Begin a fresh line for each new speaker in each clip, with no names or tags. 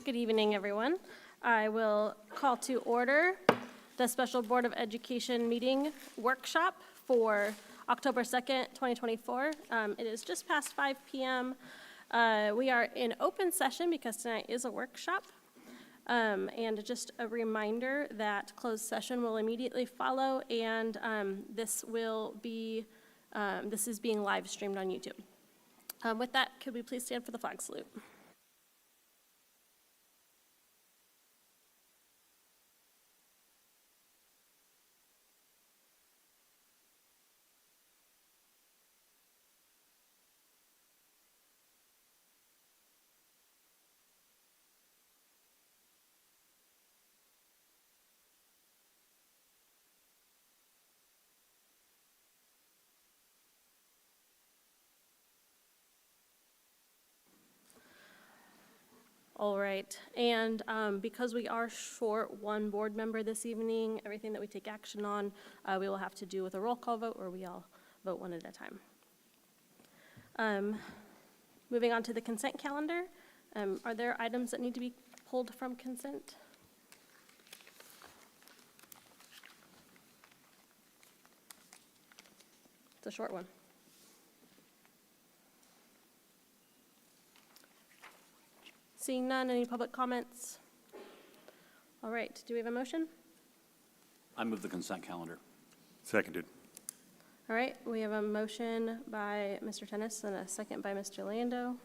Good evening, everyone. I will call to order the Special Board of Education meeting workshop for October 2nd, 2024. It is just past 5 p.m. We are in open session because tonight is a workshop. And just a reminder that closed session will immediately follow, and this is being live streamed on YouTube. With that, could we please stand for the flag salute? All right, and because we are short one board member this evening, everything that we take action on, we will have to do with a roll call vote, or we all vote one at a time. Moving on to the consent calendar, are there items that need to be pulled from consent? It's a short one. Seeing none, any public comments? All right, do we have a motion?
I move the consent calendar.
Seconded.
All right, we have a motion by Mr. Tennis and a second by Mr. Lando.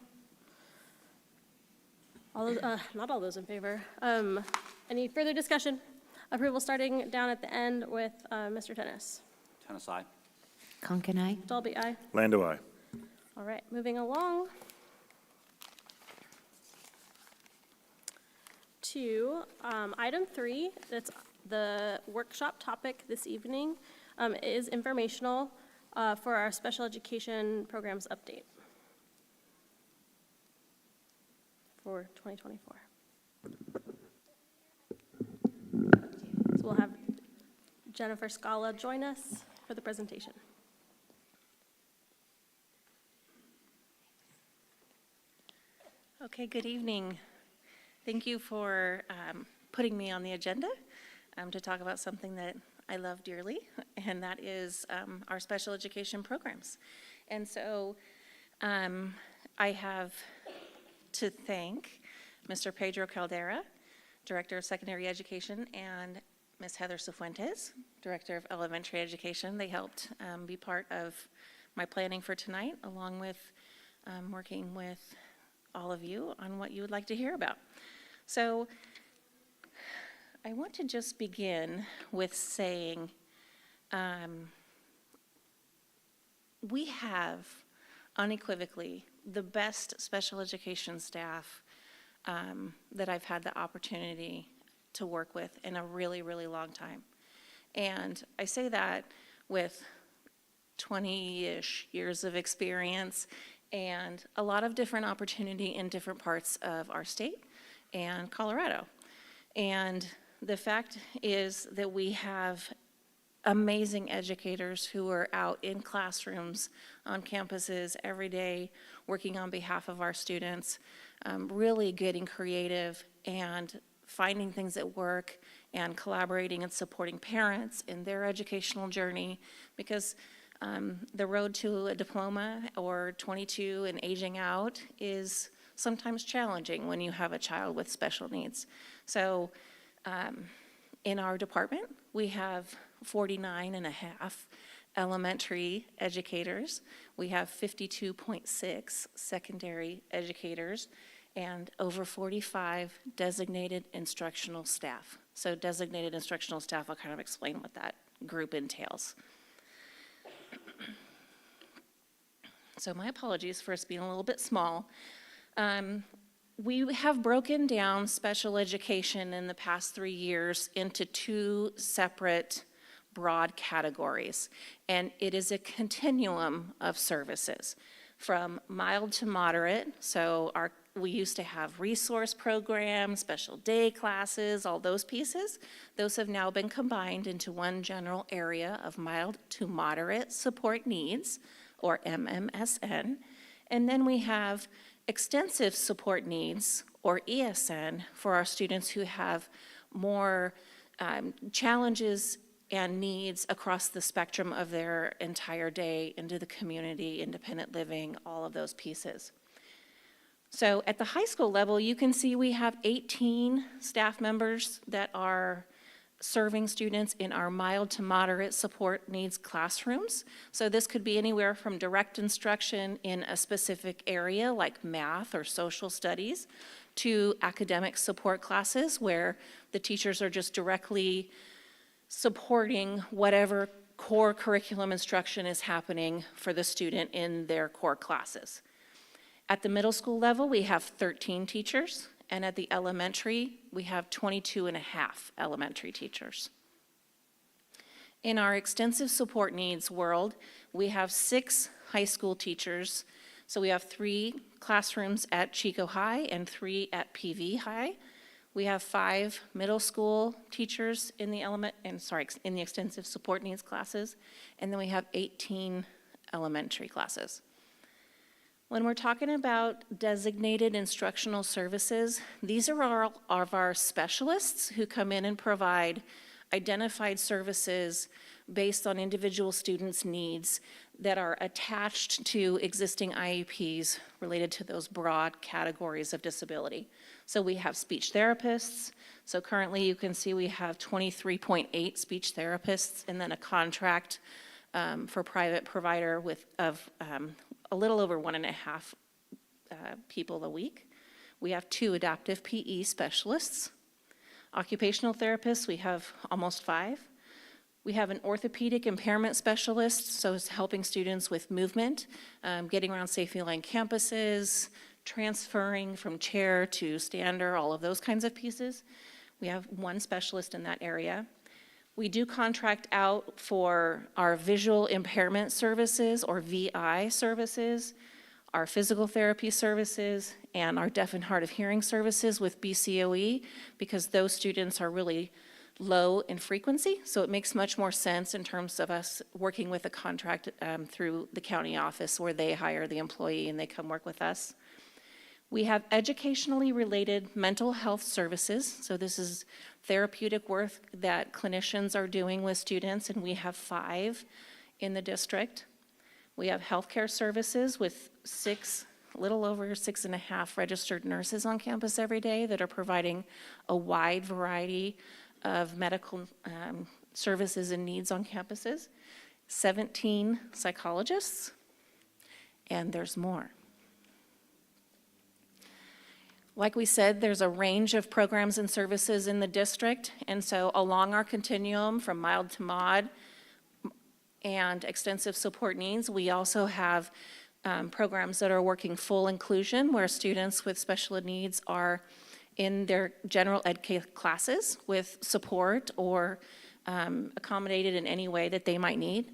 Not all those in favor. Any further discussion? Approval starting down at the end with Mr. Tennis.
Tennis, aye.
Conkin, aye.
Dalby, aye.
Lando, aye.
All right, moving along to item 3. That's the workshop topic this evening. Is informational for our special education programs update for 2024. So we'll have Jennifer Scala join us for the presentation.
Okay, good evening. Thank you for putting me on the agenda to talk about something that I love dearly, and that is our special education programs. And so I have to thank Mr. Pedro Caldera, Director of Secondary Education, and Ms. Heather Cifuentes, Director of Elementary Education. They helped be part of my planning for tonight, along with working with all of you on what you would like to hear about. So I want to just begin with saying we have unequivocally the best special education staff that I've had the opportunity to work with in a really, really long time. And I say that with 20-ish years of experience and a lot of different opportunity in different parts of our state and Colorado. And the fact is that we have amazing educators who are out in classrooms, on campuses every day, working on behalf of our students, really getting creative and finding things that work and collaborating and supporting parents in their educational journey, because the road to a diploma or 22 and aging out is sometimes challenging when you have a child with special needs. So in our department, we have 49 and a half elementary educators. We have 52.6 secondary educators and over 45 designated instructional staff. So designated instructional staff, I'll kind of explain what that group entails. So my apologies for us being a little bit small. We have broken down special education in the past 3 years into 2 separate broad categories, and it is a continuum of services from mild to moderate. So we used to have resource programs, special day classes, all those pieces. Those have now been combined into one general area of mild to moderate support needs, or MMSN. And then we have extensive support needs, or ESN for our students who have more challenges and needs across the spectrum of their entire day into the community, independent living, all of those pieces. So at the high school level, you can see we have 18 staff members that are serving students in our mild to moderate support needs classrooms. So this could be anywhere from direct instruction in a specific area like math or social studies to academic support classes where the teachers are just directly supporting whatever core curriculum instruction is happening for the student in their core classes. At the middle school level, we have 13 teachers, and at the elementary, we have 22 and a half elementary teachers. In our extensive support needs world, we have 6 high school teachers. So we have 3 classrooms at Chico High and 3 at PV High. We have 5 middle school teachers in the in the extensive support needs classes, and then we have 18 elementary classes. When we're talking about designated instructional services, these are all of our specialists who come in and provide identified services based on individual students' needs that are attached to existing IEPs related to those broad categories of disability. So we have speech therapists. So currently you can see we have 23.8 speech therapists and then a contract for private provider of a little over 1.5 people a week. We have 2 adaptive PE specialists. Occupational therapists, we have almost 5. We have an orthopedic impairment specialist, so it's helping students with movement, getting around safely aligned campuses, transferring from chair to stander, all of those kinds of pieces. We have 1 specialist in that area. We do contract out for our visual impairment services, or VI services, our physical therapy services, and our deaf and hard of hearing services with BCOE, because those students are really low in frequency, so it makes much more sense in terms of us working with a contract through the county office where they hire the employee and they come work with us. We have educationally related mental health services, so this is therapeutic work that clinicians are doing with students, and we have 5 in the district. We have healthcare services with 6, a little over 6.5 registered nurses on campus every day that are providing a wide variety of medical services and needs on campuses, 17 psychologists, and there's more. Like we said, there's a range of programs and services in the district, and so along our continuum from mild to mod and extensive support needs, we also have programs that are working full inclusion where students with special needs are in their general ed classes with support or accommodated in any way that they might need.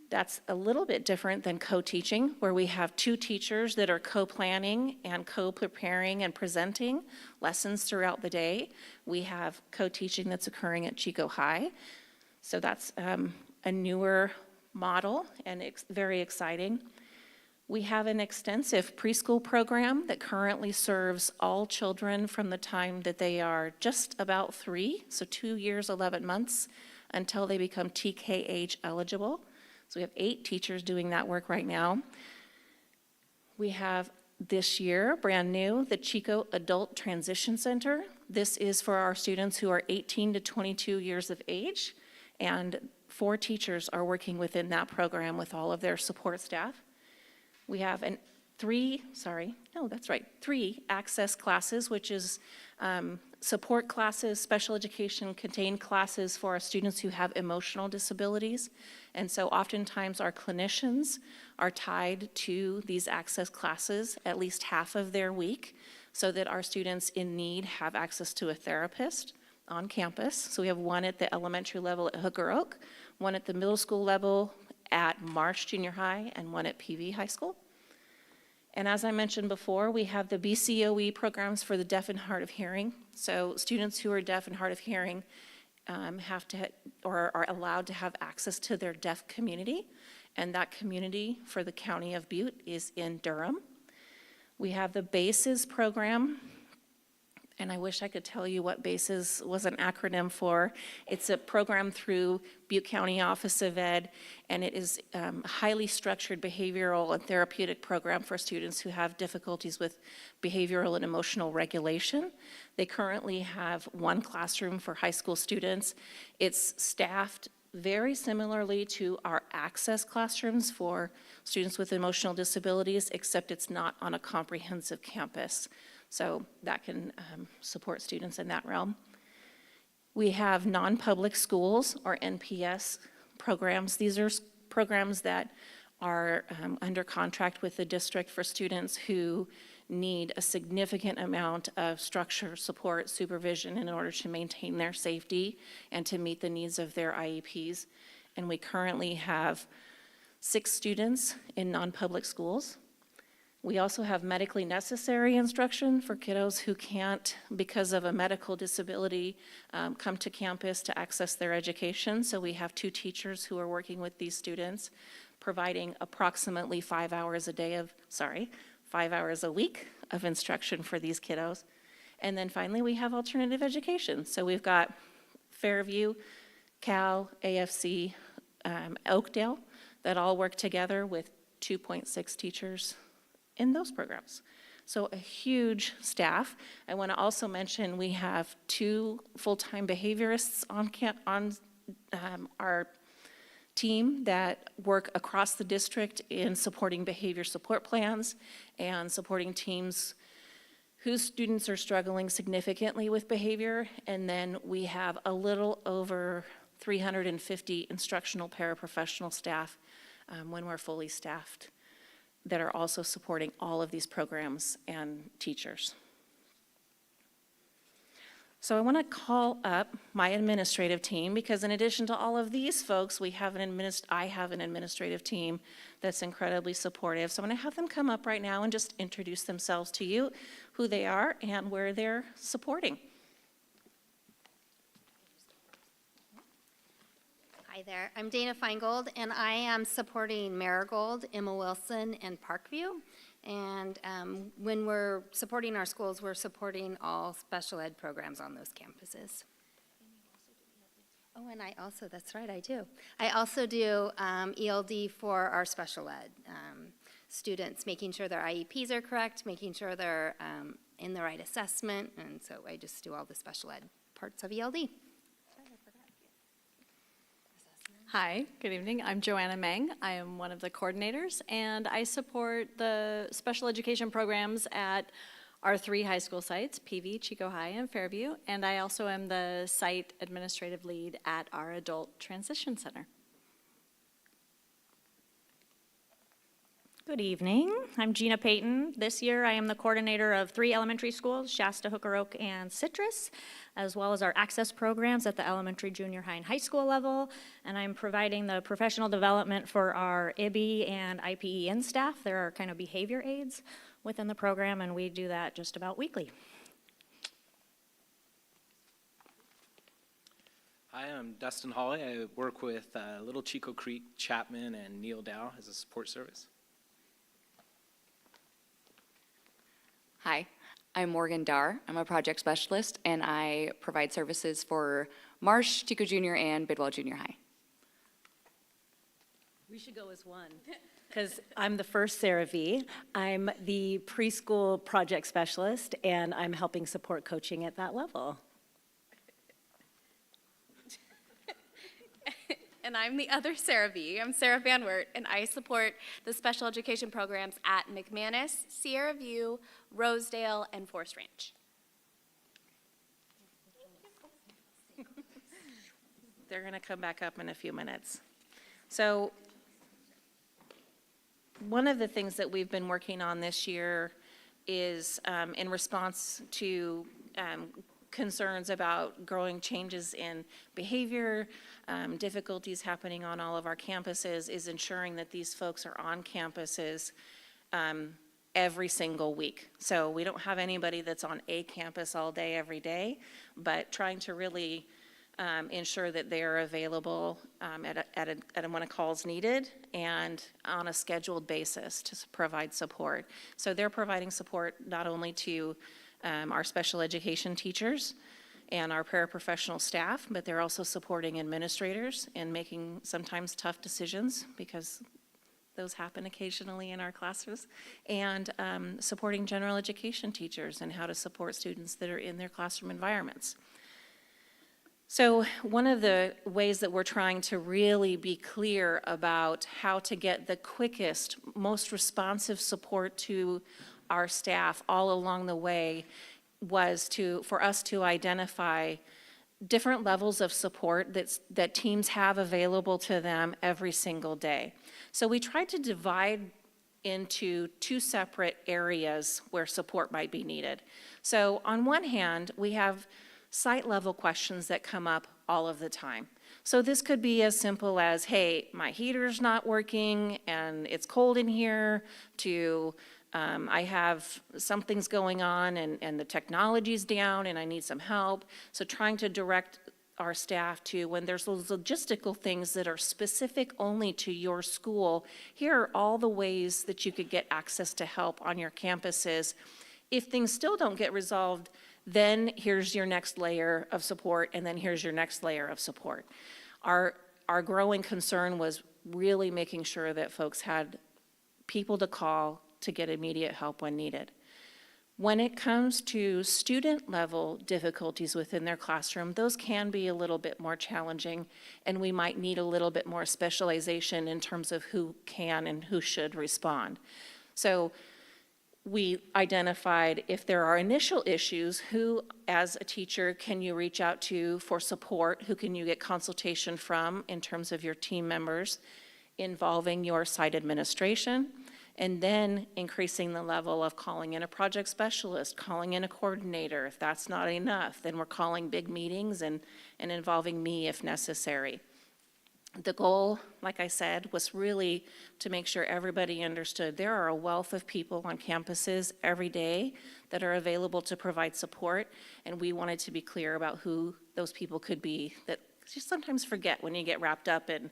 That's a little bit different than co-teaching, where we have 2 teachers that are co-planning and co-preparing and presenting lessons throughout the day. We have co-teaching that's occurring at Chico High. So that's a newer model, and it's very exciting. We have an extensive preschool program that currently serves all children from the time that they are just about 3, so 2 years, 11 months, until they become TKH eligible. So we have 8 teachers doing that work right now. We have this year, brand new, the Chico Adult Transition Center. This is for our students who are 18 to 22 years of age, and 4 teachers are working within that program with all of their support staff. We have 3 access classes, which is support classes, special education contained classes for our students who have emotional disabilities. And so oftentimes our clinicians are tied to these access classes at least half of their week so that our students in need have access to a therapist on campus. So we have 1 at the elementary level at Hooker Oak, 1 at the middle school level at Marsh Junior High, and 1 at PV High School. And as I mentioned before, we have the BCOE programs for the deaf and hard of hearing. So students who are deaf and hard of hearing have to or are allowed to have access to their deaf community, and that community for the county of Butte is in Durham. We have the BASES program and I wish I could tell you what BASES was an acronym for. It's a program through Butte County Office of Ed, and it is a highly structured behavioral and therapeutic program for students who have difficulties with behavioral and emotional regulation. They currently have one classroom for high school students. It's staffed very similarly to our access classrooms for students with emotional disabilities, except it's not on a comprehensive campus. So that can support students in that realm. We have non-public schools, or NPS programs. These are programs that are under contract with the district for students who need a significant amount of structure, support, supervision in order to maintain their safety and to meet the needs of their IEPs. And we currently have 6 students in non-public schools. We also have medically necessary instruction for kiddos who can't, because of a medical disability, come to campus to access their education. So we have 2 teachers who are working with these students, providing approximately 5 hours a week of instruction for these kiddos. And then finally, we have alternative education. So we've got Fairview, Cal, AFC, Oakdale, that all work together with 2.6 teachers in those programs. So a huge staff. I want to also mention we have 2 full-time behaviorists on our team that work across the district in supporting behavior support plans and supporting teams whose students are struggling significantly with behavior. And then we have a little over 350 instructional paraprofessional staff when we're fully staffed, that are also supporting all of these programs and teachers. So I want to call up my administrative team, because in addition to all of these folks, I have an administrative team that's incredibly supportive. So I'm going to have them come up right now and just introduce themselves to you, who they are and where they're supporting.
Hi there, I'm Dana Feingold, and I am supporting Marigold, Emma Wilson, and Parkview. And when we're supporting our schools, we're supporting all special ed programs on those campuses. Oh, and I also, that's right, I do. I also do ELD for our special ed students, making sure their IEPs are correct, making sure they're in the right assessment, and so I just do all the special ed parts of ELD.
Hi, good evening. I'm Joanna Meng. I am one of the coordinators, and I support the special education programs at our 3 high school sites, PV, Chico High, and Fairview, and I also am the site administrative lead at our Adult Transition Center.
Good evening. I'm Gina Payton. This year I am the coordinator of 3 elementary schools, Shasta, Hooker Oak, and Citrus, as well as our access programs at the elementary, junior high, and high school level. And I'm providing the professional development for our IB and IPEN staff. There are kind of behavior aids within the program, and we do that just about weekly.
Hi, I'm Dustin Hawley. I work with Little Chico Creek, Chapman, and Neil Dow as a support service.
Hi, I'm Morgan Dar. I'm a project specialist, and I provide services for Marsh, Chico Junior, and Bidwell Junior High.
We should go as one, because I'm the first Sarah V. I'm the preschool project specialist, and I'm helping support coaching at that level.
And I'm the other Sarah V. I'm Sarah Van Wert, and I support the special education programs at McManus, Sierra View, Rosedale, and Forest Ranch.
They're going to come back up in a few minutes. So one of the things that we've been working on this year is in response to concerns about growing changes in behavior, difficulties happening on all of our campuses, is ensuring that these folks are on campuses every single week. So we don't have anybody that's on a campus all day, every day, but trying to really ensure that they are available when a call is needed and on a scheduled basis to provide support. So they're providing support not only to our special education teachers and our paraprofessional staff, but they're also supporting administrators in making sometimes tough decisions, because those happen occasionally in our classes, and supporting general education teachers and how to support students that are in their classroom environments. So one of the ways that we're trying to really be clear about how to get the quickest, most responsive support to our staff all along the way was for us to identify different levels of support that teams have available to them every single day. So we tried to divide into two separate areas where support might be needed. So on one hand, we have site level questions that come up all of the time. So this could be as simple as, hey, my heater's not working and it's cold in here, to I have something's going on and the technology's down and I need some help. So trying to direct our staff to, when there's those logistical things that are specific only to your school, here are all the ways that you could get access to help on your campuses. If things still don't get resolved, then here's your next layer of support, and then here's your next layer of support. Our growing concern was really making sure that folks had people to call to get immediate help when needed. When it comes to student level difficulties within their classroom, those can be a little bit more challenging, and we might need a little bit more specialization in terms of who can and who should respond. So we identified, if there are initial issues, who as a teacher can you reach out to for support, who can you get consultation from in terms of your team members, involving your site administration, and then increasing the level of calling in a project specialist, calling in a coordinator. If that's not enough, then we're calling big meetings and involving me if necessary. The goal, like I said, was really to make sure everybody understood there are a wealth of people on campuses every day that are available to provide support, and we wanted to be clear about who those people could be that you sometimes forget when you get wrapped up in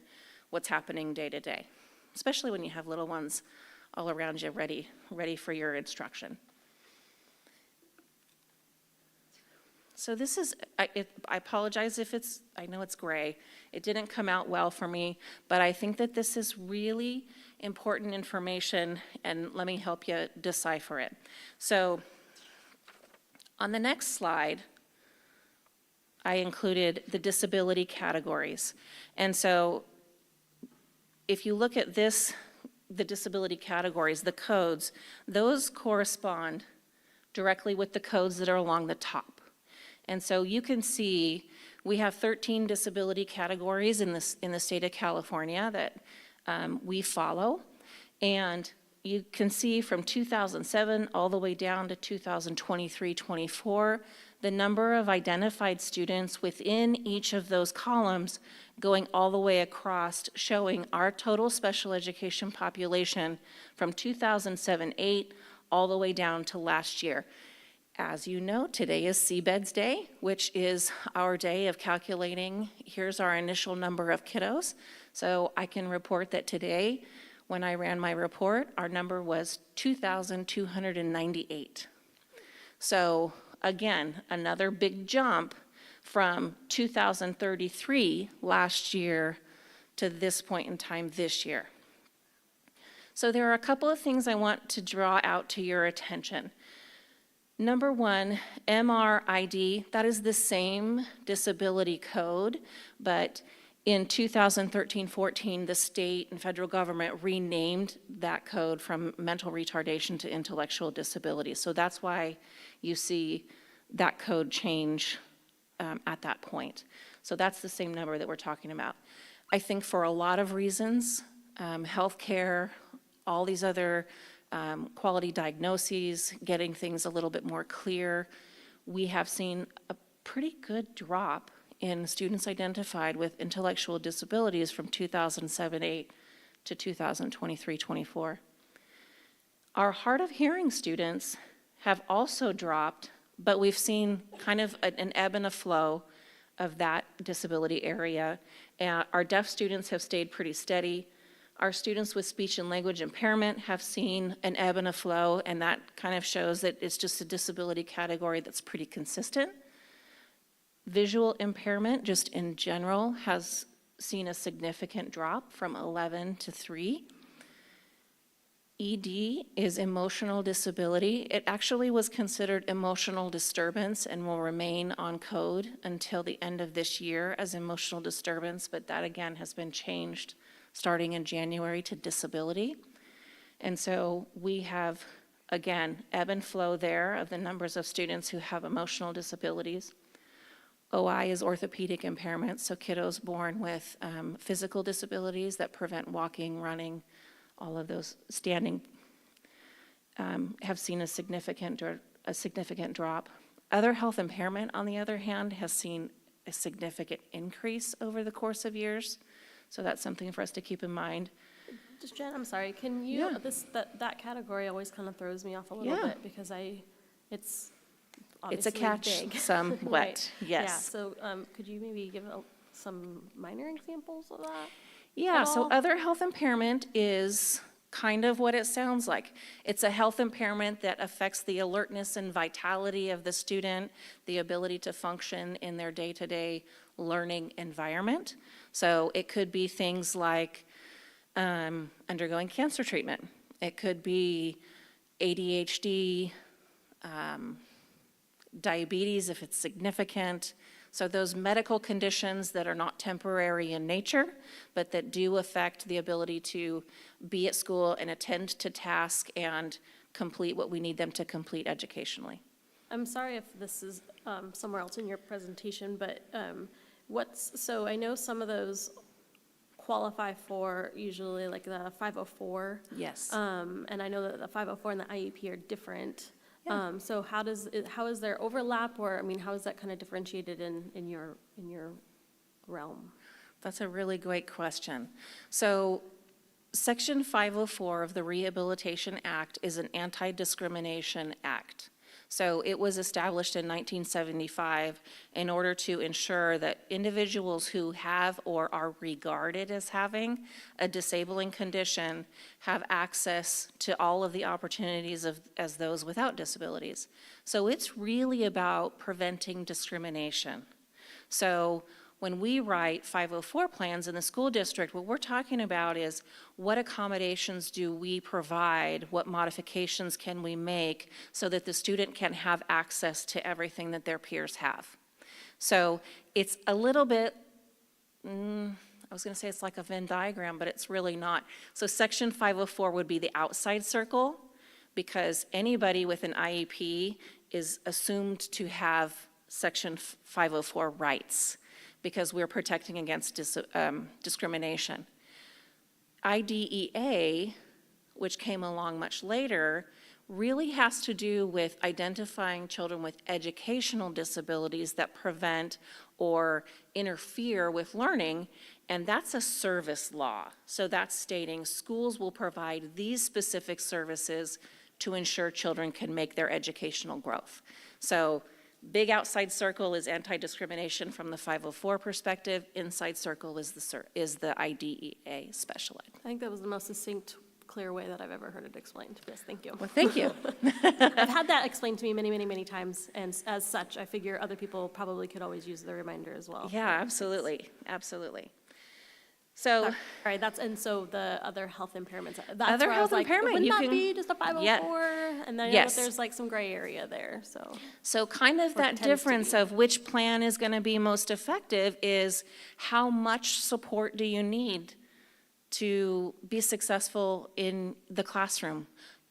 what's happening day to day, especially when you have little ones all around you ready for your instruction. So this is, I apologize if I know it's gray. It didn't come out well for me, but I think that this is really important information, and let me help you decipher it. So on the next slide, I included the disability categories. And so if you look at this, the disability categories, the codes, those correspond directly with the codes that are along the top. And so you can see we have 13 disability categories in the state of California that we follow. And you can see from 2007 all the way down to 2023-24, the number of identified students within each of those columns going all the way across, showing our total special education population from 2007-8 all the way down to last year. As you know, today is Seabeds Day, which is our day of calculating, here's our initial number of kiddos. So I can report that today, when I ran my report, our number was 2,298. So again, another big jump from 2,033 last year to this point in time this year. So there are a couple of things I want to draw out to your attention. Number one, MRID, that is the same disability code, but in 2013-14, the state and federal government renamed that code from mental retardation to intellectual disability. So that's why you see that code change at that point. So that's the same number that we're talking about. I think for a lot of reasons, healthcare, all these other quality diagnoses, getting things a little bit more clear, we have seen a pretty good drop in students identified with intellectual disabilities from 2007-8 to 2023-24. Our hard of hearing students have also dropped, but we've seen kind of an ebb and a flow of that disability area. Our deaf students have stayed pretty steady. Our students with speech and language impairment have seen an ebb and a flow, and that kind of shows that it's just a disability category that's pretty consistent. Visual impairment, just in general, has seen a significant drop from 11 to 3. ED is emotional disability. It actually was considered emotional disturbance and will remain on code until the end of this year as emotional disturbance, but that again has been changed starting in January to disability. And so we have, again, ebb and flow there of the numbers of students who have emotional disabilities. OI is orthopedic impairment, so kiddos born with physical disabilities that prevent walking, running, all of those standing, have seen a significant drop. Other health impairment, on the other hand, has seen a significant increase over the course of years. So that's something for us to keep in mind.
Just Jen, I'm sorry, can you,
Yeah.
that category always kind of throws me off a little
Yeah.
bit because it's
It's a
obviously
catch
big.
somewhat,
Right. Yeah,
yes.
so could you maybe give some minor examples of that?
Yeah,
at
so
all?
other health impairment is kind of what it sounds like. It's a health impairment that affects the alertness and vitality of the student, the ability to function in their day-to-day learning environment. So it could be things like undergoing cancer treatment. It could be ADHD, diabetes if it's significant. So those medical conditions that are not temporary in nature, but that do affect the ability to be at school and attend to tasks and complete what we need them to complete educationally.
I'm sorry if this is somewhere else in your presentation, but so I know some of those qualify for usually like the 504.
Yes.
And I know that the 504 and the IEP are different.
Yeah.
So how is there overlap, or, I mean, how is that kind of differentiated in your realm?
That's a really great question. So Section 504 of the Rehabilitation Act is an anti-discrimination act. So it was established in 1975 in order to ensure that individuals who have or are regarded as having a disabling condition have access to all of the opportunities as those without disabilities. So it's really about preventing discrimination. So when we write 504 plans in the school district, what we're talking about is what accommodations do we provide, what modifications can we make so that the student can have access to everything that their peers have. So it's a little bit, I was going to say it's like a Venn diagram, but it's really not. So Section 504 would be the outside circle, because anybody with an IEP is assumed to have Section 504 rights, because we're protecting against discrimination. IDEA, which came along much later, really has to do with identifying children with educational disabilities that prevent or interfere with learning, and that's a service law. So that's stating schools will provide these specific services to ensure children can make their educational growth. So big outside circle is anti-discrimination from the 504 perspective. Inside circle is the IDEA special ed.
I think that was the most succinct, clear way that I've ever heard it explained. Yes, thank you.
Well, thank you.
I've had that explained to me many, many, many times, and as such, I figure other people probably could always use the reminder as well.
Yeah, absolutely, absolutely. So,
All right, and so the other health impairments, that's
Other
where I was
health
like,
impairment,
wouldn't
you
that
can-
be just a 504? And then I know
Yes.
that there's like some gray area there, so.
So kind of that
tends to
difference
be.
of which plan is going to be most effective is how much support do you need to be successful in the classroom,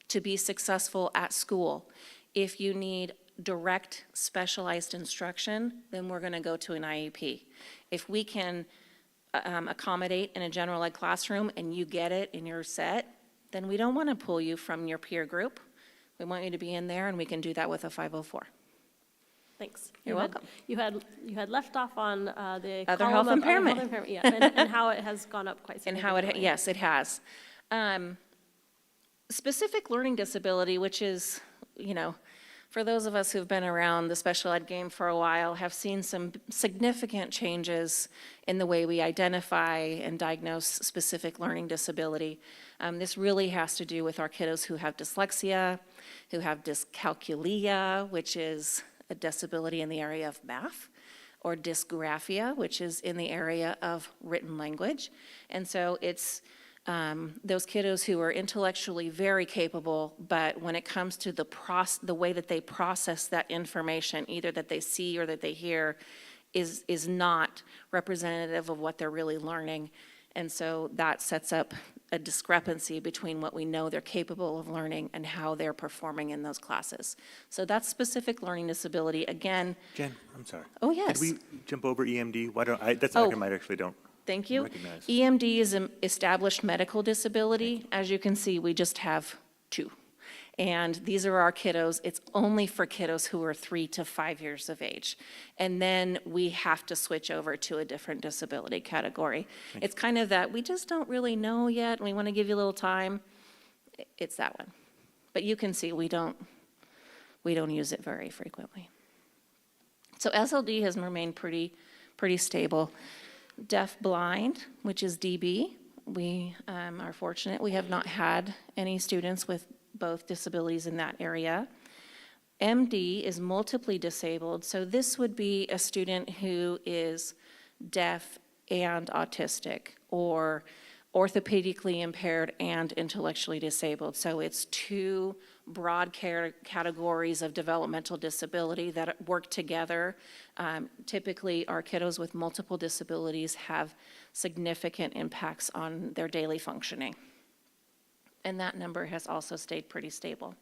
to be successful at school. If you need direct specialized instruction, then we're going to go to an IEP. If we can accommodate in a general ed classroom and you get it and you're set, then we don't want to pull you from your peer group. We want you to be in there, and we can do that with a 504.
Thanks.
You're welcome.
You had left off on the
Other
column
health
of
impairment.
Yeah, and how it has gone up quite
And
significantly.
how yes, it has. Specific learning disability, which is, for those of us who've been around the special ed game for a while, have seen some significant changes in the way we identify and diagnose specific learning disability. This really has to do with our kiddos who have dyslexia, who have dyscalculia, which is a disability in the area of math, or dysgraphia, which is in the area of written language. And so it's those kiddos who are intellectually very capable, but when it comes to the way that they process that information, either that they see or that they hear, is not representative of what they're really learning. And so that sets up a discrepancy between what we know they're capable of learning and how they're performing in those classes. So that's specific learning disability. Again,
Jen, I'm sorry.
oh yes.
Did we jump over EMD? Why don't I, that's
Oh.
an item I actually don't
Thank you.
recognize.
EMD is an established medical disability. As you can see, we just have 2. And these are our kiddos. It's only for kiddos who are 3 to 5 years of age. And then we have to switch over to a different disability category. It's kind of that, we just don't really know yet, and we want to give you a little time. It's that one. But you can see we don't use it very frequently. So SLD has remained pretty stable. Deaf blind, which is DB, we are fortunate. We have not had any students with both disabilities in that area. MD is multiply disabled, so this would be a student who is deaf and autistic, or orthopedically impaired and intellectually disabled. So it's 2 broad categories of developmental disability that work together. Typically, our kiddos with multiple disabilities have significant impacts on their daily functioning. And that number has also stayed pretty stable.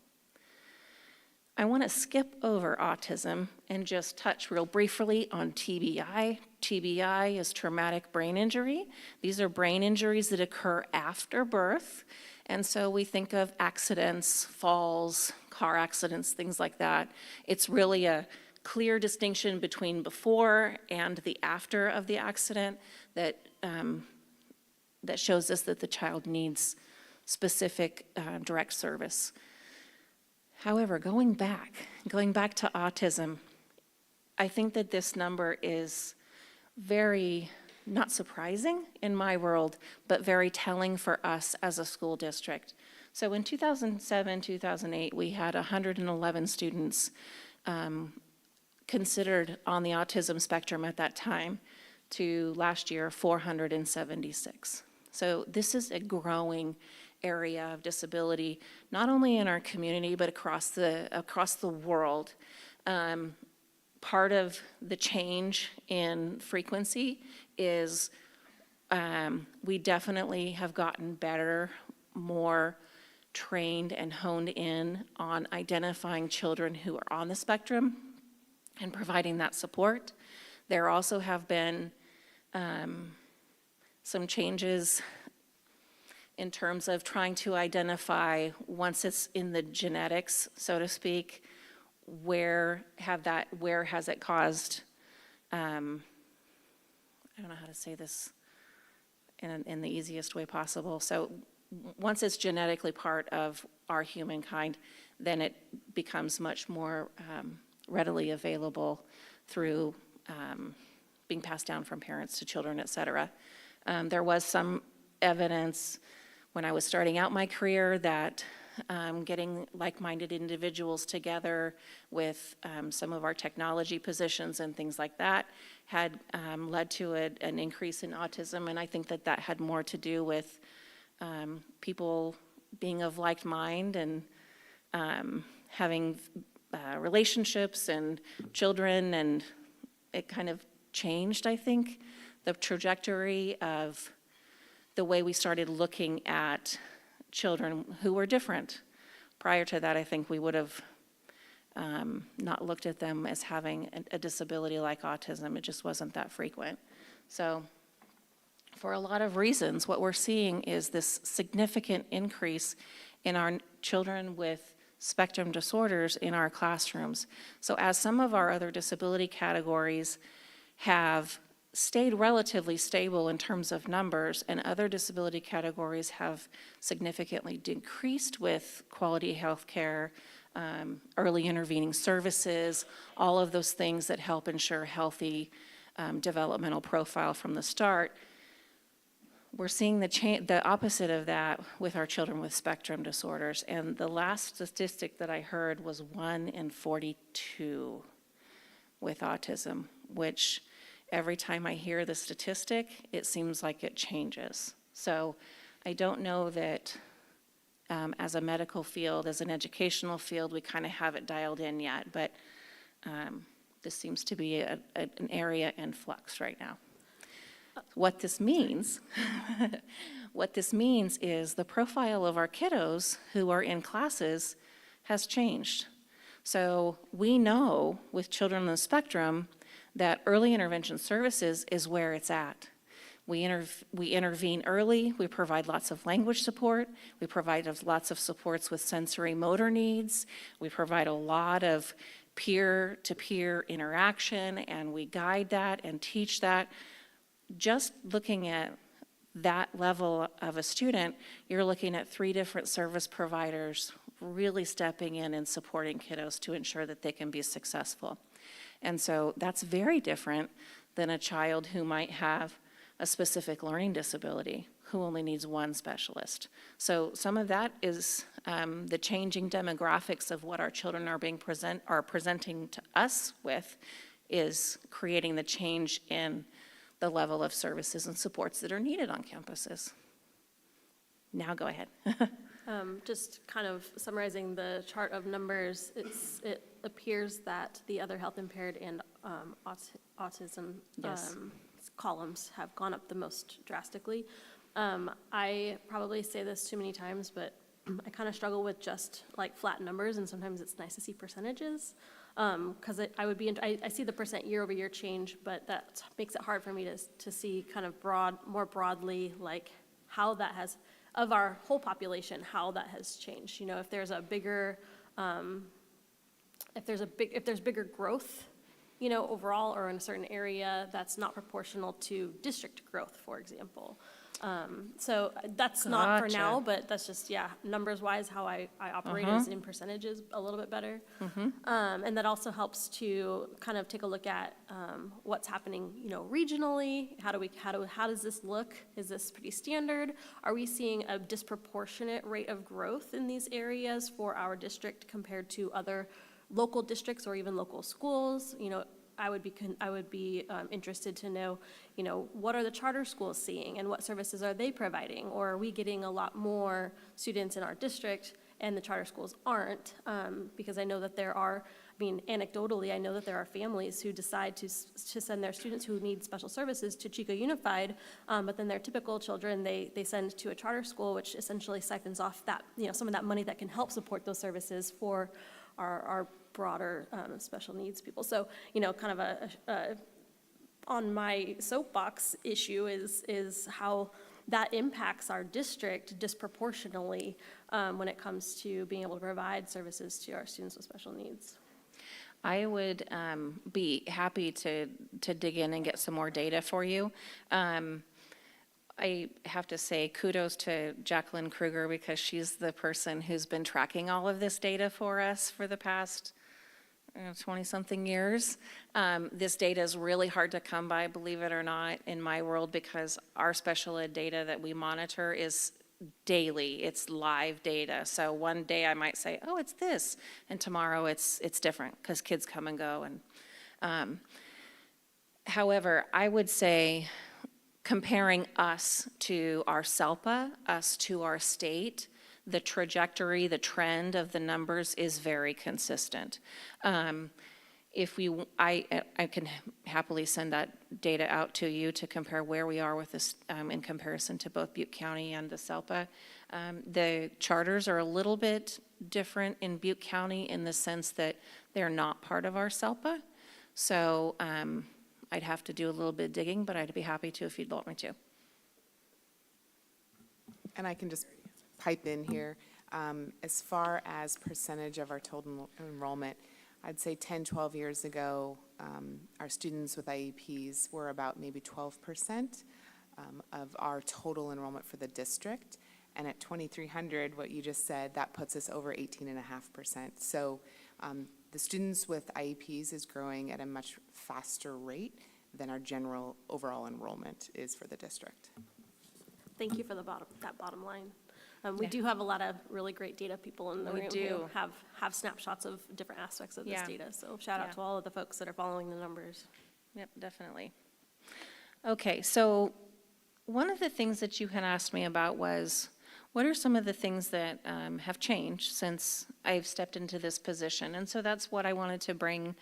I want to skip over autism and just touch real briefly on TBI. TBI is traumatic brain injury. These are brain injuries that occur after birth. And so we think of accidents, falls, car accidents, things like that. It's really a clear distinction between before and the after of the accident that shows us that the child needs specific direct service. However, going back to autism, I think that this number is very, not surprising in my world, but very telling for us as a school district. So in 2007, 2008, we had 111 students considered on the autism spectrum at that time, to last year, 476. So this is a growing area of disability, not only in our community, but across the world. Part of the change in frequency is we definitely have gotten better, more trained and honed in on identifying children who are on the spectrum and providing that support. There also have been some changes in terms of trying to identify, once it's in the genetics, so to speak, where has it caused, I don't know how to say this in the easiest way possible. So once it's genetically part of our humankind, then it becomes much more readily available through being passed down from parents to children, et cetera. There was some evidence when I was starting out my career that getting like-minded individuals together with some of our technology positions and things like that had led to an increase in autism, and I think that had more to do with people being of like mind and having relationships and children, and it kind of changed, I think, the trajectory of the way we started looking at children who were different. Prior to that, I think we would have not looked at them as having a disability like autism. It just wasn't that frequent. So for a lot of reasons, what we're seeing is this significant increase in our children with spectrum disorders in our classrooms. So as some of our other disability categories have stayed relatively stable in terms of numbers, and other disability categories have significantly decreased with quality health care, early intervening services, all of those things that help ensure healthy developmental profile from the start. We're seeing the opposite of that with our children with spectrum disorders. And the last statistic that I heard was 1 in 42 with autism, which every time I hear the statistic, it seems like it changes. So I don't know that as a medical field, as an educational field, we kind of have it dialed in yet, but this seems to be an area in flux right now. What this means, is the profile of our kiddos who are in classes has changed. So we know with children on the spectrum that early intervention services is where it's at. We intervene early, we provide lots of language support, we provide lots of supports with sensory motor needs, we provide a lot of peer-to-peer interaction, and we guide that and teach that. Just looking at that level of a student, you're looking at 3 different service providers really stepping in and supporting kiddos to ensure that they can be successful. And so that's very different than a child who might have a specific learning disability who only needs 1 specialist. So some of that is the changing demographics of what our children are presenting to us with is creating the change in the level of services and supports that are needed on campuses. Now go ahead.
Just kind of summarizing the chart of numbers, it appears that the other health impaired and autism
Yes.
columns have gone up the most drastically. I probably say this too many times, but I kind of struggle with just like flat numbers, and sometimes it's nice to see percentages. Because I see the percent year over year change, but that makes it hard for me to see kind of more broadly, like how that has, of our whole population, how that has changed. You know, if there's a bigger, if there's bigger growth, you know, overall or in a certain area that's not proportional to district growth, for example. So that's not for now, but that's just, numbers wise, how I operate is in percentages a little bit better. And that also helps to kind of take a look at what's happening, you know, regionally. How does this look? Is this pretty standard? Are we seeing a disproportionate rate of growth in these areas for our district compared to other local districts or even local schools? You know, I would be interested to know, you know, what are the charter schools seeing and what services are they providing? Or are we getting a lot more students in our district and the charter schools aren't? Because I know that there are, anecdotally, I know that there are families who decide to send their students who need special services to Chico Unified, but then their typical children, they send to a charter school, which essentially siphons off that, you know, some of that money that can help support those services for our broader special needs people. So, you know, kind of on my soapbox issue is how that impacts our district disproportionately when it comes to being able to provide services to our students with special needs.
I would be happy to dig in and get some more data for you. I have to say kudos to Jacqueline Kruger because she's the person who's been tracking all of this data for us for the past 20-something years. This data is really hard to come by, believe it or not, in my world because our special ed data that we monitor is daily. It's live data. So one day I might say, oh, it's this, and tomorrow it's different because kids come and go. And however, I would say comparing us to our SELPA, us to our state, the trajectory, the trend of the numbers is very consistent. I can happily send that data out to you to compare where we are with this in comparison to both Butte County and the SELPA. The charters are a little bit different in Butte County in the sense that they're not part of our SELPA. So I'd have to do a little bit of digging, but I'd be happy to if you'd want me to.
And I can just pipe in here. As far as percentage of our total enrollment, I'd say 10, 12 years ago, our students with IEPs were about maybe 12% of our total enrollment for the district. And at 2,300, what you just said, that puts us over 18.5%. So the students with IEPs is growing at a much faster rate than our general overall enrollment is for the district.
Thank you for that bottom line. We do have a lot of really great data people in the
We
room
do.
who have snapshots of different aspects of this
Yeah.
data. So shout out
Yeah.
to all of the folks that are following the numbers.
Yep, definitely. Okay, so one of the things that you had asked me about was, what are some of the things that have changed since I've stepped into this position? And so that's what I wanted to bring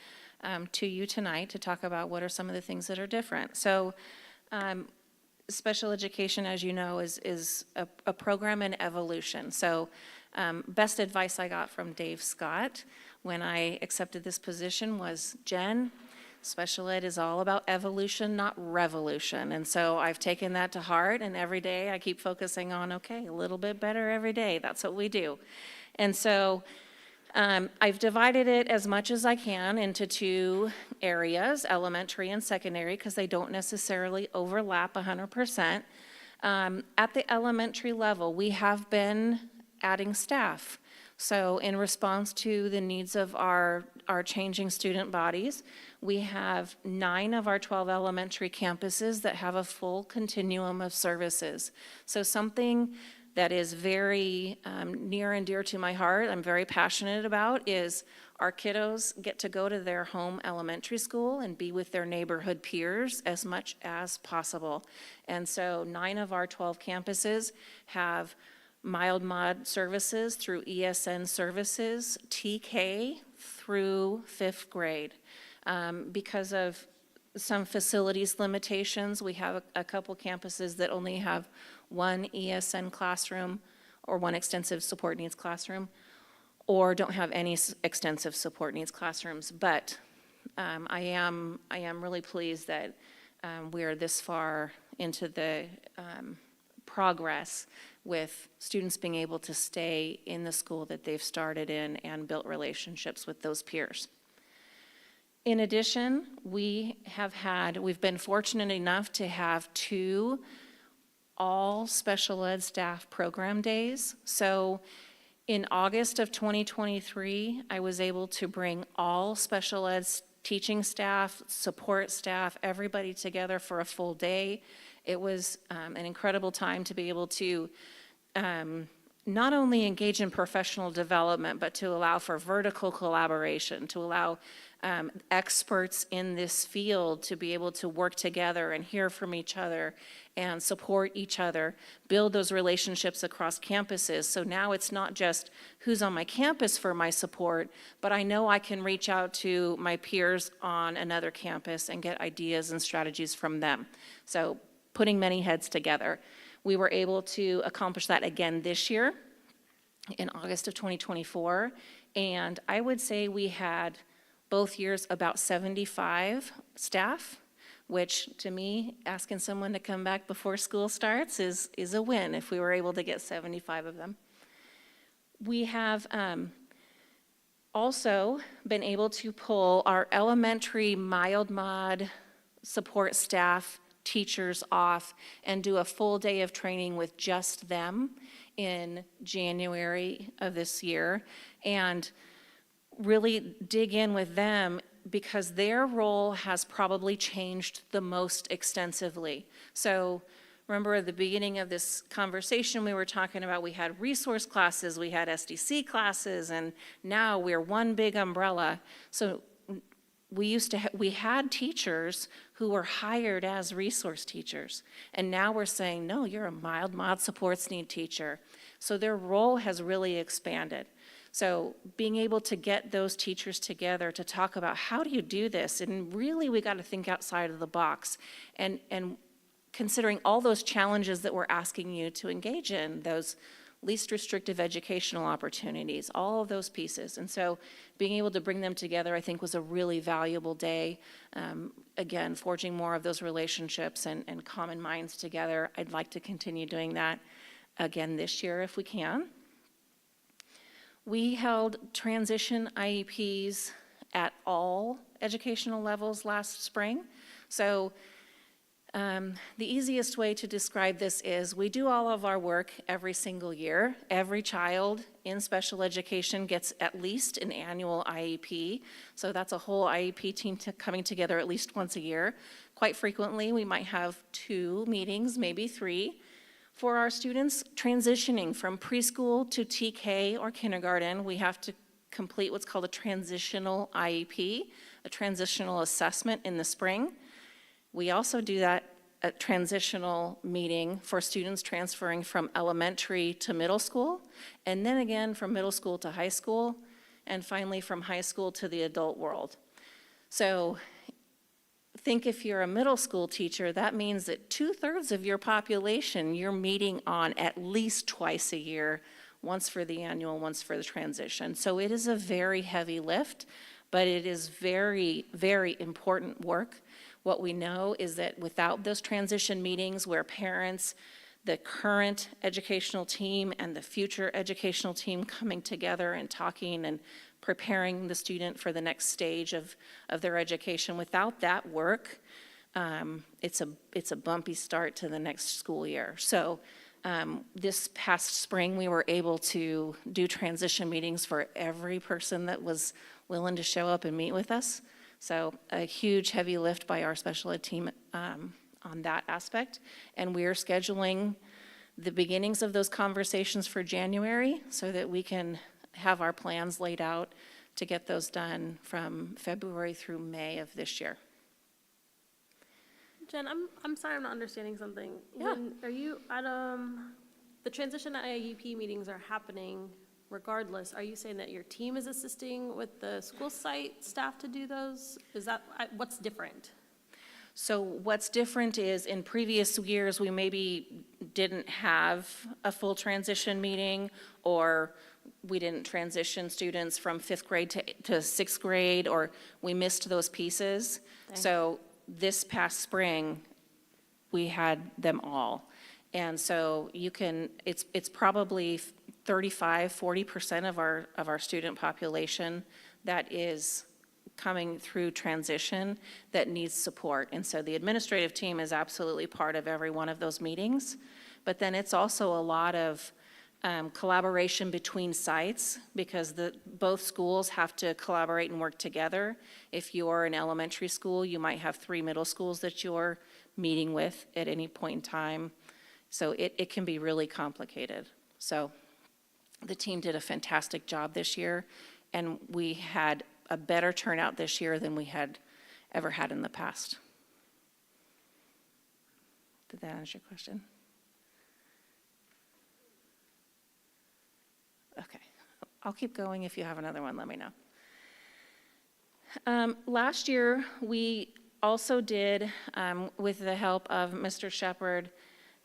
to you tonight, to talk about what are some of the things that are different. So special education, as you know, is a program in evolution. So best advice I got from Dave Scott when I accepted this position was, Jen, special ed is all about evolution, not revolution. And so I've taken that to heart, and every day I keep focusing on, okay, a little bit better every day. That's what we do. And so I've divided it as much as I can into two areas, elementary and secondary, because they don't necessarily overlap 100%. At the elementary level, we have been adding staff. So in response to the needs of our changing student bodies, we have 9 of our 12 elementary campuses that have a full continuum of services. So something that is very near and dear to my heart, I'm very passionate about, is our kiddos get to go to their home elementary school and be with their neighborhood peers as much as possible. And so 9 of our 12 campuses have mild mod services through ESN services, TK through 5th grade. Because of some facilities limitations, we have a couple campuses that only have one ESN classroom or one extensive support needs classroom, or don't have any extensive support needs classrooms. But I am really pleased that we are this far into the progress with students being able to stay in the school that they've started in and built relationships with those peers. In addition, we've been fortunate enough to have 2 all special ed staff program days. So in August of 2023, I was able to bring all special ed teaching staff, support staff, everybody together for a full day. It was an incredible time to be able to not only engage in professional development, but to allow for vertical collaboration, to allow experts in this field to be able to work together and hear from each other and support each other, build those relationships across campuses. So now it's not just who's on my campus for my support, but I know I can reach out to my peers on another campus and get ideas and strategies from them. So putting many heads together. We were able to accomplish that again this year in August of 2024. And I would say we had both years about 75 staff, which to me, asking someone to come back before school starts is a win if we were able to get 75 of them. We have also been able to pull our elementary mild mod support staff teachers off and do a full day of training with just them in January of this year and really dig in with them because their role has probably changed the most extensively. So remember at the beginning of this conversation, we were talking about we had resource classes, we had SDC classes, and now we're one big umbrella. So we had teachers who were hired as resource teachers, and now we're saying, no, you're a mild mod supports need teacher. So their role has really expanded. So being able to get those teachers together to talk about how do you do this, and really we got to think outside of the box, and considering all those challenges that we're asking you to engage in, those least restrictive educational opportunities, all of those pieces. And so being able to bring them together, I think, was a really valuable day. Again, forging more of those relationships and common minds together. I'd like to continue doing that again this year if we can. We held transition IEPs at all educational levels last spring. So The easiest way to describe this is we do all of our work every single year. Every child in special education gets at least an annual IEP. So that's a whole IEP team coming together at least once a year. Quite frequently, we might have 2 meetings, maybe 3, for our students transitioning from preschool to TK or kindergarten. We have to complete what's called a transitional IEP, a transitional assessment in the spring. We also do that at transitional meeting for students transferring from elementary to middle school, and then again from middle school to high school, and finally from high school to the adult world. So think if you're a middle school teacher, that means that 2/3 of your population you're meeting on at least twice a year, once for the annual, once for the transition. So it is a very heavy lift, but it is very, very important work. What we know is that without those transition meetings where parents, the current educational team and the future educational team coming together and talking and preparing the student for the next stage of their education, without that work, it's a bumpy start to the next school year. So this past spring, we were able to do transition meetings for every person that was willing to show up and meet with us. So a huge heavy lift by our special ed team on that aspect. And we are scheduling the beginnings of those conversations for January so that we can have our plans laid out to get those done from February through May of this year.
Jen, I'm sorry, I'm not understanding something.
Yeah.
Are you at, the transition IEP meetings are happening regardless. Are you saying that your team is assisting with the school site staff to do those? Is that, what's different?
So what's different is in previous years, we maybe didn't have a full transition meeting, or we didn't transition students from 5th grade to 6th grade, or we missed those pieces. So this past spring, we had them all. And so you can, it's probably 35–40% of our student population that is coming through transition that needs support. And so the administrative team is absolutely part of every one of those meetings. But then it's also a lot of collaboration between sites, because both schools have to collaborate and work together. If you're an elementary school, you might have 3 middle schools that you're meeting with at any point in time. So it can be really complicated. So the team did a fantastic job this year, and we had a better turnout this year than we had ever had in the past. Did that answer your question? Okay, I'll keep going. If you have another one, let me know. Last year, we also did, with the help of Mr. Shepherd,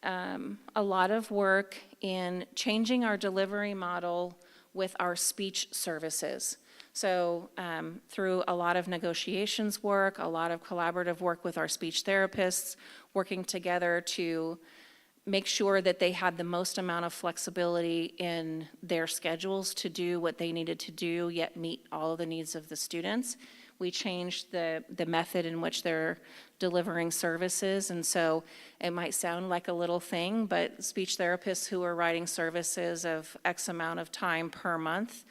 a lot of work in changing our delivery model with our speech services. So through a lot of negotiations work, a lot of collaborative work with our speech therapists, working together to make sure that they had the most amount of flexibility in their schedules to do what they needed to do, yet meet all of the needs of the students. We changed the method in which they're delivering services, and so it might sound like a little thing, but speech therapists who are writing services of X amount of time per month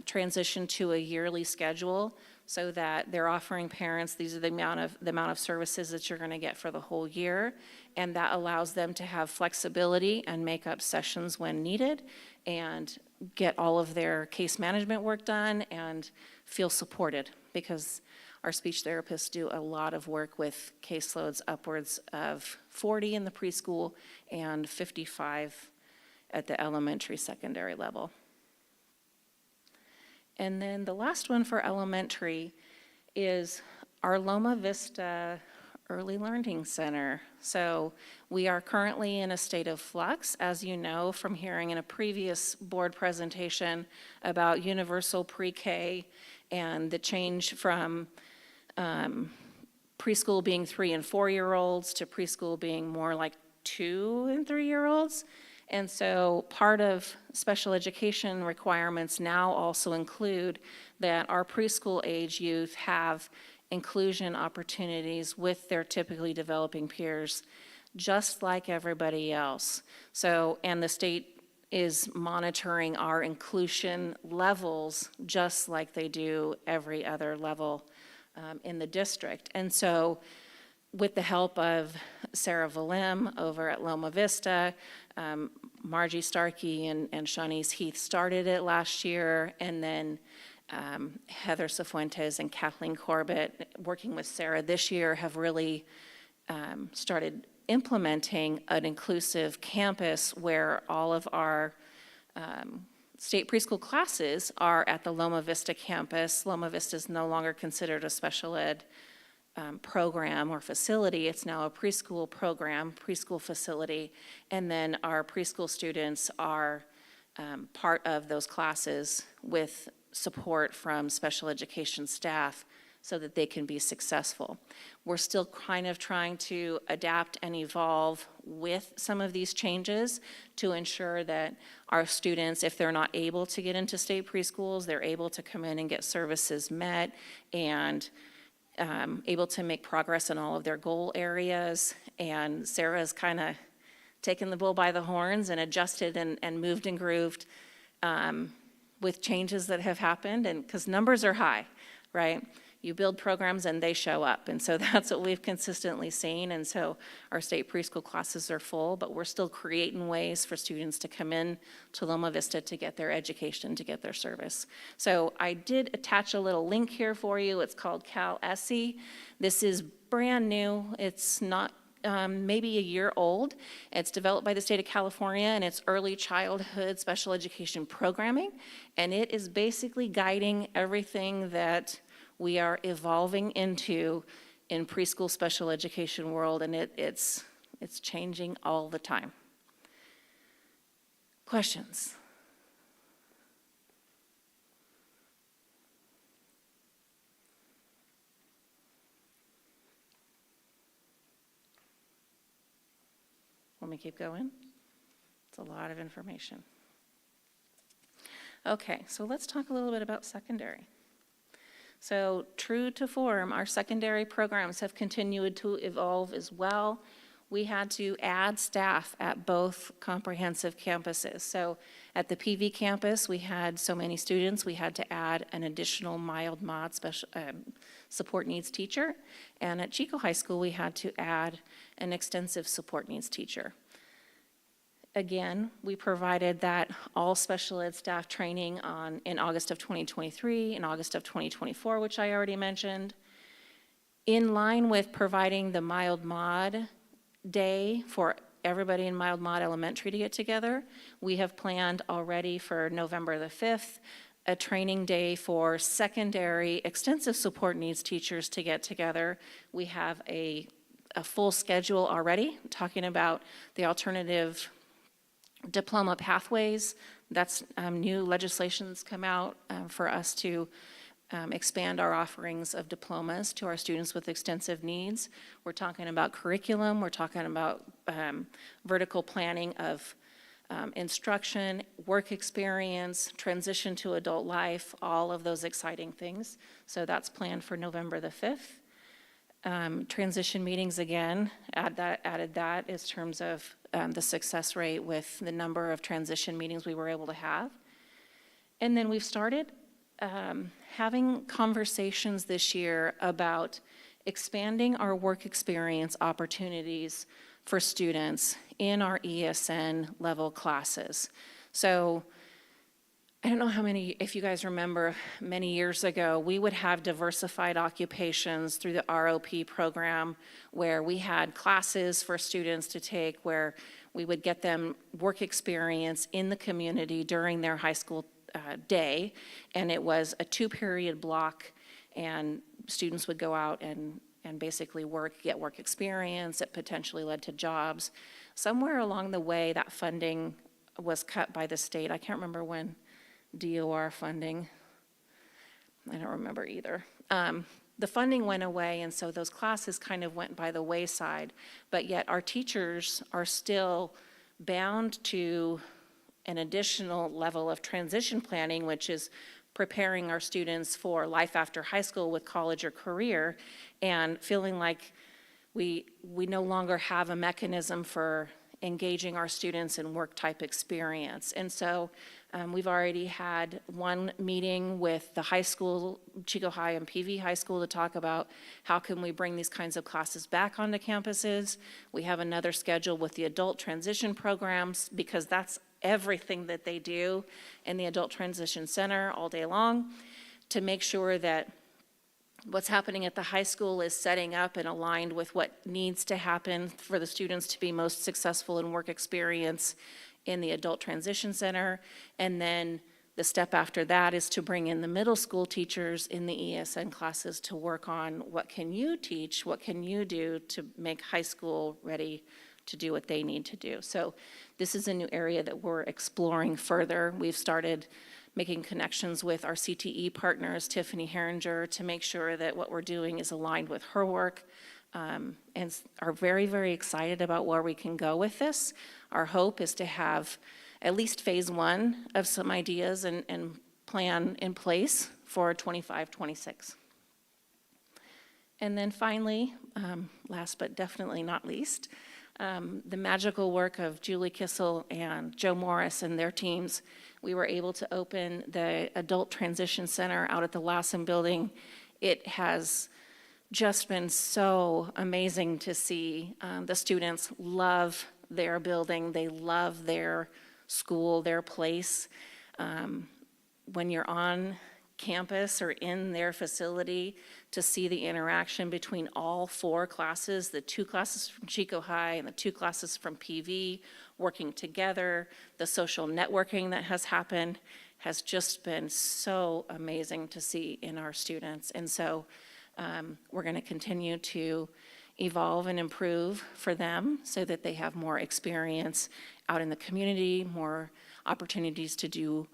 transition to a yearly schedule, so that they're offering parents, these are the amount of services that you're going to get for the whole year, and that allows them to have flexibility and make up sessions when needed and get all of their case management work done and feel supported, because our speech therapists do a lot of work with caseloads upwards of 40 in the preschool and 55 at the elementary, secondary level. And then the last one for elementary is our Loma Vista Early Learning Center. So we are currently in a state of flux, as you know from hearing in a previous board presentation about universal pre-K and the change from preschool being 3- and 4-year-olds to preschool being more like 2- and 3-year-olds. And so part of special education requirements now also include that our preschool age youth have inclusion opportunities with their typically developing peers, just like everybody else. So, and the state is monitoring our inclusion levels just like they do every other level in the district. And so with the help of Sarah Valim over at Loma Vista, Margie Starkey and Shawnee's Heath started it last year, and then Heather Cifuentes and Kathleen Corbett, working with Sarah this year, have really started implementing an inclusive campus where all of our state preschool classes are at the Loma Vista campus. Loma Vista is no longer considered a special ed program or facility. It's now a preschool program, preschool facility, and then our preschool students are part of those classes with support from special education staff so that they can be successful. We're still kind of trying to adapt and evolve with some of these changes to ensure that our students, if they're not able to get into state preschools, they're able to come in and get services met and able to make progress in all of their goal areas. And Sarah's kind of taken the bull by the horns and adjusted and moved and grooved with changes that have happened, and because numbers are high, right? You build programs and they show up, and so that's what we've consistently seen. And so our state preschool classes are full, but we're still creating ways for students to come in to Loma Vista to get their education, to get their service. So I did attach a little link here for you. It's called Cal ESSE. This is brand new. It's not maybe a year old. It's developed by the state of California, and it's early childhood special education programming, and it is basically guiding everything that we are evolving into in preschool special education world, and it's changing all the time. Questions? Let me keep going. It's a lot of information. Okay, so let's talk a little bit about secondary. So true to form, our secondary programs have continued to evolve as well. We had to add staff at both comprehensive campuses. So at the PV campus, we had so many students, we had to add an additional mild mod special support needs teacher. And at Chico High School, we had to add an extensive support needs teacher. Again, we provided that all special ed staff training in August of 2023, in August of 2024, which I already mentioned. In line with providing the mild mod day for everybody in mild mod elementary to get together, we have planned already for November the 5th, a training day for secondary extensive support needs teachers to get together. We have a full schedule already, talking about the alternative diploma pathways. That's new legislation's come out for us to expand our offerings of diplomas to our students with extensive needs. We're talking about curriculum, we're talking about vertical planning of instruction, work experience, transition to adult life, all of those exciting things. So that's planned for November the 5th. Transition meetings, again, added that in terms of the success rate with the number of transition meetings we were able to have. And then we've started having conversations this year about expanding our work experience opportunities for students in our ESN level classes. So I don't know how many, if you guys remember, many years ago, we would have diversified occupations through the ROP program where we had classes for students to take where we would get them work experience in the community during their high school day. And it was a 2-period block, and students would go out and basically get work experience. It potentially led to jobs. Somewhere along the way, that funding was cut by the state. I can't remember when. DOR funding, I don't remember either. The funding went away, and so those classes kind of went by the wayside, but yet our teachers are still bound to an additional level of transition planning, which is preparing our students for life after high school with college or career, and feeling like we no longer have a mechanism for engaging our students in work-type experience. And so we've already had one meeting with the high school, Chico High and PV High School, to talk about how can we bring these kinds of classes back onto campuses. We have another schedule with the adult transition programs, because that's everything that they do in the Adult Transition Center all day long, to make sure that what's happening at the high school is setting up and aligned with what needs to happen for the students to be most successful in work experience in the Adult Transition Center. And then the step after that is to bring in the middle school teachers in the ESN classes to work on what can you teach, what can you do to make high school ready to do what they need to do. So this is a new area that we're exploring further. We've started making connections with our CTE partners, Tiffany Herringer, to make sure that what we're doing is aligned with her work, and are very, very excited about where we can go with this. Our hope is to have at least phase one of some ideas and plan in place for 25-26. And then finally, last but definitely not least, the magical work of Julie Kissel and Joe Morris and their teams. We were able to open the Adult Transition Center out at the Lassen Building. It has just been so amazing to see. The students love their building. They love their school, their place. When you're on campus or in their facility, to see the interaction between all four classes, the two classes from Chico High and the two classes from PV working together, the social networking that has happened has just been so amazing to see in our students. And so we're going to continue to evolve and improve for them so that they have more experience out in the community, more opportunities to do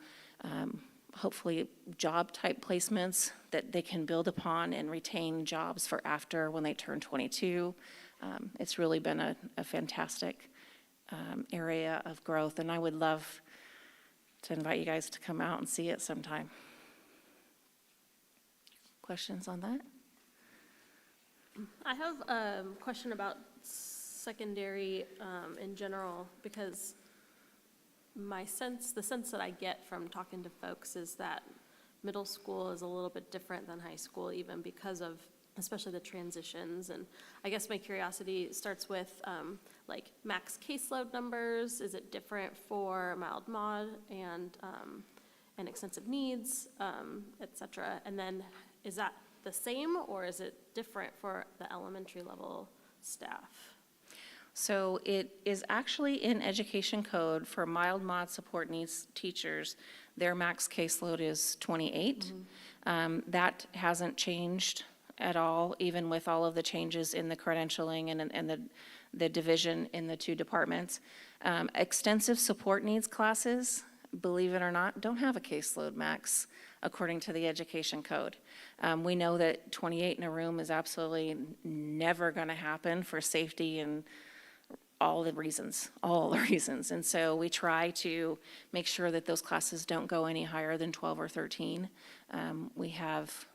hopefully job-type placements that they can build upon and retain jobs for after when they turn 22. It's really been a fantastic area of growth, and I would love to invite you guys to come out and see it sometime. Questions on that?
I have a question about secondary in general, because the sense that I get from talking to folks is that middle school is a little bit different than high school, even because of especially the transitions. And I guess my curiosity starts with like max caseload numbers. Is it different for mild mod and extensive needs, et cetera? And then is that the same, or is it different for the elementary level staff?
So it is actually in education code for mild mod support needs teachers. Their max caseload is 28. That hasn't changed at all, even with all of the changes in the credentialing and the division in the two departments. Extensive support needs classes, believe it or not, don't have a caseload max according to the education code. We know that 28 in a room is absolutely never going to happen for safety and all the reasons. And so we try to make sure that those classes don't go any higher than 12 or 13. We have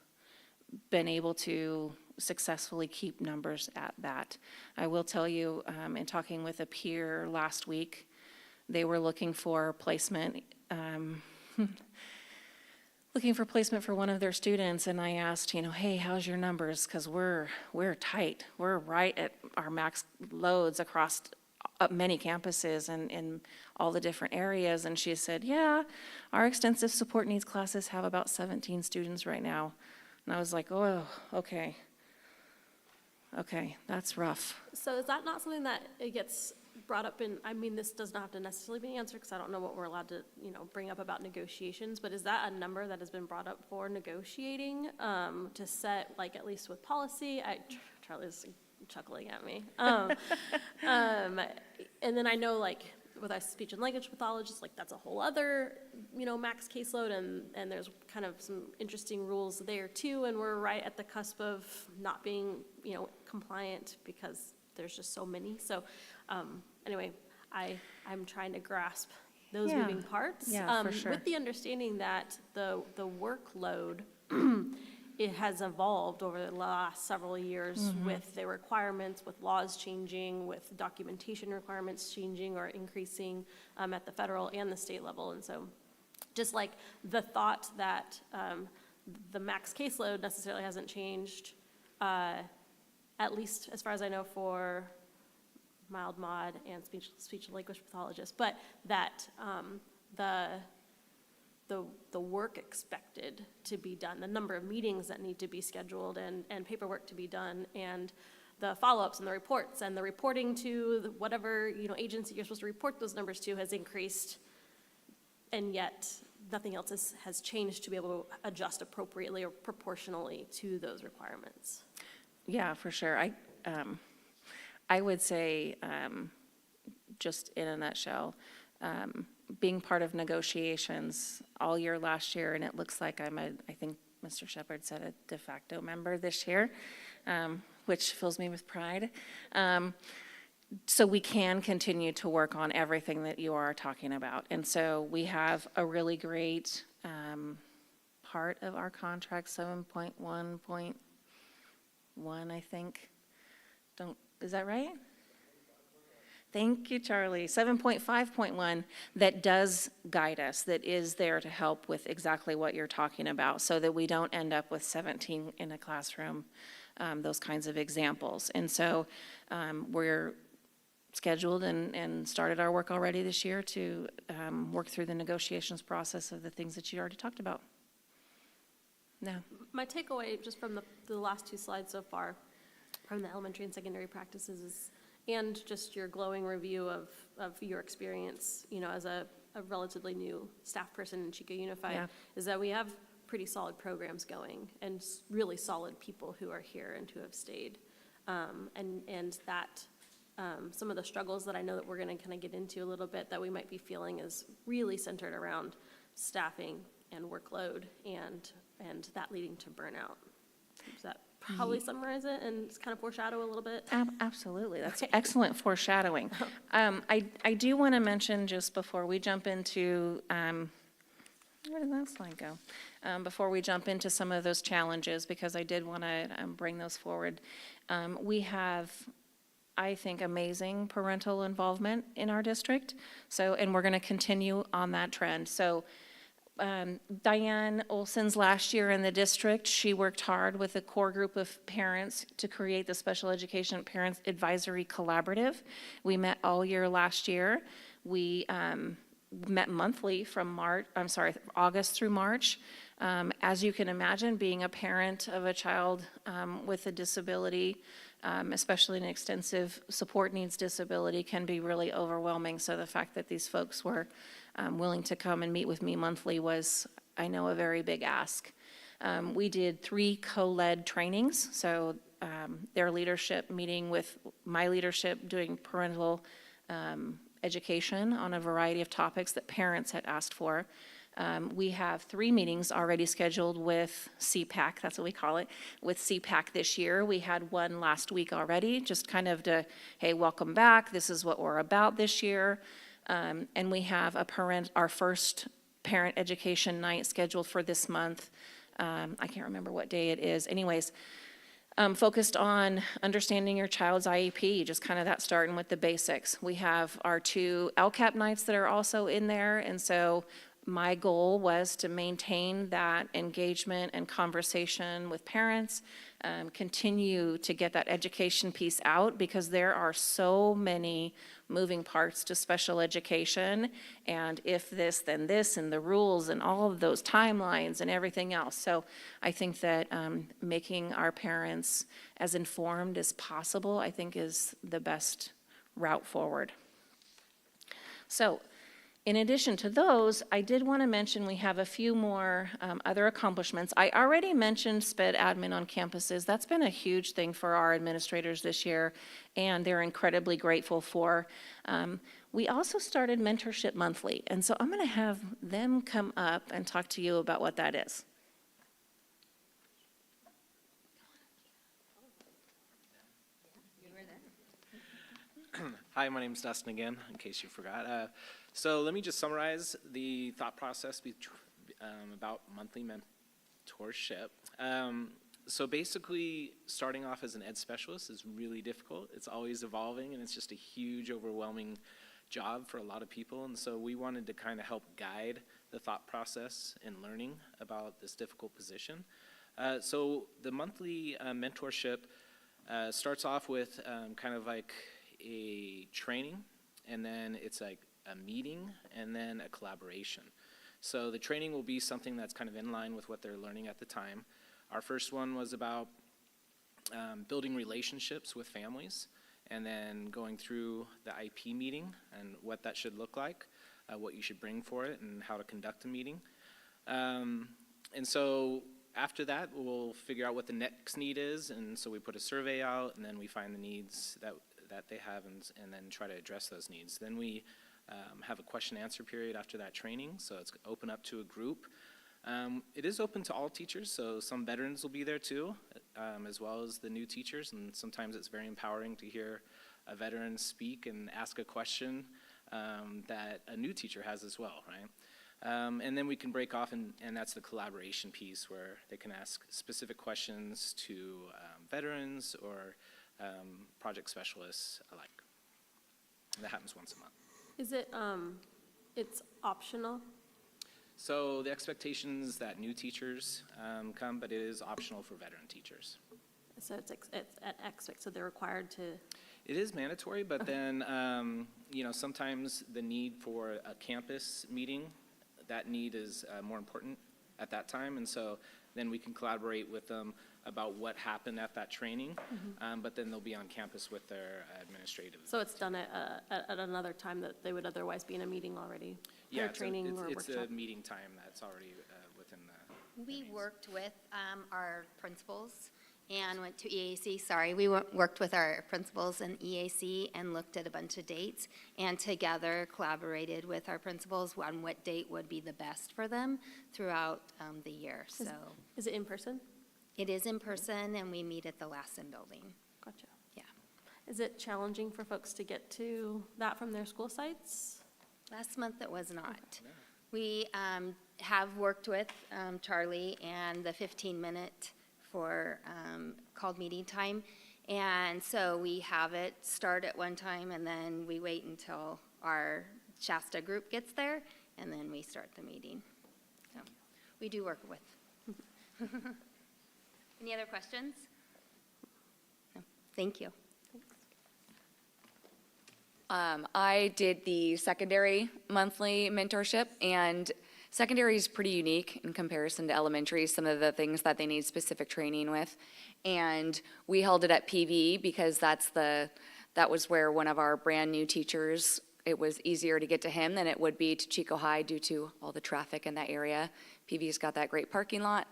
been able to successfully keep numbers at that. I will tell you, in talking with a peer last week, they were looking for placement, for one of their students, and I asked, hey, how's your numbers? Because we're tight. We're right at our max loads across many campuses and in all the different areas. And she said, yeah, our extensive support needs classes have about 17 students right now. And I was like, oh, okay, that's rough.
So is that not something that it gets brought up in, I mean, this does not have to necessarily be answered because I don't know what we're allowed to, bring up about negotiations, but is that a number that has been brought up for negotiating to set, like, at least with policy? Charlie's chuckling at me. And then I know, like, with our speech and language pathologists, like, that's a whole other, max caseload, and there's kind of some interesting rules there too, and we're right at the cusp of not being, compliant because there's just so many. So anyway, I'm trying to grasp those
Yeah.
moving parts.
Yeah, for sure.
With the understanding that the workload, it has evolved over the last several years with the requirements, with laws changing, with documentation requirements changing or increasing at the federal and the state level. And so just like the thought that the max caseload necessarily hasn't changed, at least as far as I know for mild mod and speech and language pathologists, but that the work expected to be done, the number of meetings that need to be scheduled and paperwork to be done, and the follow-ups and the reports and the reporting to whatever, agency you're supposed to report those numbers to has increased, and yet nothing else has changed to be able to adjust appropriately or proportionally to those requirements.
Yeah, for sure. I would say, just in a nutshell, being part of negotiations all year last year, and it looks like I think Mr. Shepherd said a de facto member this year, which fills me with pride. So we can continue to work on everything that you are talking about. And so we have a really great part of our contract, 7.1.1, I think. Is that right? Thank you, Charlie. 7.5.1 that does guide us, that is there to help with exactly what you're talking about, so that we don't end up with 17 in a classroom, those kinds of examples. And so we're scheduled and started our work already this year to work through the negotiations process of the things that you already talked about. No.
My takeaway just from the last two slides so far, from the elementary and secondary practices and just your glowing review of your experience, as a relatively new staff person in Chico Unified, is that we have pretty solid programs going and really solid people who are here and who have stayed. And that some of the struggles that I know that we're going to kind of get into a little bit that we might be feeling is really centered around staffing and workload and that leading to burnout. Does that probably summarize it and kind of foreshadow a little bit?
Absolutely. That's excellent foreshadowing. I do want to mention, just before we jump into, where did that slide go? Before we jump into some of those challenges, because I did want to bring those forward. We have, I think, amazing parental involvement in our district. And we're going to continue on that trend. So Diane Olson's last year in the district, she worked hard with a core group of parents to create the Special Education Parents Advisory Collaborative. We met all year last year. We met monthly from August through March. As you can imagine, being a parent of a child with a disability, especially an extensive support needs disability, can be really overwhelming. So the fact that these folks were willing to come and meet with me monthly was, I know, a very big ask. We did 3 co-led trainings, so their leadership meeting with my leadership, doing parental education on a variety of topics that parents had asked for. We have 3 meetings already scheduled with CPAC, that's what we call it, with CPAC this year. We had one last week already, just kind of to, hey, welcome back, this is what we're about this year. And we have our first parent education night scheduled for this month. I can't remember what day it is. Anyways, focused on understanding your child's IEP, just kind of that starting with the basics. We have our 2 LCAP nights that are also in there, and so my goal was to maintain that engagement and conversation with parents, continue to get that education piece out, because there are so many moving parts to special education, and if this, then this, and the rules, and all of those timelines and everything else. So I think that making our parents as informed as possible, I think, is the best route forward. So in addition to those, I did want to mention we have a few more other accomplishments. I already mentioned SPED admin on campuses. That's been a huge thing for our administrators this year, and they're incredibly grateful for. We also started Mentorship Monthly, and so I'm going to have them come up and talk to you about what that is.
Hi, my name's Dustin again, in case you forgot. So let me just summarize the thought process about monthly mentorship. So basically, starting off as an ed specialist is really difficult. It's always evolving, and it's just a huge, overwhelming job for a lot of people. And so we wanted to kind of help guide the thought process in learning about this difficult position. So the monthly mentorship starts off with kind of like a training, and then it's like a meeting, and then a collaboration. So the training will be something that's kind of in line with what they're learning at the time. Our first one was about building relationships with families, and then going through the IP meeting and what that should look like, what you should bring for it, and how to conduct a meeting. And so after that, we'll figure out what the next need is, and so we put a survey out, and then we find the needs that they have, and then try to address those needs. Then we have a question and answer period after that training, so it's open up to a group. It is open to all teachers, so some veterans will be there too, as well as the new teachers, and sometimes it's very empowering to hear a veteran speak and ask a question that a new teacher has as well, right? And then we can break off, and that's the collaboration piece where they can ask specific questions to veterans or project specialists alike. And that happens once a month.
Is it, it's optional?
So the expectation is that new teachers come, but it is optional for veteran teachers.
So it's at expect, so they're required to,
It is mandatory, but then, sometimes the need for a campus meeting, that need is more important at that time, and so then we can collaborate with them about what happened at that training, but then they'll be on campus with their administrative.
so it's done at another time that they would otherwise be in a meeting already?
Yeah,
Their training or
it's
workshop?
a meeting time that's already within the.
We worked with our principals and went to EAC, we worked with our principals and EAC and looked at a bunch of dates, and together collaborated with our principals on what date would be the best for them throughout the year, so.
Is it in person?
It is in person, and we meet at the Lassen Building.
Gotcha.
Yeah.
Is it challenging for folks to get to that from their school sites?
Last month it was not. We have worked with Charlie and the 15-minute for called meeting time. And so we have it start at one time, and then we wait until our Shasta group gets there, and then we start the meeting. So we do work with. Any other questions? No. Thank you.
I did the secondary monthly mentorship, and secondary is pretty unique in comparison to elementary, some of the things that they need specific training with. And we held it at PV because that was where one of our brand new teachers, it was easier to get to him than it would be to Chico High due to all the traffic in that area. PV's got that great parking lot.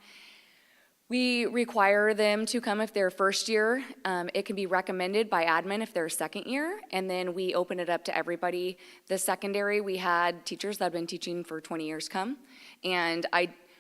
We require them to come if they're first year. It can be recommended by admin if they're second year, and then we open it up to everybody. The secondary, we had teachers that have been teaching for 20 years come, and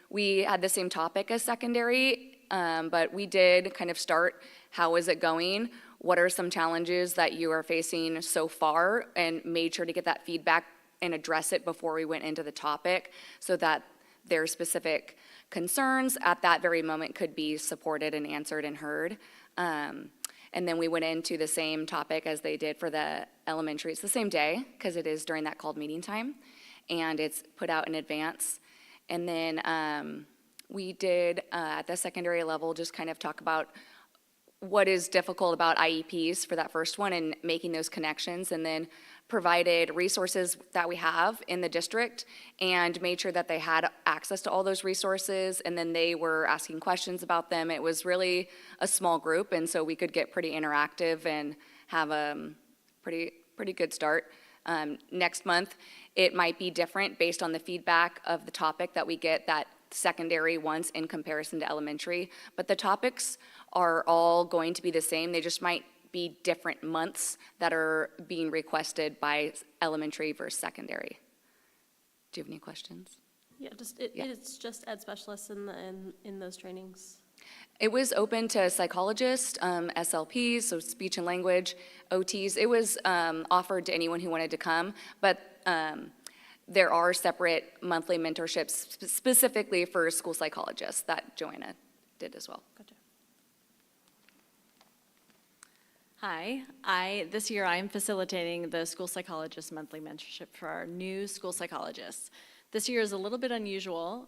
we had the same topic as secondary, but we did kind of start, how is it going? What are some challenges that you are facing so far? And made sure to get that feedback and address it before we went into the topic so that their specific concerns at that very moment could be supported and answered and heard. And then we went into the same topic as they did for the elementary. It's the same day because it is during that called meeting time, and it's put out in advance. And then we did at the secondary level just kind of talk about what is difficult about IEPs for that first one and making those connections, and then provided resources that we have in the district and made sure that they had access to all those resources, and then they were asking questions about them. It was really a small group, and so we could get pretty interactive and have a pretty good start. Next month, it might be different based on the feedback of the topic that we get that secondary ones in comparison to elementary, but the topics are all going to be the same. They just might be different months that are being requested by elementary versus secondary. Do you have any questions?
Yeah, it's just ed specialists in those trainings.
It was open to psychologists, SLPs, so speech and language, OTs. It was offered to anyone who wanted to come, but there are separate monthly mentorships specifically for school psychologists that Joanna did as well.
Gotcha. Hi, this year I'm facilitating the school psychologist monthly mentorship for our new school psychologists. This year is a little bit unusual.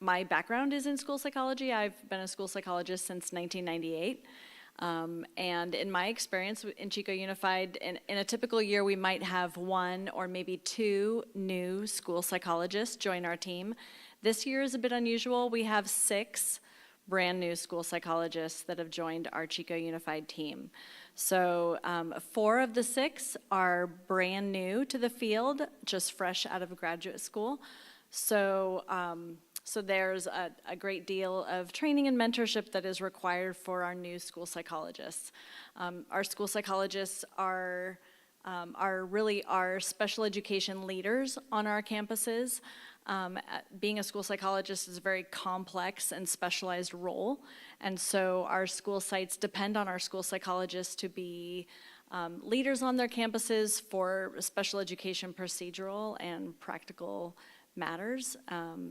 My background is in school psychology. I've been a school psychologist since 1998. And in my experience in Chico Unified, in a typical year, we might have 1 or maybe 2 new school psychologists join our team. This year is a bit unusual. We have 6 brand new school psychologists that have joined our Chico Unified team. So 4 of the 6 are brand new to the field, just fresh out of graduate school. So there's a great deal of training and mentorship that is required for our new school psychologists. Our school psychologists are really our special education leaders on our campuses. Being a school psychologist is a very complex and specialized role, and so our school sites depend on our school psychologists to be leaders on their campuses for special education procedural and practical matters.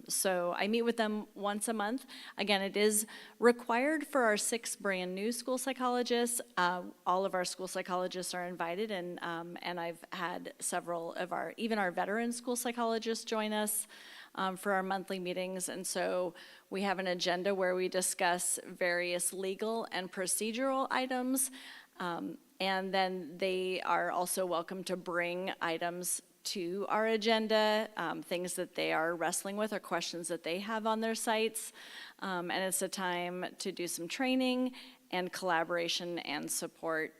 So I meet with them once a month. Again, it is required for our 6 brand new school psychologists. All of our school psychologists are invited, and I've had several of even our veteran school psychologists join us for our monthly meetings. And so we have an agenda where we discuss various legal and procedural items. And then they are also welcome to bring items to our agenda, things that they are wrestling with or questions that they have on their sites. And it's a time to do some training and collaboration and support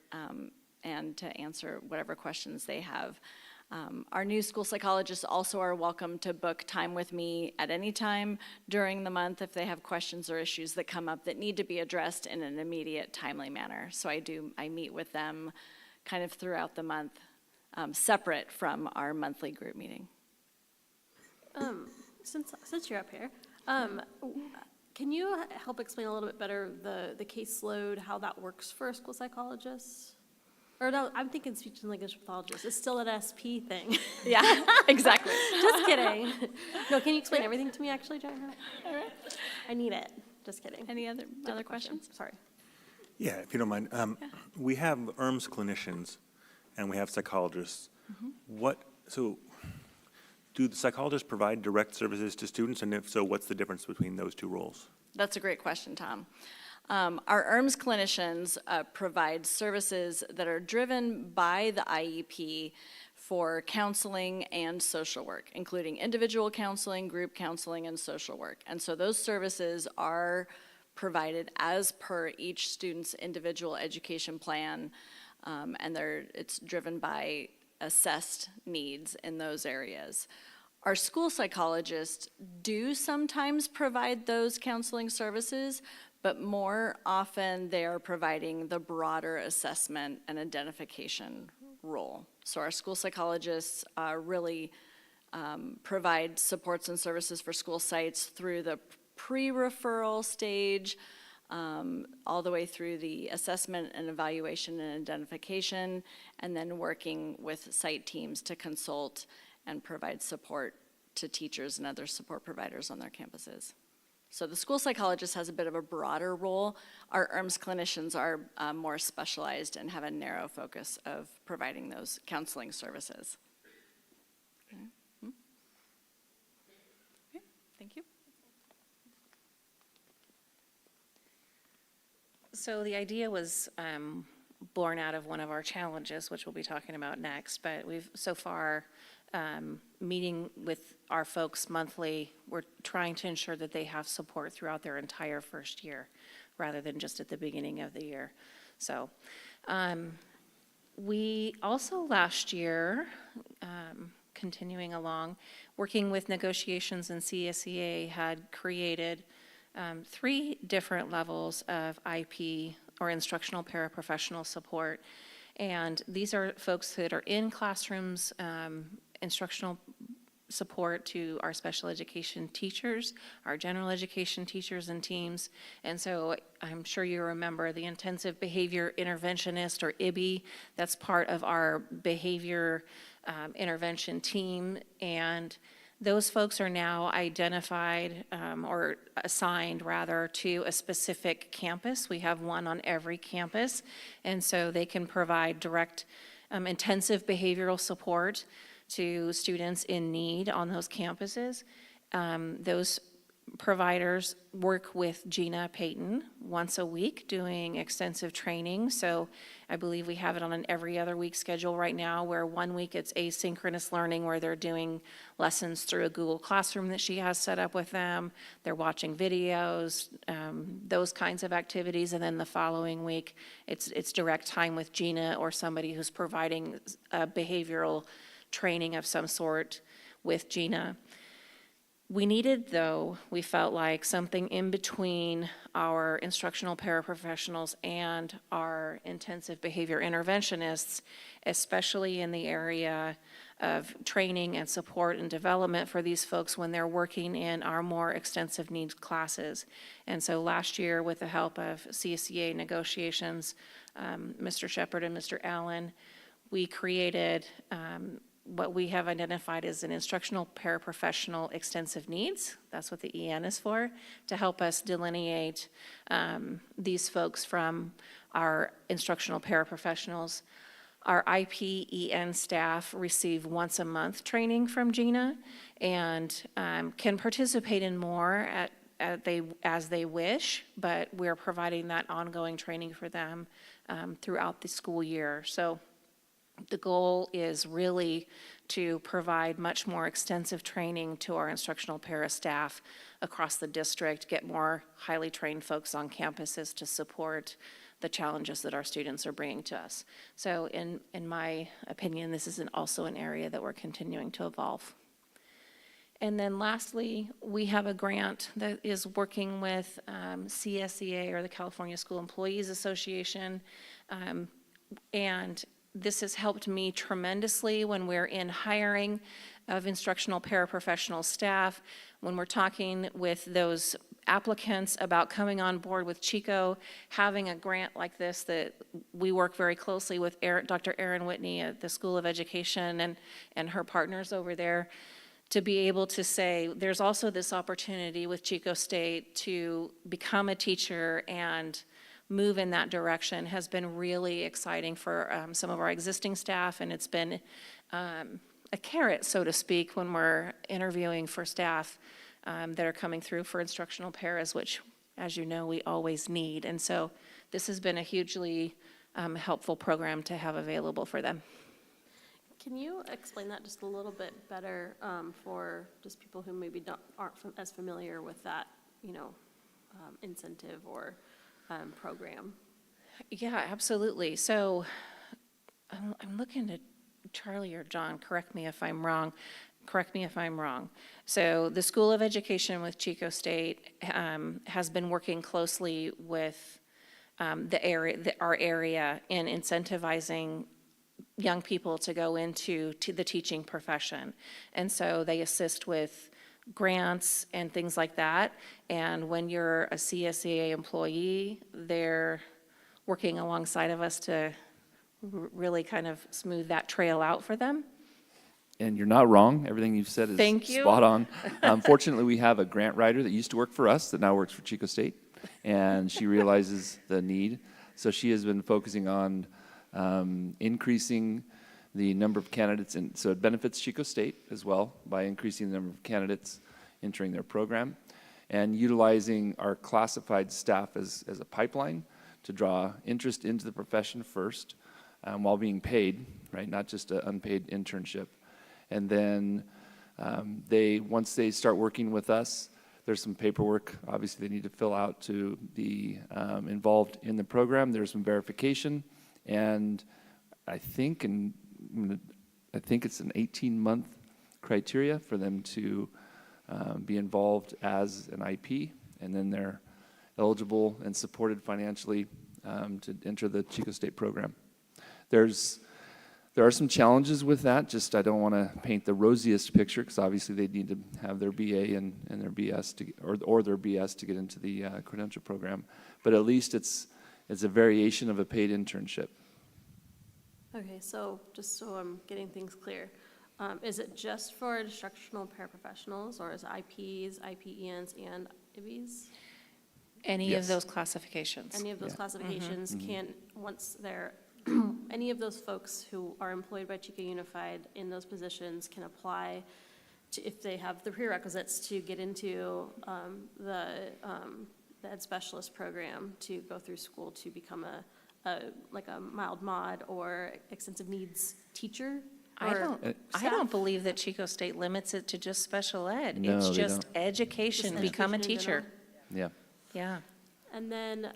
and to answer whatever questions they have. Our new school psychologists also are welcome to book time with me at any time during the month if they have questions or issues that come up that need to be addressed in an immediate, timely manner. So I meet with them kind of throughout the month, separate from our monthly group meeting.
Since you're up here, can you help explain a little bit better the caseload, how that works for a school psychologist? Or no, I'm thinking speech and language pathologist. It's still an SP thing.
Yeah, exactly.
Just kidding. No, can you explain everything to me, actually, Joanna? All right. I need it. Just kidding.
Any other questions?
Sorry.
Yeah, if you don't mind. We have ERMS clinicians and we have psychologists. So do the psychologists provide direct services to students? And if so, what's the difference between those 2 roles?
That's a great question, Tom. Our ERMS clinicians provide services that are driven by the IEP for counseling and social work, including individual counseling, group counseling, and social work. And so those services are provided as per each student's individual education plan, and it's driven by assessed needs in those areas. Our school psychologists do sometimes provide those counseling services, but more often they are providing the broader assessment and identification role. So our school psychologists really provide supports and services for school sites through the pre-referral stage, all the way through the assessment and evaluation and identification, and then working with site teams to consult and provide support to teachers and other support providers on their campuses. So the school psychologist has a bit of a broader role. Our ERMS clinicians are more specialized and have a narrow focus of providing those counseling services. Okay. Okay. Thank you.
So the idea was born out of one of our challenges, which we'll be talking about next, but we've so far meeting with our folks monthly, we're trying to ensure that they have support throughout their entire first year rather than just at the beginning of the year. So we also last year, continuing along, working with negotiations and CSEA had created 3 different levels of IP or instructional paraprofessional support. And these are folks that are in classrooms, instructional support to our special education teachers, our general education teachers and teams. And so I'm sure you remember the intensive behavior interventionist, or IBI, that's part of our behavior intervention team. And those folks are now identified or assigned rather to a specific campus. We have one on every campus. And so they can provide direct intensive behavioral support to students in need on those campuses. Those providers work with Gina Payton once a week doing extensive training. So I believe we have it on an every other week schedule right now, where 1 week it's asynchronous learning where they're doing lessons through a Google Classroom that she has set up with them. They're watching videos, those kinds of activities. And then the following week, it's direct time with Gina or somebody who's providing behavioral training of some sort with Gina. We needed, though, we felt like something in between our instructional paraprofessionals and our intensive behavior interventionists, especially in the area of training and support and development for these folks when they're working in our more extensive needs classes. And so last year, with the help of CSEA negotiations, Mr. Shepard and Mr. Allen, we created what we have identified as an instructional paraprofessional extensive needs. That's what the EN is for, to help us delineate these folks from our instructional paraprofessionals. Our IPEN staff receive once a month training from Gina and can participate in more as they wish, but we're providing that ongoing training for them throughout the school year. So the goal is really to provide much more extensive training to our instructional para staff across the district, get more highly trained folks on campuses to support the challenges that our students are bringing to us. So in my opinion, this is also an area that we're continuing to evolve. And then lastly, we have a grant that is working with CSEA, or the California School Employees Association, and this has helped me tremendously when we're in hiring of instructional paraprofessional staff, when we're talking with those applicants about coming on board with Chico, having a grant like this that we work very closely with Dr. Erin Whitney at the School of Education and her partners over there, to be able to say there's also this opportunity with Chico State to become a teacher and move in that direction has been really exciting for some of our existing staff, and it's been a carrot, so to speak, when we're interviewing for staff that are coming through for instructional paras, which, as you know, we always need. And so this has been a hugely helpful program to have available for them.
Can you explain that just a little bit better for just people who maybe aren't as familiar with that, incentive or program?
Yeah, absolutely. So I'm looking at Charlie or John, correct me if I'm wrong. So the School of Education with Chico State has been working closely with our area in incentivizing young people to go into the teaching profession. And so they assist with grants and things like that. And when you're a CSEA employee, they're working alongside of us to really kind of smooth that trail out for them.
And you're not wrong. Everything you've said is
Thank you.
spot on. Fortunately, we have a grant writer that used to work for us that now works for Chico State, and she realizes the need. So she has been focusing on increasing the number of candidates, and so it benefits Chico State as well by increasing the number of candidates entering their program, and utilizing our classified staff as a pipeline to draw interest into the profession first, while being paid, right? Not just an unpaid internship. And then once they start working with us, there's some paperwork, obviously, they need to fill out to be involved in the program. There's some verification, and I think it's an 18-month criteria for them to be involved as an IP, and then they're eligible and supported financially to enter the Chico State program. There's There are some challenges with that, just I don't want to paint the rosiest picture, because obviously they need to have their BA and their BS to, or their BS to get into the credential program. But at least it's a variation of a paid internship.
Okay, so just so I'm getting things clear, is it just for instructional paraprofessionals, or is it IPs, IPENs, and IBs?
Any of
Yes.
those classifications.
Any of those classifications can, once they're, any of those folks who are employed by Chico Unified in those positions can apply to, if they have the prerequisites to get into the ed specialist program, to go through school to become like a mild mod or extensive needs teacher?
I
or
don't
staff?
believe that Chico State limits it to just special ed.
No,
It's
they
just
don't.
education,
Just
become a
education in
teacher.
general?
Yeah.
Yeah.
And then,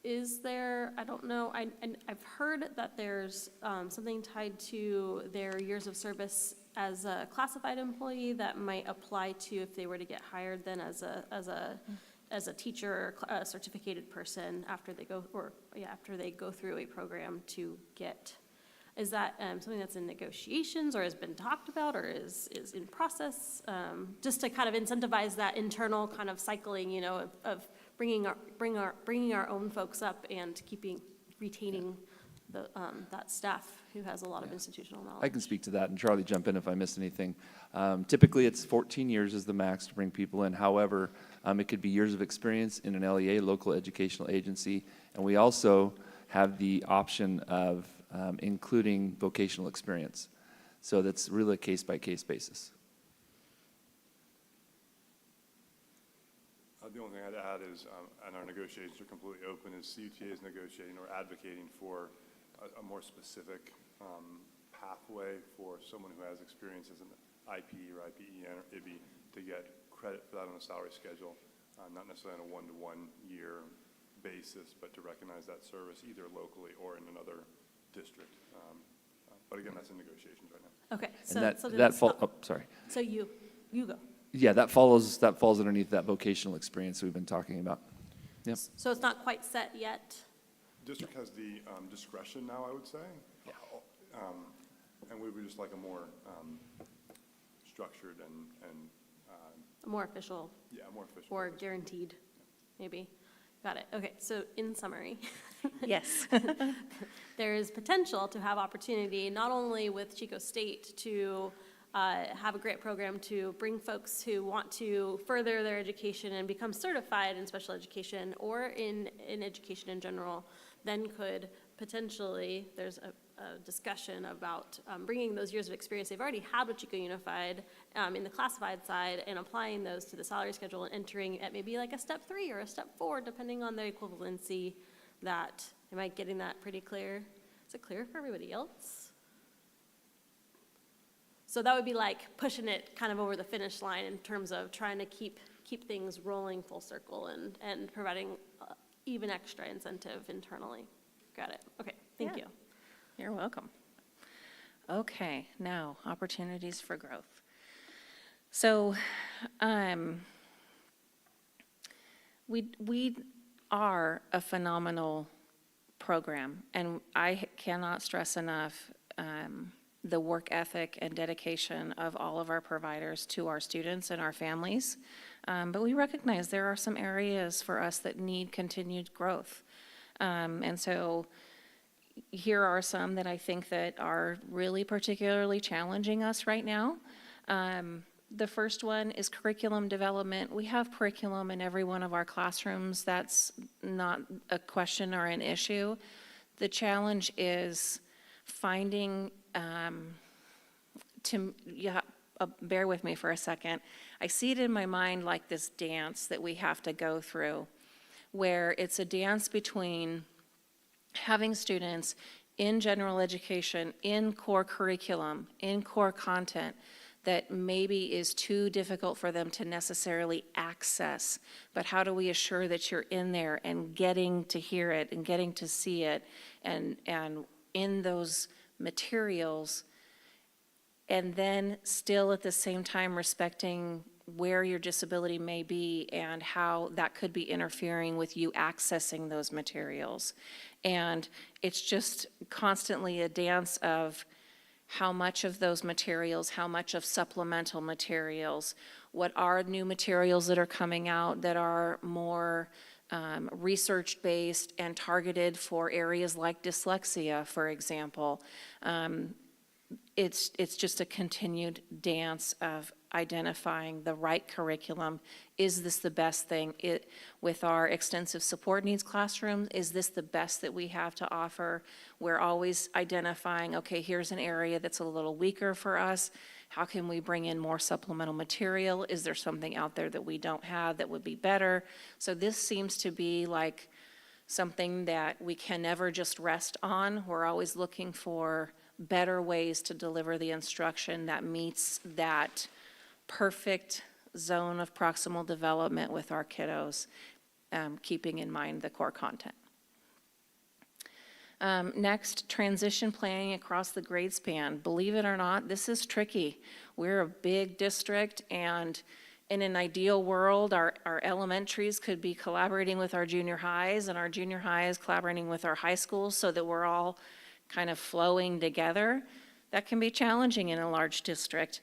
is there, I don't know, and I've heard that there's something tied to their years of service as a classified employee that might apply to if they were to get hired then as a teacher or a certificated person after they go, or, yeah, after they go through a program to get. Is that something that's in negotiations or has been talked about or is in process? Just to kind of incentivize that internal kind of cycling, you know, of bringing our own folks up and retaining that staff who has a lot of institutional knowledge.
I can speak to that, and Charlie, jump in if I missed anything. Typically, it's 14 years is the max to bring people in. However, it could be years of experience in an LEA, local educational agency, and we also have the option of including vocational experience. So that's really a case-by-case basis.
The only thing I'd add is, and our negotiations are completely open, is CUTA is negotiating or advocating for a more specific pathway for someone who has experience as an IP or IPEN or IBI to get credit for that on a salary schedule, not necessarily on a one-to-one year basis, but to recognize that service either locally or in another district. But again, that's in negotiations right now.
Okay,
And
so
sorry.
So you go.
Yeah, that falls underneath that vocational experience we've been talking about. Yep.
So it's not quite set yet?
District has the discretion now, I would say. And we would just like a more structured and
More official?
yeah, more efficient.
Or guaranteed, maybe? Got it. Okay, so in summary.
Yes.
There is potential to have opportunity, not only with Chico State to have a great program to bring folks who want to further their education and become certified in special education or in education in general, then could potentially, there's a discussion about bringing those years of experience they've already had with Chico Unified in the classified side and applying those to the salary schedule and entering at maybe like a step 3 or a step 4, depending on the equivalency that, am I getting that pretty clear? Is it clear for everybody else? So that would be like pushing it kind of over the finish line in terms of trying to keep things rolling full circle and providing even extra incentive internally. Got it. Okay, thank
Yeah.
you.
You're welcome. Okay, now, opportunities for growth. So, we are a phenomenal program, and I cannot stress enough the work ethic and dedication of all of our providers to our students and our families. But we recognize there are some areas for us that need continued growth. And so here are some that I think that are really particularly challenging us right now. The first one is curriculum development. We have curriculum in every one of our classrooms. That's not a question or an issue. The challenge is finding, bear with me for a second. I see it in my mind like this dance that we have to go through, where it's a dance between having students in general education, in core curriculum, in core content that maybe is too difficult for them to necessarily access. But how do we assure that you're in there and getting to hear it and getting to see it and in those materials, and then still at the same time respecting where your disability may be and how that could be interfering with you accessing those materials. And it's just constantly a dance of how much of those materials, how much of supplemental materials, what are new materials that are coming out that are more research-based and targeted for areas like dyslexia, for example. It's just a continued dance of identifying the right curriculum. Is this the best thing? With our extensive support needs classroom, is this the best that we have to offer? We're always identifying, okay, here's an area that's a little weaker for us. How can we bring in more supplemental material? Is there something out there that we don't have that would be better? So this seems to be like something that we can never just rest on. We're always looking for better ways to deliver the instruction that meets that perfect zone of proximal development with our kiddos, keeping in mind the core content. Next, transition planning across the grade span. Believe it or not, this is tricky. We're a big district, and in an ideal world, our elementaries could be collaborating with our junior highs, and our junior highs collaborating with our high schools so that we're all kind of flowing together. That can be challenging in a large district.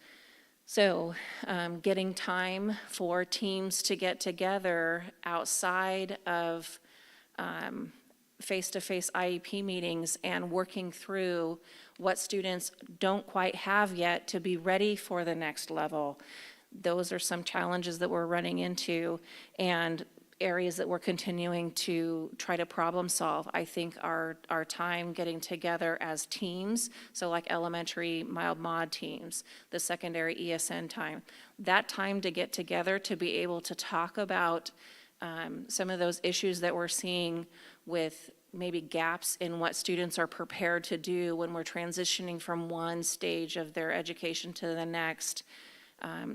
So getting time for teams to get together outside of face-to-face IEP meetings and working through what students don't quite have yet to be ready for the next level. Those are some challenges that we're running into and areas that we're continuing to try to problem solve. I think our time getting together as teams, so like elementary mild mod teams, the secondary ESN time, that time to get together to be able to talk about some of those issues that we're seeing with maybe gaps in what students are prepared to do when we're transitioning from one stage of their education to the next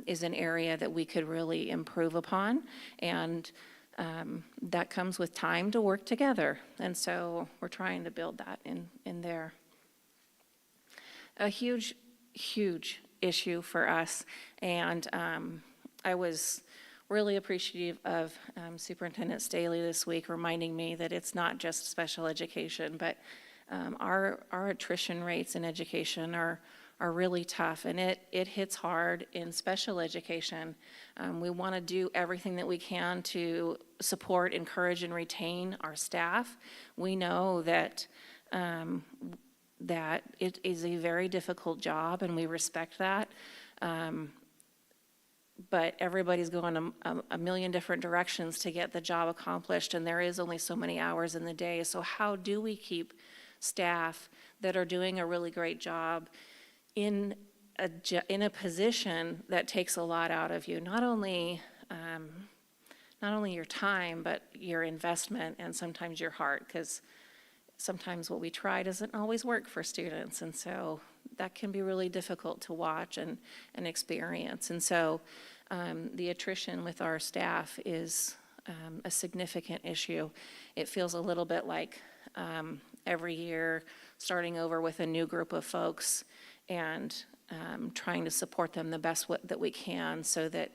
is an area that we could really improve upon. And that comes with time to work together. And so we're trying to build that in there. A huge, huge issue for us. And I was really appreciative of Superintendent Staley this week reminding me that it's not just special education, but our attrition rates in education are really tough, and it hits hard in special education. We want to do everything that we can to support, encourage, and retain our staff. We know that that it is a very difficult job, and we respect that. But everybody's going a million different directions to get the job accomplished, and there is only so many hours in the day. So how do we keep staff that are doing a really great job in a position that takes a lot out of you? Not only your time, but your investment and sometimes your heart, because sometimes what we try doesn't always work for students, and so that can be really difficult to watch and experience. And so the attrition with our staff is a significant issue. It feels a little bit like every year starting over with a new group of folks and trying to support them the best that we can so that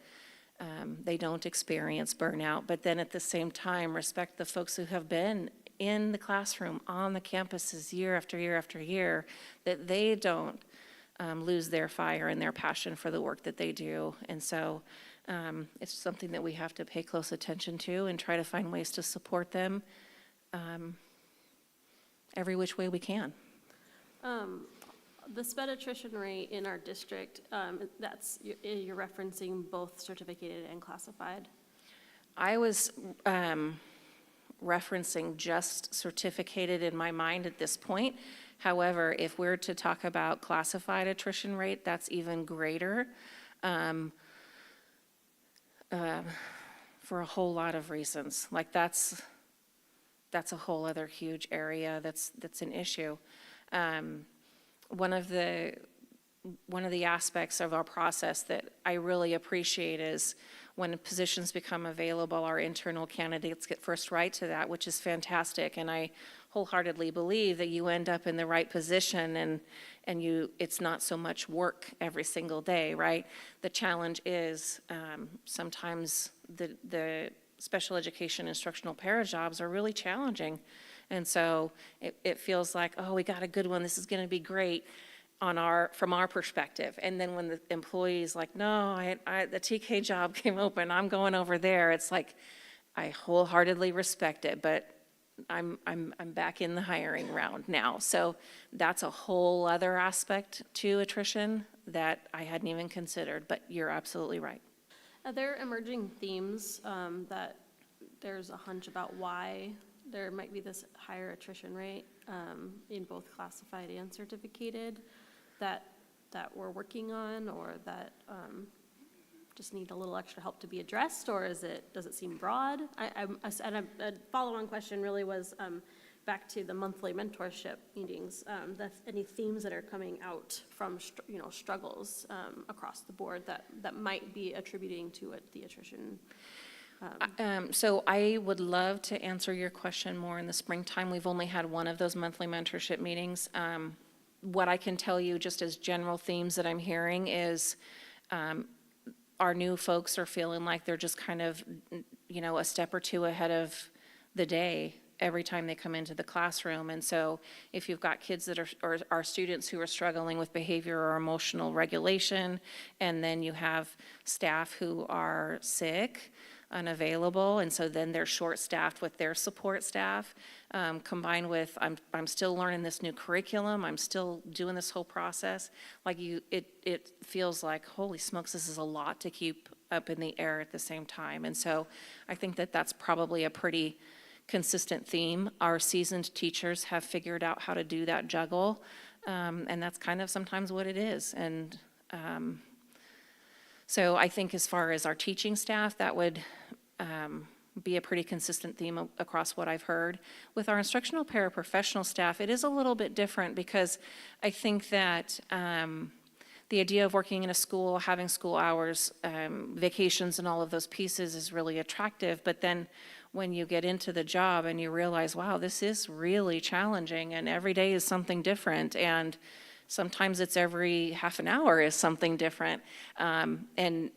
they don't experience burnout, but then at the same time respect the folks who have been in the classroom, on the campuses year after year after year, that they don't lose their fire and their passion for the work that they do. And so it's something that we have to pay close attention to and try to find ways to support them every which way we can.
The sped attrition rate in our district, you're referencing both certificated and classified?
I was referencing just certificated in my mind at this point. However, if we're to talk about classified attrition rate, that's even greater for a whole lot of reasons. Like that's a whole other huge area that's an issue. One of the aspects of our process that I really appreciate is when positions become available, our internal candidates get first right to that, which is fantastic. And I wholeheartedly believe that you end up in the right position and it's not so much work every single day, right? The challenge is sometimes the special education instructional para jobs are really challenging. And so it feels like, oh, we got a good one, this is gonna be great from our perspective. And then when the employee's like, no, the TK job came open, I'm going over there, it's like, I wholeheartedly respect it, but I'm back in the hiring round now. So that's a whole other aspect to attrition that I hadn't even considered, but you're absolutely right.
Are there emerging themes that there's a hunch about why there might be this higher attrition rate in both classified and certificated that we're working on, or that just need a little extra help to be addressed, or does it seem broad? And a follow-on question really was back to the monthly mentorship meetings. Any themes that are coming out from struggles across the board that might be attributing to the attrition?
So I would love to answer your question more in the springtime. We've only had one of those monthly mentorship meetings. What I can tell you just as general themes that I'm hearing is our new folks are feeling like they're just kind of, a step or two ahead of the day every time they come into the classroom. And so if you've got kids that are students who are struggling with behavior or emotional regulation, and then you have staff who are sick, unavailable, and so then they're short-staffed with their support staff, combined with I'm still learning this new curriculum, I'm still doing this whole process. Like it feels like, holy smokes, this is a lot to keep up in the air at the same time. And so I think that that's probably a pretty consistent theme. Our seasoned teachers have figured out how to do that juggle, and that's kind of sometimes what it is. And so I think as far as our teaching staff, that would be a pretty consistent theme across what I've heard. With our instructional paraprofessional staff, it is a little bit different because I think that the idea of working in a school, having school hours, vacations and all of those pieces is really attractive. But then when you get into the job and you realize, wow, this is really challenging and every day is something different, and sometimes it's every half an hour is something different. And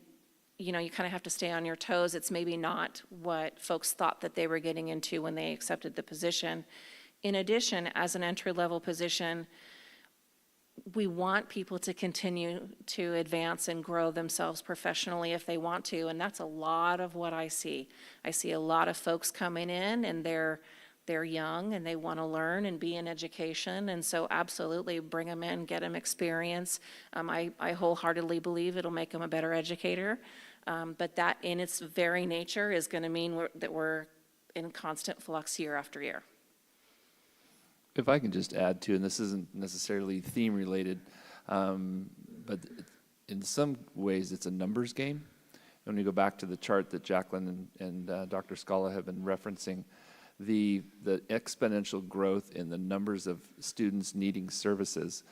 you kind of have to stay on your toes. It's maybe not what folks thought that they were getting into when they accepted the position. In addition, as an entry-level position, we want people to continue to advance and grow themselves professionally if they want to, and that's a lot of what I see. I see a lot of folks coming in and they're young and they want to learn and be in education, and so absolutely bring them in, get them experience. I wholeheartedly believe it'll make them a better educator, but that in its very nature is going to mean that we're in constant flux year after year.
If I can just add to, and this isn't necessarily theme related, but in some ways it's a numbers game. When we go back to the chart that Jacqueline and Dr. Scala have been referencing, the exponential growth in the numbers of students needing services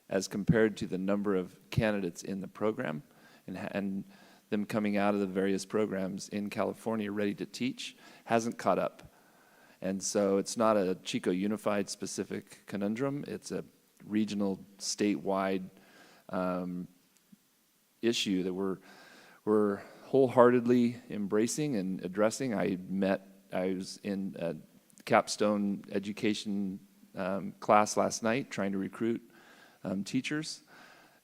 as compared to the number of candidates in the program and them coming out of the various programs in California ready to teach hasn't caught up. And so it's not a Chico Unified specific conundrum, it's a regional, statewide issue that we're wholeheartedly embracing and addressing. I was in a capstone education class last night trying to recruit teachers.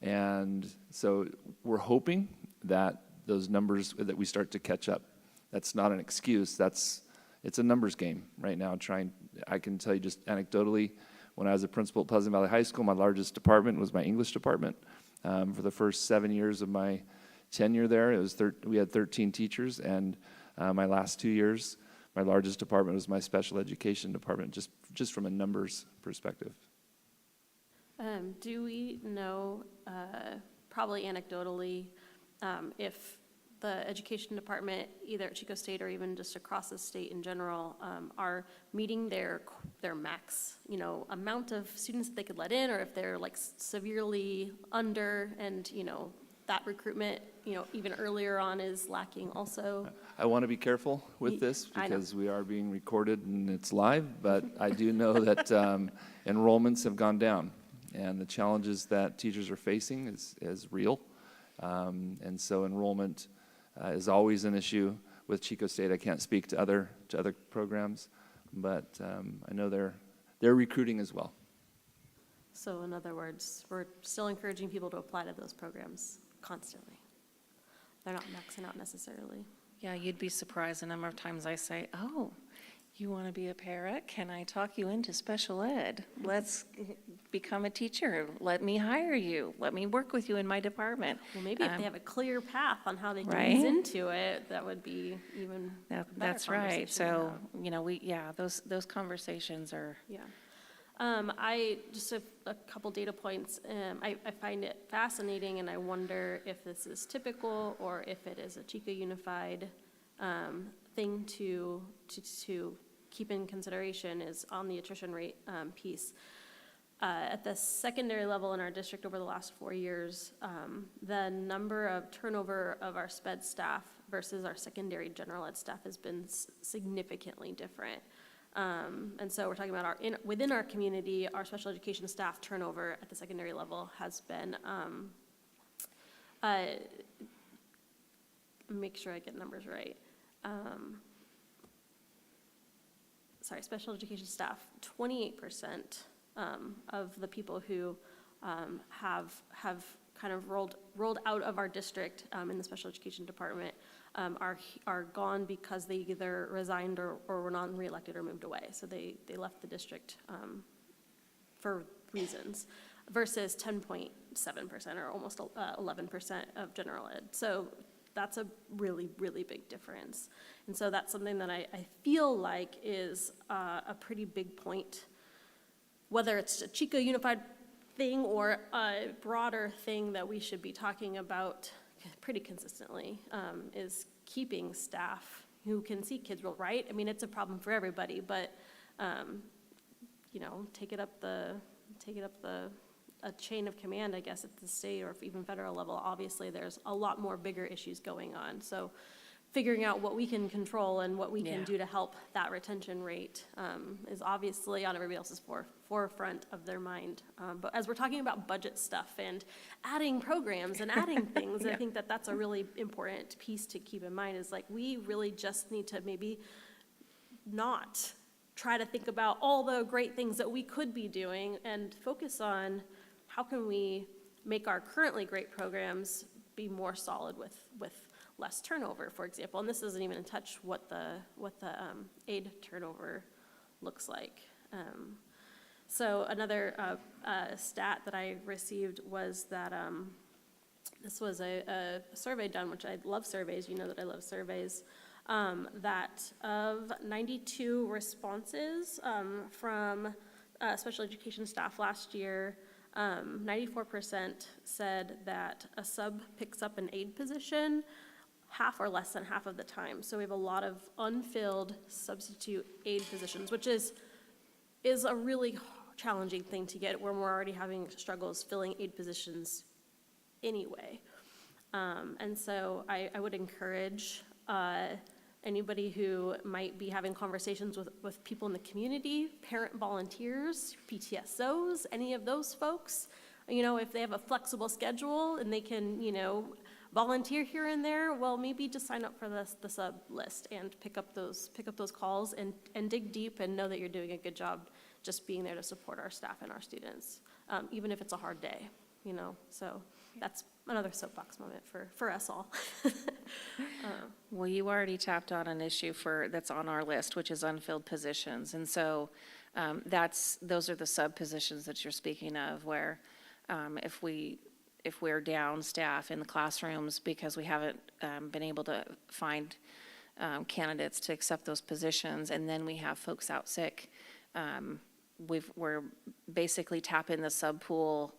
And so we're hoping that those numbers, that we start to catch up. That's not an excuse, it's a numbers game right now. I can tell you just anecdotally, when I was a principal at Pleasant Valley High School, my largest department was my English department. For the first 7 years of my tenure there, we had 13 teachers, and my last 2 years, my largest department was my special education department, just from a numbers perspective.
Do we know, probably anecdotally, if the education department, either at Chico State or even just across the state in general, are meeting their max, amount of students that they could let in, or if they're like severely under, and that recruitment even earlier on is lacking also.
I want to be careful with this
I know.
because we are being recorded and it's live, but I do know that enrollments have gone down, and the challenges that teachers are facing is real. And so enrollment is always an issue with Chico State. I can't speak to other programs, but I know they're recruiting as well.
So in other words, we're still encouraging people to apply to those programs constantly. They're not maxing out necessarily.
Yeah, you'd be surprised the number of times I say, oh, you want to be a para? Can I talk you into special ed? Let's become a teacher. Let me hire you. Let me work with you in my department.
Well, maybe if they have a clear path on how they can
Right?
ease into it, that would be even better
That's right.
conversation to
So,
have.
those conversations are,
Yeah. Just a couple data points. I find it fascinating, and I wonder if this is typical or if it is a Chico Unified thing to keep in consideration is on the attrition rate piece. At the secondary level in our district over the last 4 years, the number of turnover of our SPED staff versus our secondary general ed staff has been significantly different. And so we're talking about within our community, our special education staff turnover at the secondary level has been, make sure I get numbers right. Special education staff, 28% of the people who have kind of rolled out of our district in the special education department are gone because they either resigned or were not reelected or moved away. So they left the district for reasons, versus 10.7% or almost 11% of general ed. So that's a really, really big difference. And so that's something that I feel like is a pretty big point, whether it's a Chico Unified thing or a broader thing that we should be talking about pretty consistently, is keeping staff who can see kids well, right? I mean, it's a problem for everybody, but, take it up a chain of command, I guess, at the state or even federal level. Obviously, there's a lot more bigger issues going on. So figuring out what we can control and what we can do to help that retention rate is obviously on everybody else's forefront of their mind. But as we're talking about budget stuff and adding programs and adding things, I think that's a really important piece to keep in mind, is like we really just need to maybe not try to think about all the great things that we could be doing and focus on how can we make our currently great programs be more solid with less turnover, for example. And this doesn't even touch what the aid turnover looks like. So another stat that I received was that this was a survey done, which I love surveys, you know that I love surveys, that of 92 responses from special education staff last year, 94% said that a sub picks up an aid position half or less than half of the time. So we have a lot of unfilled substitute aid positions, which is a really challenging thing to get when we're already having struggles filling aid positions anyway. And so I would encourage anybody who might be having conversations with people in the community, parent volunteers, PTSOs, any of those folks, if they have a flexible schedule and they can, volunteer here and there, well, maybe just sign up for the sub list and pick up those calls and dig deep and know that you're doing a good job just being there to support our staff and our students, even if it's a hard day, So that's another soapbox moment for us all.
well, you already tapped on an issue that's on our list, which is unfilled positions. And so those are the sub positions that you're speaking of, where if we're down staff in the classrooms because we haven't been able to find candidates to accept those positions, and then we have folks out sick, we're basically tapping the sub pool,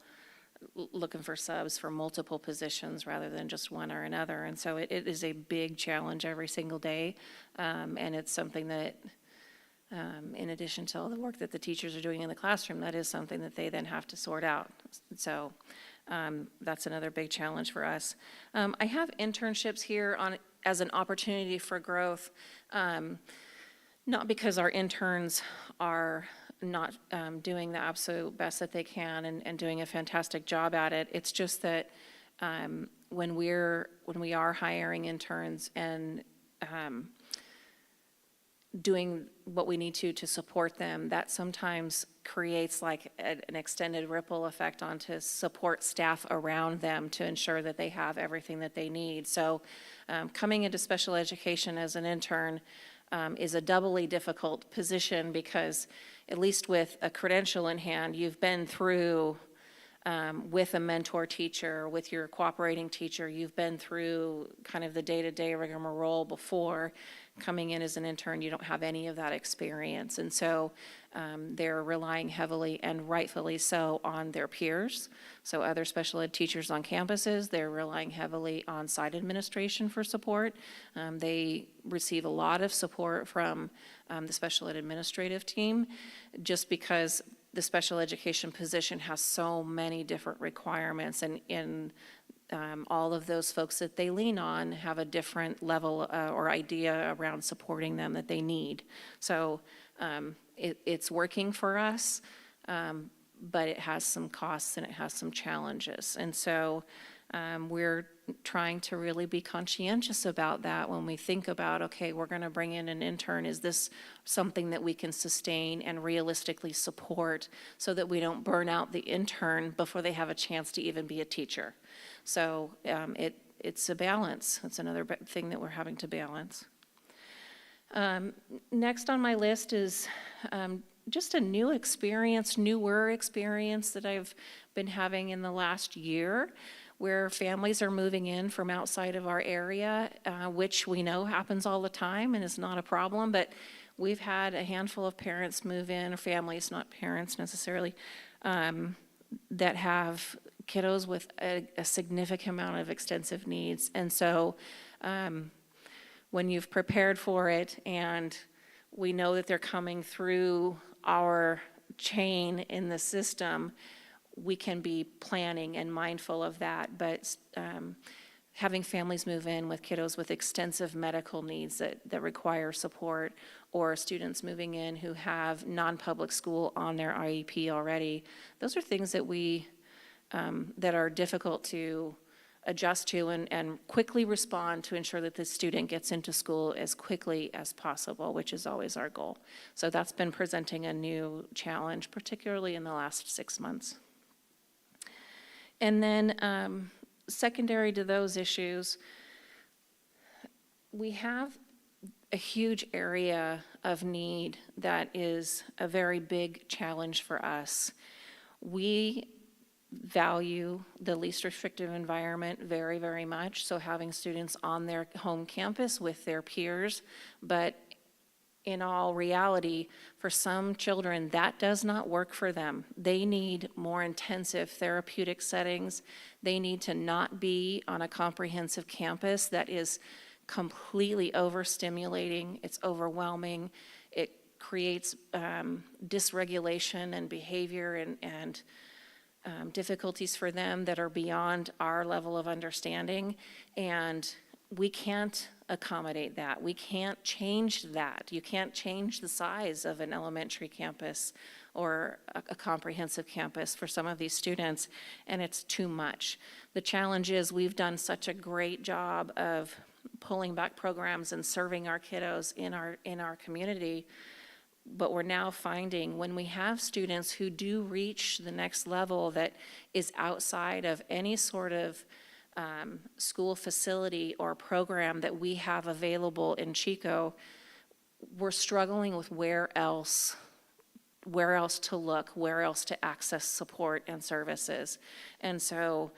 looking for subs for multiple positions rather than just one or another. And so it is a big challenge every single day, and it's something that, in addition to all the work that the teachers are doing in the classroom, that is something that they then have to sort out. So That's another big challenge for us. I have internships here as an opportunity for growth, not because our interns are not doing the absolute best that they can and doing a fantastic job at it. It's just that when we are hiring interns and doing what we need to support them, that sometimes creates like an extended ripple effect onto support staff around them to ensure that they have everything that they need. So coming into special education as an intern is a doubly difficult position because at least with a credential in hand, you've been through with a mentor teacher, with your cooperating teacher, you've been through kind of the day-to-day rigmarole before. Coming in as an intern, you don't have any of that experience. And so they're relying heavily, and rightfully so, on their peers. So other special ed teachers on campuses, they're relying heavily on site administration for support. They receive a lot of support from the special ed administrative team, just because the special education position has so many different requirements, and in all of those folks that they lean on have a different level or idea around supporting them that they need. So it's working for us, but it has some costs and it has some challenges. And so we're trying to really be conscientious about that when we think about, okay, we're going to bring in an intern. Is this something that we can sustain and realistically support so that we don't burn out the intern before they have a chance to even be a teacher? So it's a balance. It's another thing that we're having to balance. Next on my list is just a newer experience that I've been having in the last year, where families are moving in from outside of our area, which we know happens all the time and is not a problem, but we've had a handful of parents move in, or families, not parents necessarily, that have kiddos with a significant amount of extensive needs. And so when you've prepared for it and we know that they're coming through our chain in the system, we can be planning and mindful of that. But having families move in with kiddos with extensive medical needs that require support, or students moving in who have non-public school on their IEP already, those are things that that are difficult to adjust to and quickly respond to ensure that the student gets into school as quickly as possible, which is always our goal. So that's been presenting a new challenge, particularly in the last 6 months. And then secondary to those issues, we have a huge area of need that is a very big challenge for us. We value the least restrictive environment very, very much, so having students on their home campus with their peers, but in all reality, for some children, that does not work for them. They need more intensive therapeutic settings. They need to not be on a comprehensive campus that is completely overstimulating. It's overwhelming. It creates dysregulation and behavior and difficulties for them that are beyond our level of understanding, and we can't accommodate that. We can't change that. You can't change the size of an elementary campus or a comprehensive campus for some of these students, and it's too much. The challenge is we've done such a great job of pulling back programs and serving our kiddos in our community, but we're now finding when we have students who do reach the next level that is outside of any sort of school facility or program that we have available in Chico, we're struggling with where else to look, where else to access support and services. And so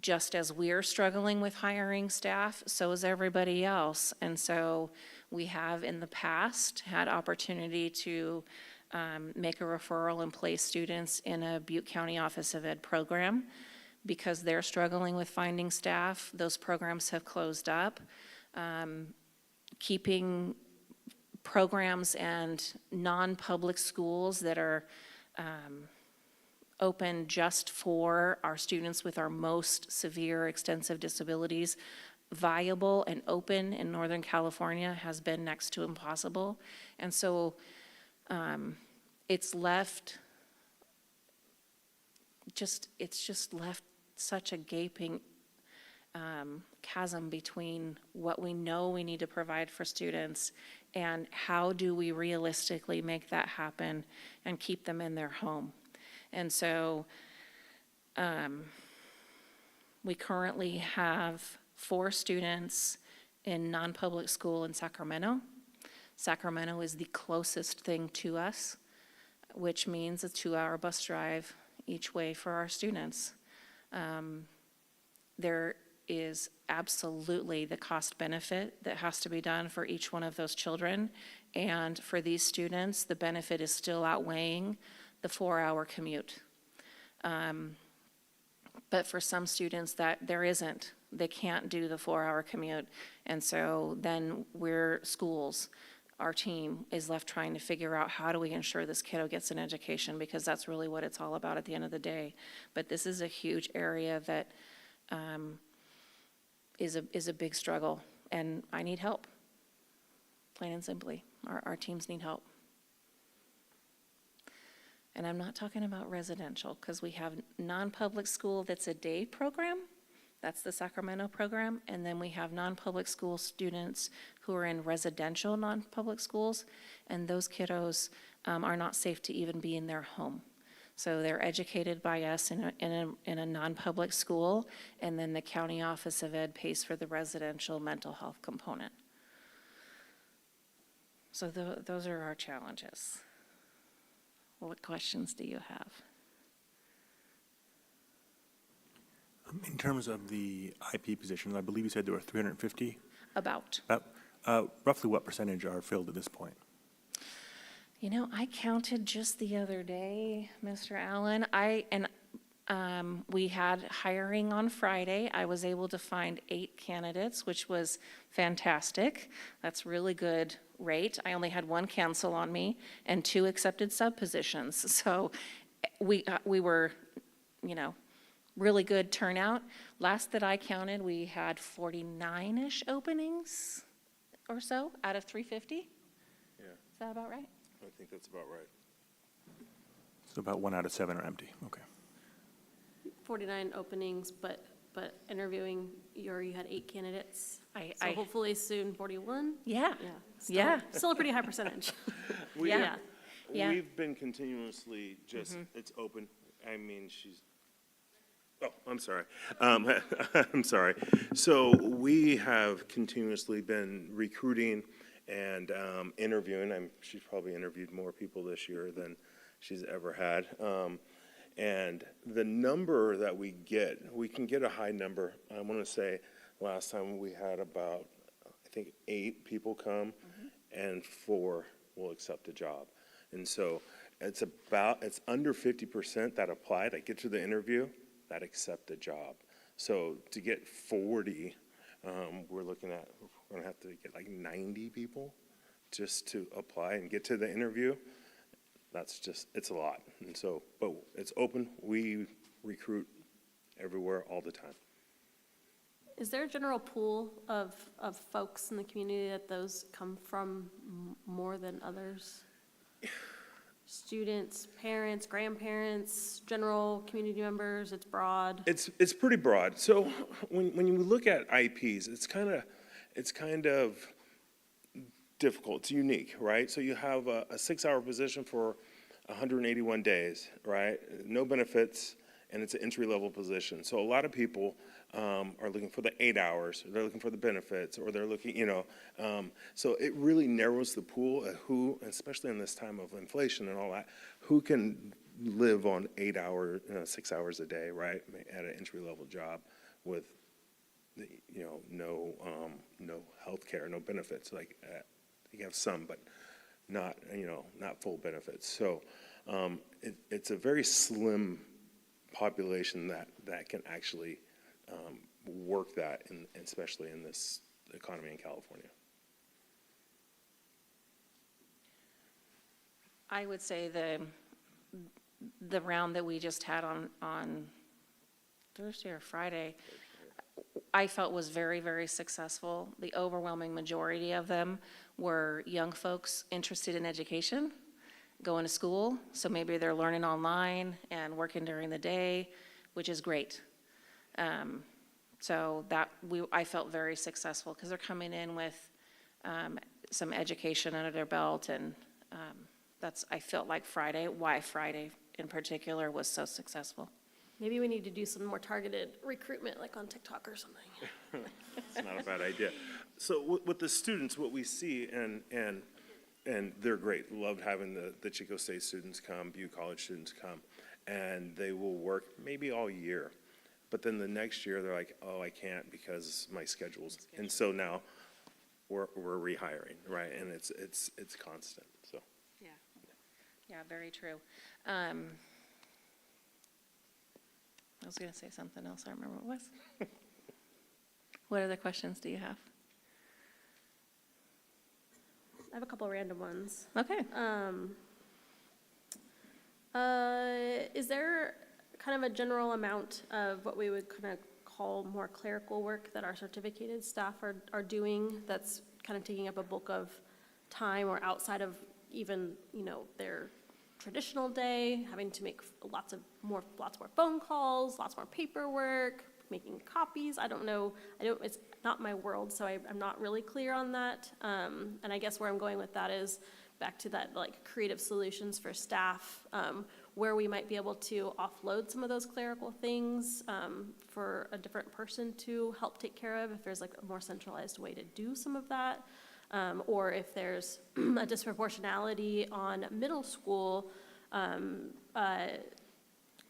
just as we're struggling with hiring staff, so is everybody else. And so we have in the past had opportunity to make a referral and place students in a Butte County Office of Ed program. Because they're struggling with finding staff, those programs have closed up. Keeping programs and non-public schools that are open just for our students with our most severe extensive disabilities viable and open in Northern California has been next to impossible. And so it's just left such a gaping chasm between what we know we need to provide for students and how do we realistically make that happen and keep them in their home. And so we currently have 4 students in non-public school in Sacramento. Sacramento is the closest thing to us, which means a 2-hour bus drive each way for our students. There is absolutely the cost benefit that has to be done for each one of those children. And for these students, the benefit is still outweighing the 4-hour commute. But for some students that there isn't, they can't do the 4-hour commute. And so then schools, our team is left trying to figure out how do we ensure this kiddo gets an education, because that's really what it's all about at the end of the day. But this is a huge area that is a big struggle, and I need help, plain and simply. Our teams need help. And I'm not talking about residential, because we have non-public school that's a day program. That's the Sacramento program. And then we have non-public school students who are in residential non-public schools, and those kiddos are not safe to even be in their home. So they're educated by us in a non-public school, and then the County Office of Ed pays for the residential mental health component. So those are our challenges. What questions do you have?
In terms of the IP positions, I believe you said there were 350?
About.
Roughly what percentage are filled at this point?
You know, I counted just the other day, Mr. Allen. We had hiring on Friday. I was able to find 8 candidates, which was fantastic. That's really good rate. I only had 1 cancel on me and 2 accepted sub-positions. So we were, really good turnout. Last that I counted, we had 49-ish openings or so out of 350.
Yeah.
Is that about right?
I think that's about right. So about 1 out of 7 are empty, okay.
49 openings, but interviewing, you had 8 candidates.
I
So hopefully soon 41?
Yeah.
Yeah. Still a pretty high percentage.
Yeah. Yeah.
We've been continuously just, it's open. I mean, I'm sorry. I'm sorry. So we have continuously been recruiting and interviewing. She's probably interviewed more people this year than she's ever had. And the number that we can get a high number. I want to say last time we had about, I think, 8 people come, and 4 will accept a job. And so it's under 50% that apply, that get to the interview, that accept a job. So to get 40, we're going to have to get like 90 people just to apply and get to the interview. It's a lot. And so, but it's open. We recruit everywhere all the time.
Is there a general pool of folks in the community that those come from more than others? Students, parents, grandparents, general community members, it's broad?
It's pretty broad. So when you look at IEPs, it's kind of difficult. It's unique, right? So you have a 6-hour position for 181 days, right? No benefits, and it's an entry-level position. So a lot of people are looking for the 8 hours, or they're looking for the benefits, or they're looking, so it really narrows the pool of who, especially in this time of inflation and all that, who can live on 8 hours, 6 hours a day, right, at an entry-level job with, no health care, no benefits. Like you have some, but not full benefits. So it's a very slim population that can actually work that, especially in this economy in California.
I would say the round that we just had on Thursday or Friday, I felt was very, very successful. The overwhelming majority of them were young folks interested in education, going to school, so maybe they're learning online and working during the day, which is great. So I felt very successful because they're coming in with some education under their belt, and I felt like why Friday in particular was so successful.
Maybe we need to do some more targeted recruitment, like on TikTok or something.
It's not a bad idea. So with the students, what we see, and they're great, loved having the Chico State students come, Butte College students come, and they will work maybe all year. But then the next year, they're like, oh, I can't because my schedule's, and so now we're rehiring, right? And it's constant, so.
Yeah, very true. I was going to say something else. I don't remember what it was. What other questions do you have?
I have a couple random ones.
Okay.
Is there kind of a general amount of what we would kind of call more clerical work that our certificated staff are doing that's kind of taking up a bulk of time, or outside of even, their traditional day, having to make lots more phone calls, lots more paperwork, making copies? I don't know. It's not my world, so I'm not really clear on that. And I guess where I'm going with that is back to that, like, creative solutions for staff, where we might be able to offload some of those clerical things for a different person to help take care of, if there's like a more centralized way to do some of that. Or if there's a disproportionality on middle school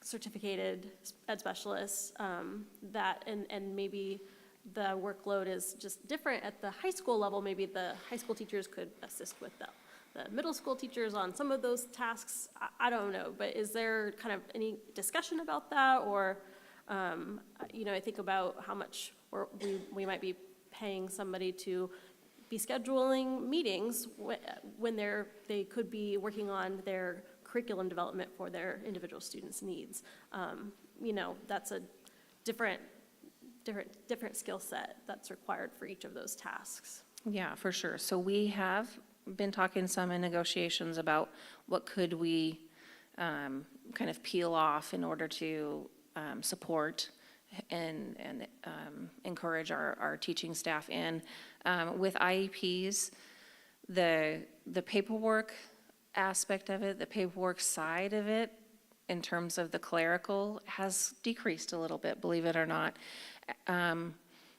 certificated ed specialists, and maybe the workload is just different at the high school level. Maybe the high school teachers could assist with the middle school teachers on some of those tasks. I don't know, but is there kind of any discussion about that? Or, I think about how much we might be paying somebody to be scheduling meetings when they could be working on their curriculum development for their individual students' needs. That's a different skill set that's required for each of those tasks.
Yeah, for sure. So we have been talking some in negotiations about what could we kind of peel off in order to support and encourage our teaching staff in. With IEPs, the paperwork aspect of it, the paperwork side of it, in terms of the clerical, has decreased a little bit, believe it or not.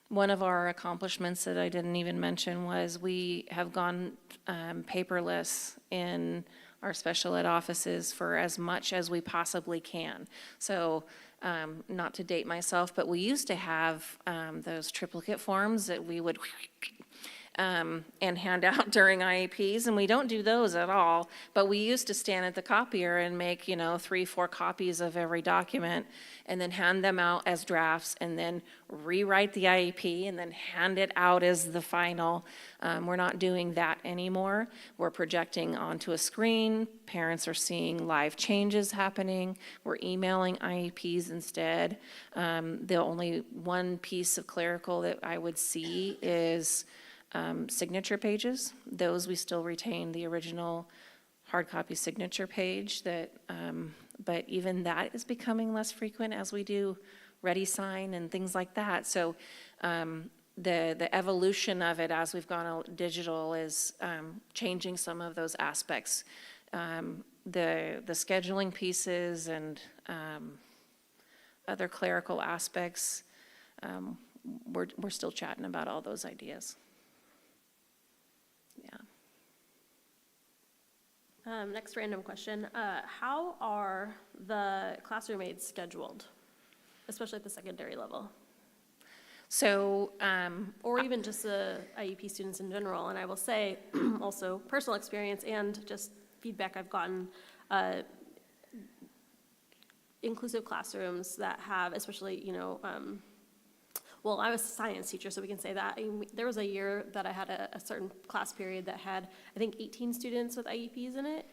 One of our accomplishments that I didn't even mention was we have gone paperless in our special ed offices for as much as we possibly can. So not to date myself, but we used to have those triplicate forms that we would and hand out during IEPs, and we don't do those at all, but we used to stand at the copier and make, 3-4 copies of every document, and then hand them out as drafts, and then rewrite the IEP, and then hand it out as the final. We're not doing that anymore. We're projecting onto a screen. Parents are seeing live changes happening. We're emailing IEPs instead. The only one piece of clerical that I would see is signature pages. Those we still retain the original hard copy signature page, but even that is becoming less frequent as we do ready sign and things like that. So the evolution of it as we've gone out digital is changing some of those aspects. The scheduling pieces and other clerical aspects, we're still chatting about all those ideas.
Next random question. How are the classroom aides scheduled, especially at the secondary level?
So,
or even just the IEP students in general? And I will say, also personal experience and just feedback I've gotten, inclusive classrooms that have, especially, well, I was a science teacher, so we can say that. There was a year that I had a certain class period that had, I think, 18 students with IEPs in it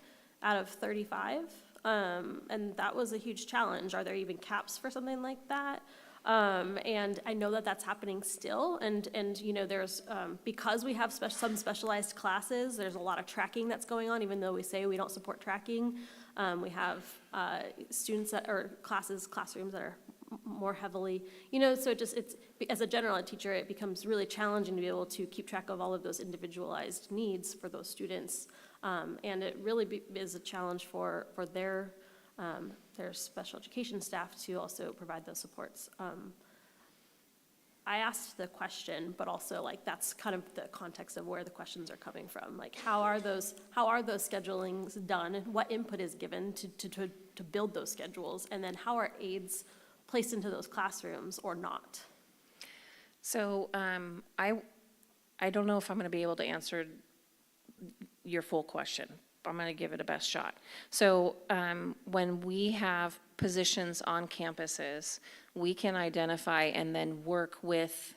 out of 35. And that was a huge challenge. Are there even caps for something like that? And I know that that's happening still, and you know, there's, because we have some specialized classes, there's a lot of tracking that's going on, even though we say we don't support tracking. We have students that, or classrooms that are more heavily, you know, so it's, as a general ed teacher, it becomes really challenging to be able to keep track of all of those individualized needs for those students. And it really is a challenge for their special education staff to also provide those supports. I asked the question, but also like that's kind of the context of where the questions are coming from. Like how are those schedulings done? What input is given to build those schedules? And then how are aides placed into those classrooms or not?
So I don't know if I'm going to be able to answer your full question. I'm going to give it a best shot. So when we have positions on campuses, we can identify and then work with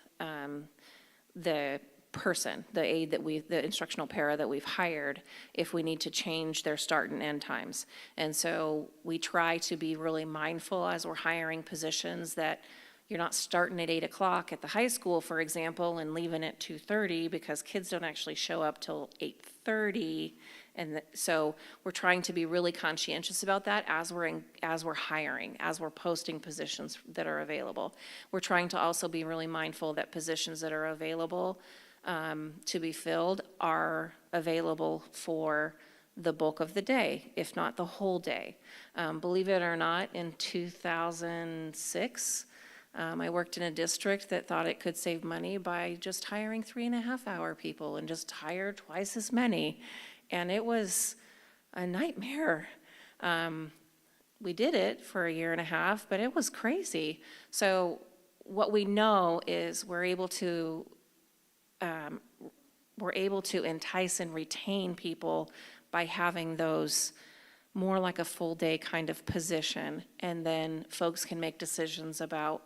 the person, the aide the instructional para that we've hired, if we need to change their start and end times. And so we try to be really mindful as we're hiring positions that you're not starting at 8 o'clock at the high school, for example, and leaving at 2:30 because kids don't actually show up till 8:30. And so we're trying to be really conscientious about that as we're hiring, as we're posting positions that are available. We're trying to also be really mindful that positions that are available to be filled are available for the bulk of the day, if not the whole day. Believe it or not, in 2006, I worked in a district that thought it could save money by just hiring 3.5-hour people and just hire twice as many. And it was a nightmare. We did it for 1.5 years, but it was crazy. So what we know is we're able to entice and retain people by having those more like a full day kind of position. And then folks can make decisions about,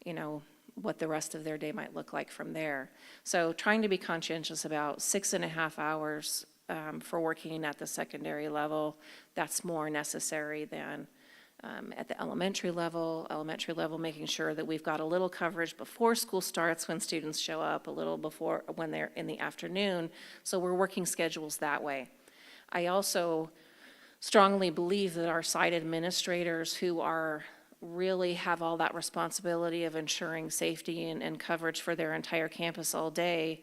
you know, what the rest of their day might look like from there. So trying to be conscientious about 6.5 hours for working at the secondary level, that's more necessary than at the elementary level. Elementary level, making sure that we've got a little coverage before school starts when students show up, a little before when they're in the afternoon. So we're working schedules that way. I also strongly believe that our site administrators who are really have all that responsibility of ensuring safety and coverage for their entire campus all day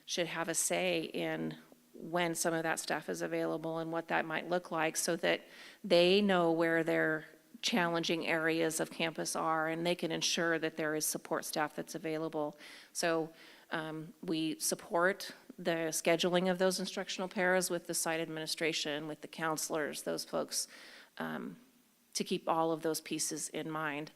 should have a say in when some of that stuff is available and what that might look like, so that they know where their challenging areas of campus are and they can ensure that there is support staff that's available. So we support the scheduling of those instructional paras with the site administration, with the counselors, those folks, to keep all of those pieces in mind.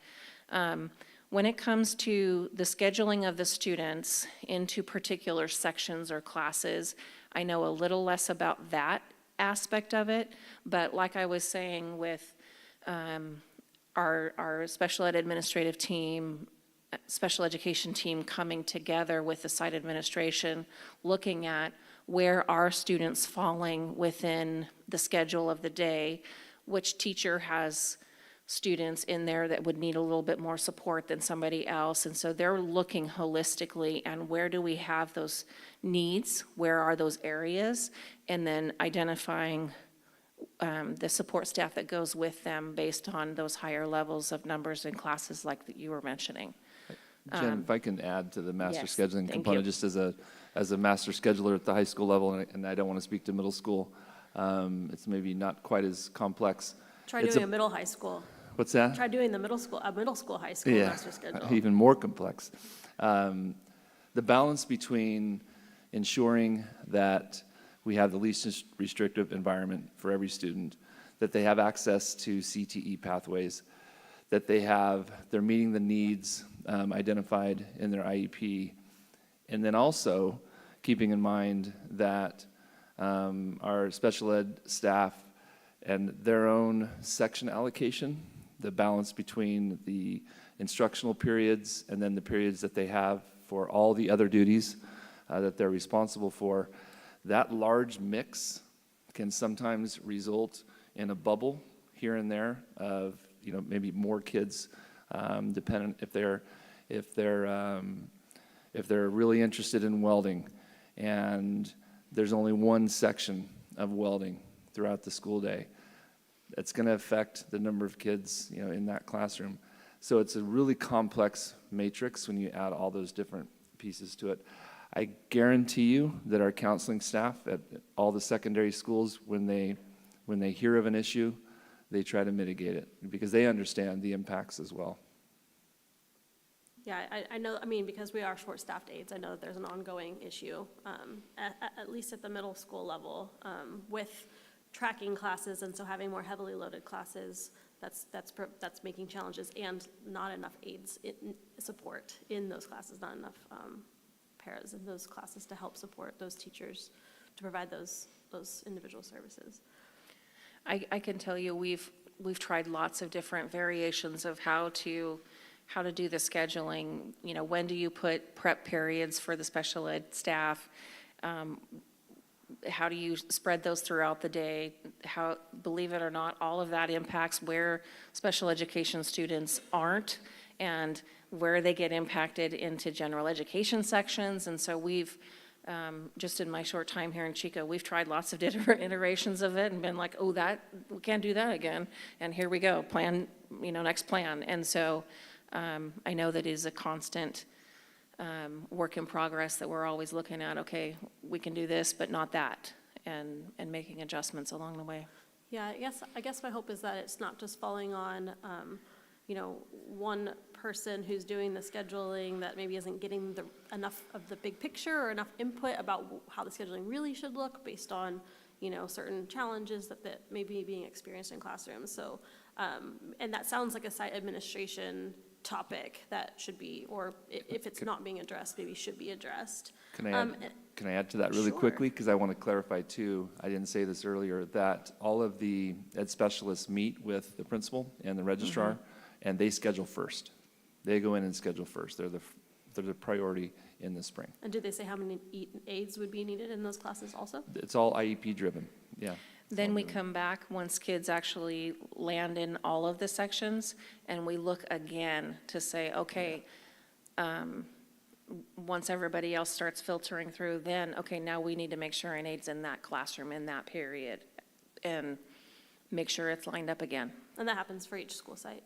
When it comes to the scheduling of the students into particular sections or classes, I know a little less about that aspect of it, but like I was saying with our special ed administrative team, special education team coming together with the site administration, looking at where are students falling within the schedule of the day, which teacher has students in there that would need a little bit more support than somebody else. And so they're looking holistically and where do we have those needs, where are those areas, and then identifying the support staff that goes with them based on those higher levels of numbers in classes like that you were mentioning.
Jen, if I can add to the master
yes,
scheduling
thank
component,
you.
just as a master scheduler at the high school level, and I don't want to speak to middle school, it's maybe not quite as complex.
Try doing a middle high school.
What's that?
Try doing a middle school high school master schedule.
Even more complex. The balance between ensuring that we have the least restrictive environment for every student, that they have access to CTE pathways, that they're meeting the needs identified in their IEP, and then also keeping in mind that our special ed staff and their own section allocation, the balance between the instructional periods and then the periods that they have for all the other duties that they're responsible for, that large mix can sometimes result in a bubble here and there of, maybe more kids, dependent if they're really interested in welding, and there's only one section of welding throughout the school day. That's going to affect the number of kids, in that classroom. So it's a really complex matrix when you add all those different pieces to it. I guarantee you that our counseling staff at all the secondary schools, when they hear of an issue, they try to mitigate it because they understand the impacts as well.
Yeah, I know, because we are short-staffed aides, I know that there's an ongoing issue, at least at the middle school level, with tracking classes, and so having more heavily loaded classes, that's making challenges, and not enough aides support in those classes, not enough paras in those classes to help support those teachers, to provide those individual services.
I can tell you, we've tried lots of different variations of how to do the scheduling. When do you put prep periods for the special ed staff? How do you spread those throughout the day? Believe it or not, all of that impacts where special education students aren't and where they get impacted into general education sections. And so we've, just in my short time here in Chico, we've tried lots of different iterations of it and been like, oh, we can't do that again. And here we go, next plan. And so I know that is a constant work in progress that we're always looking at, okay, we can do this, but not that, and making adjustments along the way.
Yeah, I guess my hope is that it's not just falling on, one person who's doing the scheduling that maybe isn't getting enough of the big picture or enough input about how the scheduling really should look based on, certain challenges that may be being experienced in classrooms. So, and that sounds like a site administration topic that should be, or if it's not being addressed, maybe should be addressed.
Can I add to that really
Sure.
quickly? Because I want to clarify too, I didn't say this earlier, that all of the ed specialists meet with the principal and the registrar, and they schedule first. They go in and schedule first. They're the priority in the spring.
And did they say how many aides would be needed in those classes also?
It's all IEP driven, yeah.
Then we come back once kids actually land in all of the sections, and we look again to say, okay, once everybody else starts filtering through, then, okay, now we need to make sure an aide's in that classroom in that period, and make sure it's lined up again.
And that happens for each school site.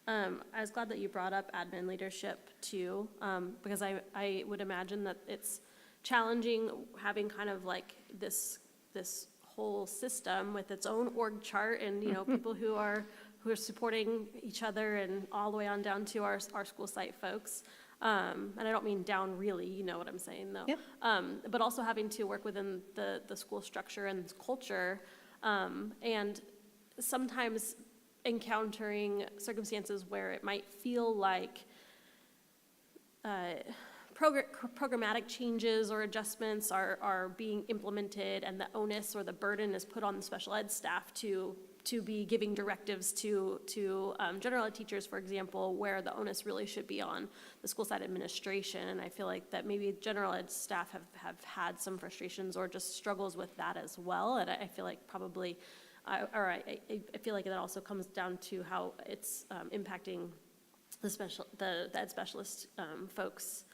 I was glad that you brought up admin leadership too, because I would imagine that it's challenging having kind of like this whole system with its own org chart and, people who are supporting each other and all the way on down to our school site folks. And I don't mean down really, you know what I'm saying though.
Yep.
But also having to work within the school structure and culture, and sometimes encountering circumstances where it might feel like programmatic changes or adjustments are being implemented, and the onus or the burden is put on the special ed staff to be giving directives to general ed teachers, for example, where the onus really should be on the school site administration. And I feel like that maybe general ed staff have had some frustrations or just struggles with that as well. And I feel like probably, I feel like that also comes down to how it's impacting the ed specialist folks,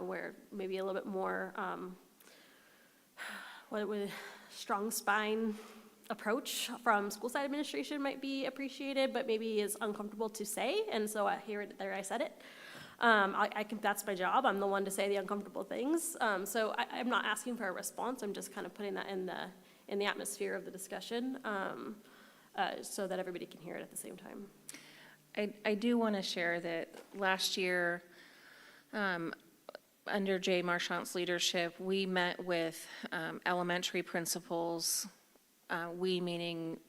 where maybe a little bit more strong spine approach from school site administration might be appreciated, but maybe is uncomfortable to say. And so I said it. That's my job. I'm the one to say the uncomfortable things. So I'm not asking for a response. I'm just kind of putting that in the atmosphere of the discussion, so that everybody can hear it at the same time.
I do want to share that last year, under Jay Marchant's leadership, we met with elementary principals, we meaning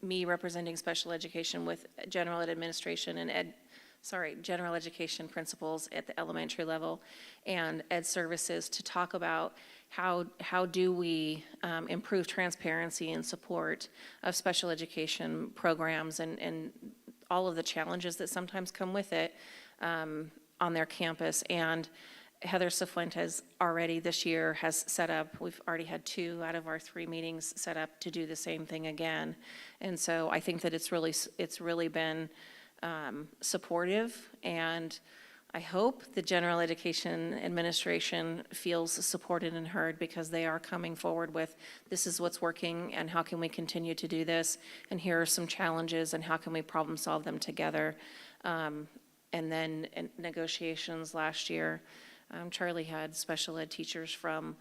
me representing special education with general ed administration and general education principals at the elementary level and ed services to talk about how do we improve transparency and support of special education programs and all of the challenges that sometimes come with it on their campus. And Heather Cifuentes already this year has set up, we've already had 2 out of our 3 meetings set up to do the same thing again. And so I think that it's really been supportive, and I hope the General Education Administration feels supported and heard, because they are coming forward with, this is what's working and how can we continue to do this, and here are some challenges and how can we problem solve them together. And then in negotiations last year, Charlie had special ed teachers from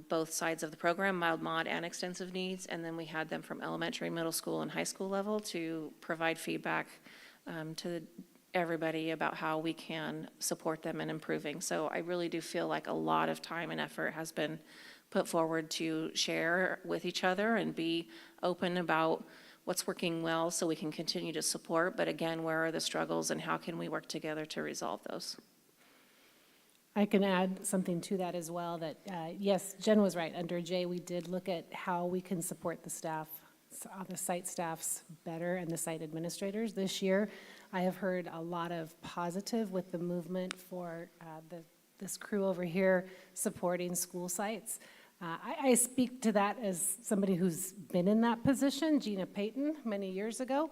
both sides of the program, mild, mod, and extensive needs, and then we had them from elementary, middle school, and high school level to provide feedback to everybody about how we can support them in improving. So I really do feel like a lot of time and effort has been put forward to share with each other and be open about what's working well so we can continue to support, but again, where are the struggles and how can we work together to resolve those?
I can add something to that as well, that yes, Jen was right. Under J, we did look at how we can support the staff, the site staffs better and the site administrators. This year, I have heard a lot of positive with the movement for this crew over here supporting school sites. I speak to that as somebody who's been in that position, Gina Payton, many years ago.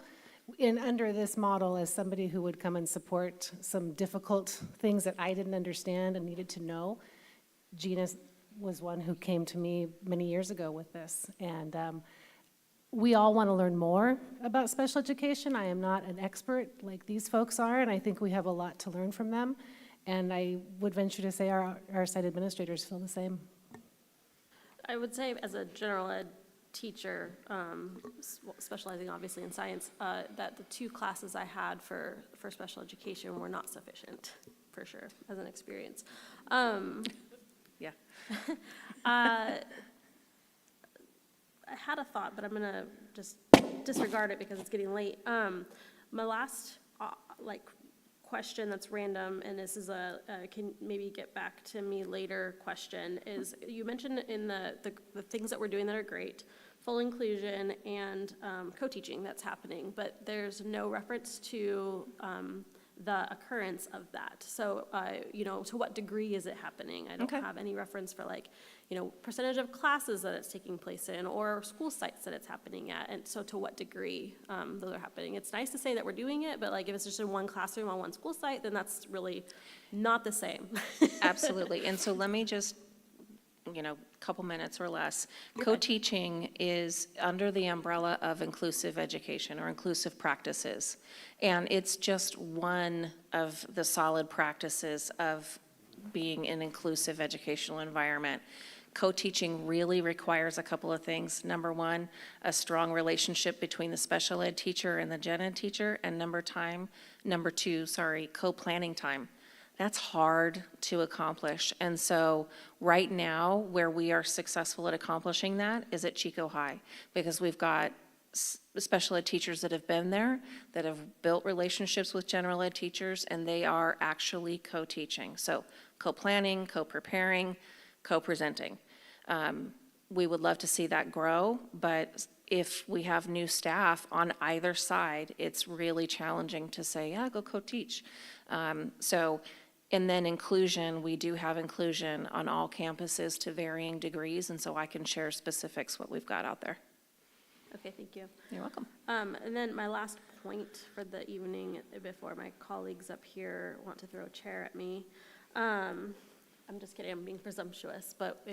And under this model, as somebody who would come and support some difficult things that I didn't understand and needed to know, Gina was one who came to me many years ago with this. And we all want to learn more about special education. I am not an expert like these folks are, and I think we have a lot to learn from them. And I would venture to say our site administrators feel the same.
I would say as a general ed teacher, specializing obviously in science, that the 2 classes I had for special education were not sufficient, for sure, as an experience.
Yeah.
I had a thought, but I'm gonna just disregard it because it's getting late. My last, question that's random, and this is can maybe get back to me later question, is you mentioned in the things that we're doing that are great, full inclusion and co-teaching that's happening, but there's no reference to the occurrence of that. So, to what degree is it happening? I don't have any reference for percentage of classes that it's taking place in or school sites that it's happening at. And so to what degree those are happening. It's nice to say that we're doing it, but if it's just in one classroom on one school site, then that's really not the same.
Absolutely. And so let me just, couple minutes or less. Co-teaching is under the umbrella of inclusive education or inclusive practices. And it's just one of the solid practices of being an inclusive educational environment. Co-teaching really requires a couple of things. Number 1, a strong relationship between the special ed teacher and the gen ed teacher, and number 2, co-planning time. That's hard to accomplish. And so right now, where we are successful at accomplishing that is at Chico High, because we've got special ed teachers that have been there, that have built relationships with general ed teachers, and they are actually co-teaching. So co-planning, co-preparing, co-presenting. We would love to see that grow, but if we have new staff on either side, it's really challenging to say, yeah, go co-teach. And then inclusion, we do have inclusion on all campuses to varying degrees, and so I can share specifics what we've got out there.
Okay, thank you.
You're welcome.
And then my last point for the evening, before my colleagues up here want to throw a chair at me. I'm just kidding, I'm being presumptuous, but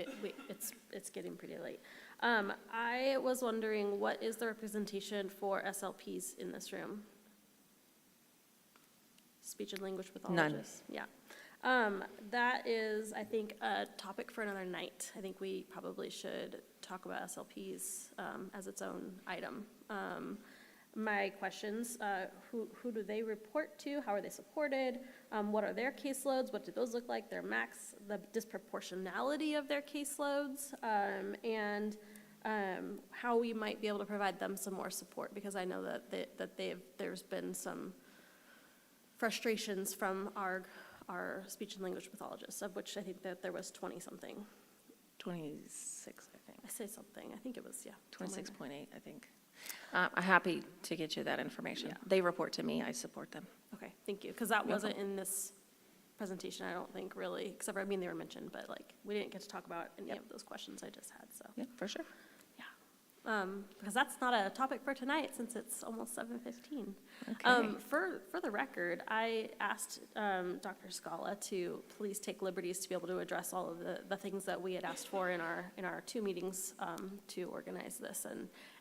it's getting pretty late. I was wondering, what is the representation for SLPs in this room? Speech and language pathologists? None. Yeah. That is, I think, a topic for another night. I think we probably should talk about SLPs as its own item. My questions, who do they report to? How are they supported? What are their caseloads? What do those look like? Their max, the disproportionality of their caseloads, and how we might be able to provide them some more support, because I know that there's been some frustrations from our speech and language pathologists, of which I think that there was 20-something.
26, I think.
I say something, I think it was,
26.8, I think. I'm happy to get you that information.
Yeah.
They report to me, I support them.
Okay, thank you, because that wasn't in this presentation, I don't think really, except for, I mean, they were mentioned, but like, we didn't get to talk about any of those questions I just had, so.
Yeah, for sure.
Because that's not a topic for tonight, since it's almost 7:15.
Okay.
For the record, I asked Dr. Scala to please take liberties to be able to address all of the things that we had asked for in our 2 meetings to organize this,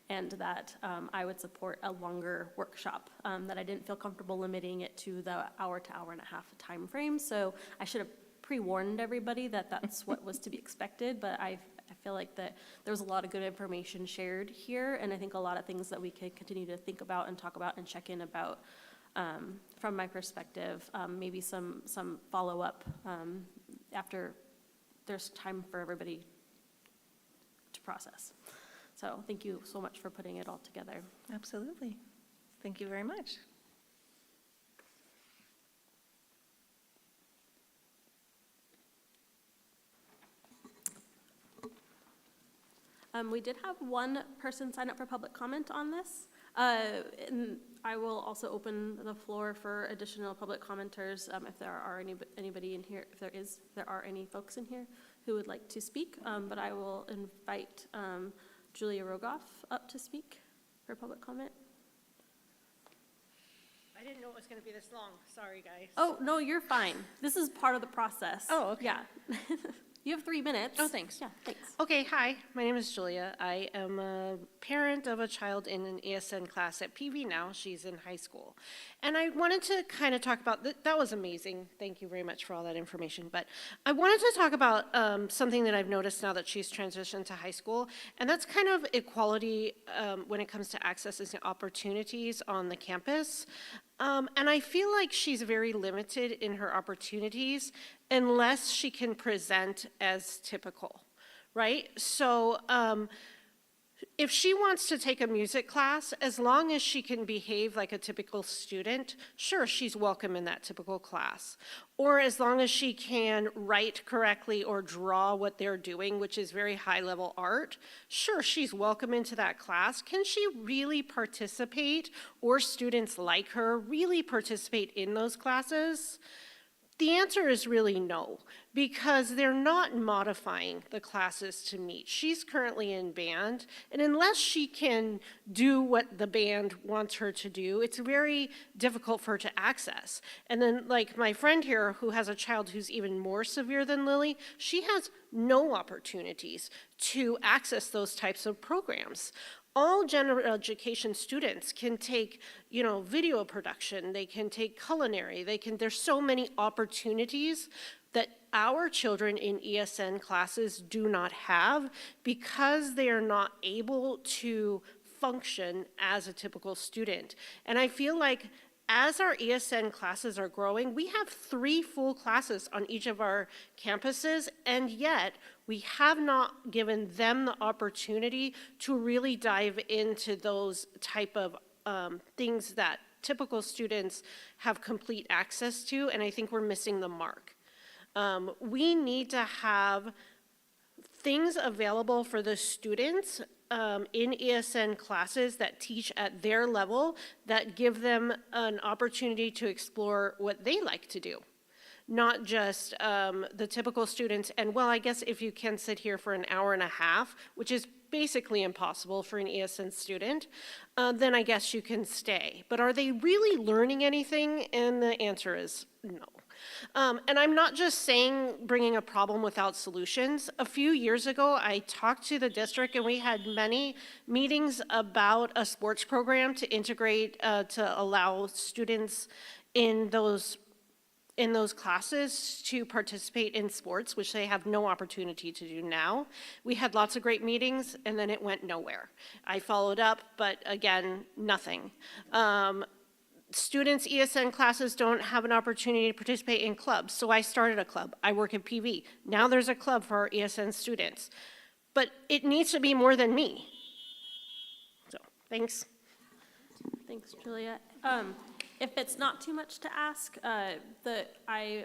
and that I would support a longer workshop, that I didn't feel comfortable limiting it to the hour to hour and a half time frame. So I should have pre-warned everybody that that's what was to be expected, but I feel like that there was a lot of good information shared here, and I think a lot of things that we could continue to think about and talk about and check in about from my perspective, maybe some follow-up after there's time for everybody to process. So thank you so much for putting it all together.
Absolutely. Thank you very much.
We did have one person sign up for public comment on this. And I will also open the floor for additional public commenters if there are anybody in here, if there are any folks in here who would like to speak. But I will invite Julia Rogoff up to speak for public comment.
I didn't know it was going to be this long. Sorry, guys.
Oh, no, you're fine. This is part of the process.
Oh, okay.
Yeah. You have 3 minutes.
Oh, thanks.
Yeah, thanks.
Okay, hi, my name is Julia. I am a parent of a child in an ESN class at PV now. She's in high school. And I wanted to kind of talk about, that was amazing. Thank you very much for all that information. But I wanted to talk about something that I've noticed now that she's transitioned to high school, and that's kind of equality when it comes to access and opportunities on the campus. And I feel like she's very limited in her opportunities unless she can present as typical, right? So if she wants to take a music class, as long as she can behave like a typical student, sure, she's welcome in that typical class. Or as long as she can write correctly or draw what they're doing, which is very high-level art, sure, she's welcome into that class. Can she really participate, or students like her really participate in those classes? The answer is really no, because they're not modifying the classes to meet. She's currently in band, and unless she can do what the band wants her to do, it's very difficult for her to access. And then, like my friend here who has a child who's even more severe than Lily, she has no opportunities to access those types of programs. All general education students can take, video production, they can take culinary, there's so many opportunities that our children in ESN classes do not have because they are not able to function as a typical student. And I feel like as our ESN classes are growing, we have 3 full classes on each of our campuses, and yet we have not given them the opportunity to really dive into those type of things that typical students have complete access to, and I think we're missing the mark. We need to have things available for the students in ESN classes that teach at their level, that give them an opportunity to explore what they like to do. Not just the typical students, and well, I guess if you can sit here for an hour and a half, which is basically impossible for an ESN student, then I guess you can stay. But are they really learning anything? And the answer is no. And I'm not just saying bringing a problem without solutions. A few years ago, I talked to the district and we had many meetings about a sports program to integrate, to allow students in those classes to participate in sports, which they have no opportunity to do now. We had lots of great meetings, and then it went nowhere. I followed up, but again, nothing. Students' ESN classes don't have an opportunity to participate in clubs, so I started a club. I work at PV. Now there's a club for our ESN students. But it needs to be more than me. So, thanks.
Thanks, Julia. If it's not too much to ask, I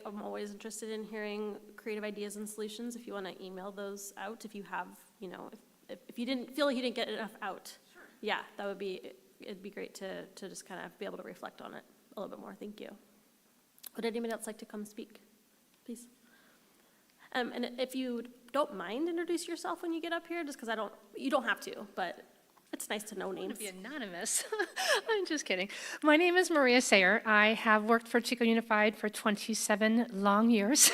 am always interested in hearing creative ideas and solutions. If you want to email those out, if you have, if you didn't feel like you didn't get enough out, sure. Yeah, that would be, it'd be great to just kind of be able to reflect on it a little bit more. Thank you. Would anybody else like to come speak? please. And if you don't mind, introduce yourself when you get up here, just because you don't have to, but it's nice to know
I want
names.
to be anonymous. I'm just kidding. My name is Maria Sayer. I have worked for Chico Unified for 27 long years.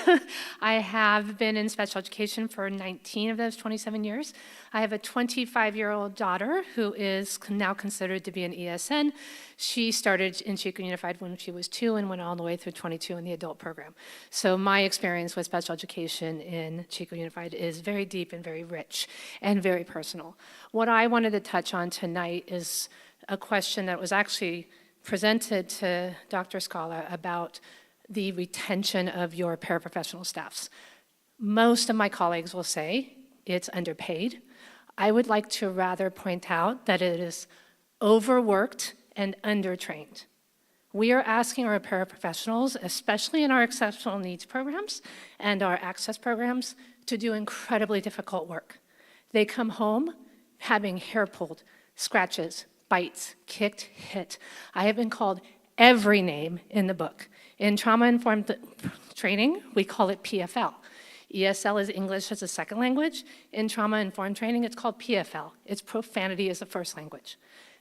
I have been in special education for 19 of those 27 years. I have a 25-year-old daughter who is now considered to be an ESN. She started in Chico Unified when she was 2 and went all the way through 22 in the adult program. So my experience with special education in Chico Unified is very deep and very rich and very personal. What I wanted to touch on tonight is a question that was actually presented to Dr. Scala about the retention of your paraprofessional staffs. Most of my colleagues will say it's underpaid. I would like to rather point out that it is overworked and undertrained. We are asking our paraprofessionals, especially in our exceptional needs programs and our access programs, to do incredibly difficult work. They come home having hair pulled, scratches, bites, kicked, hit. I have been called every name in the book. In trauma-informed training, we call it PFL. ESL is English as a second language. In trauma-informed training, it's called PFL. It's profanity as a first language.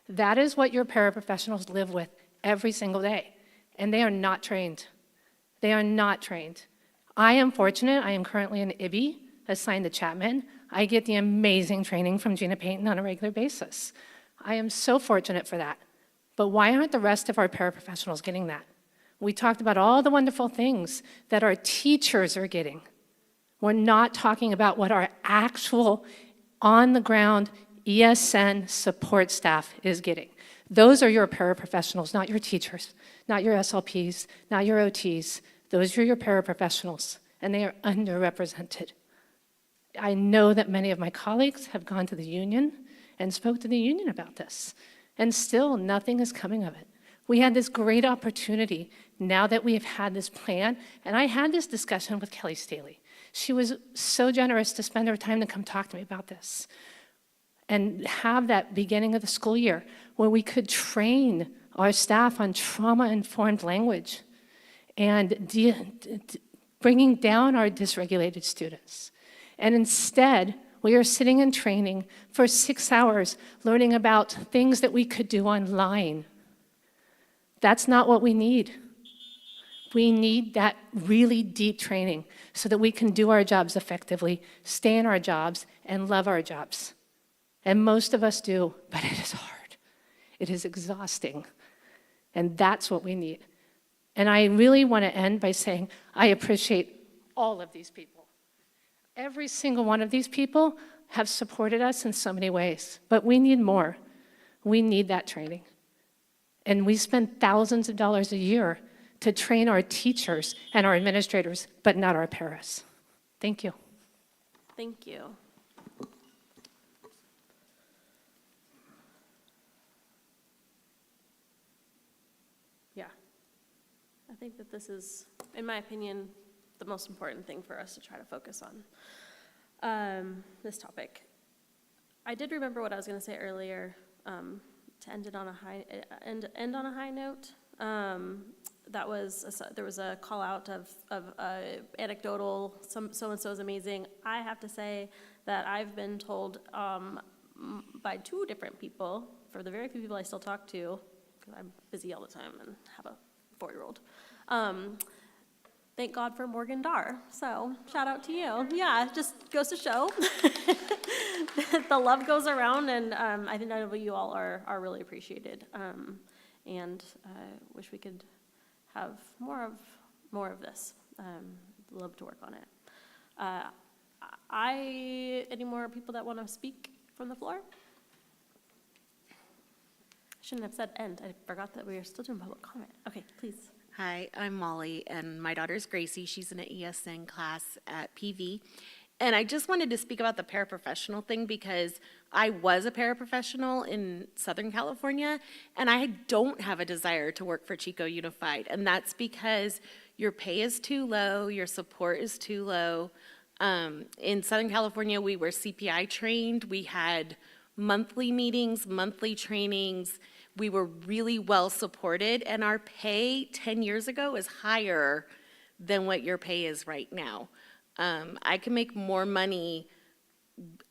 That is what your paraprofessionals live with every single day, and they are not trained. They are not trained. I am fortunate. I am currently an IBI, assigned to Chapman. I get the amazing training from Gina Payton on a regular basis. I am so fortunate for that. But why aren't the rest of our paraprofessionals getting that? We talked about all the wonderful things that our teachers are getting. We're not talking about what our actual on-the-ground ESN support staff is getting. Those are your paraprofessionals, not your teachers, not your SLPs, not your OTs. Those are your paraprofessionals, and they are underrepresented. I know that many of my colleagues have gone to the union and spoke to the union about this, and still nothing is coming of it. We had this great opportunity now that we have had this plan, and I had this discussion with Kelly Staley. She was so generous to spend her time to come talk to me about this and have that beginning of the school year where we could train our staff on trauma-informed language and bringing down our dysregulated students. And instead, we are sitting in training for 6 hours learning about things that we could do online. That's not what we need. We need that really deep training so that we can do our jobs effectively, stay in our jobs, and love our jobs. And most of us do, but it is hard. It is exhausting. And that's what we need. And I really want to end by saying I appreciate all of these people. Every single one of these people have supported us in so many ways, but we need more. We need that training. And we spend thousands of dollars a year to train our teachers and our administrators, but not our paras. Thank you.
Thank you. Yeah. I think that this is, in my opinion, the most important thing for us to try to focus on, this topic. I did remember what I was going to say earlier, to end it on a high, end on a high note. That was, there was a call out of anecdotal, so-and-so is amazing. I have to say that I've been told by 2 different people, for the very few people I still talk to, because I'm busy all the time and have a 4-year-old, thank God for Morgan Darr. So shout out to you. Yeah, it just goes to show the love goes around, and I think that you all are really appreciated. And wish we could have more of this. Love to work on it. Any more people that want to speak from the floor? Shouldn't have said end. I forgot that we were still doing public comment. Okay, please.
Hi, I'm Molly, and my daughter's Gracie. She's in an ESN class at PV. And I just wanted to speak about the paraprofessional thing because I was a paraprofessional in Southern California, and I don't have a desire to work for Chico Unified. And that's because your pay is too low, your support is too low. In Southern California, we were CPI trained. We had monthly meetings, monthly trainings. We were really well supported, and our pay 10 years ago is higher than what your pay is right now. I can make more money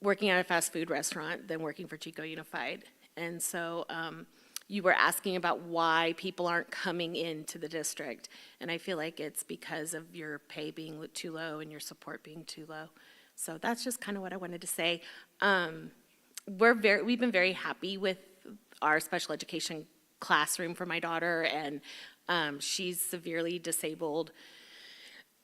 working at a fast food restaurant than working for Chico Unified. And so you were asking about why people aren't coming into the district. And I feel like it's because of your pay being too low and your support being too low. So that's just kind of what I wanted to say. We've been very happy with our special education classroom for my daughter, and she's severely disabled,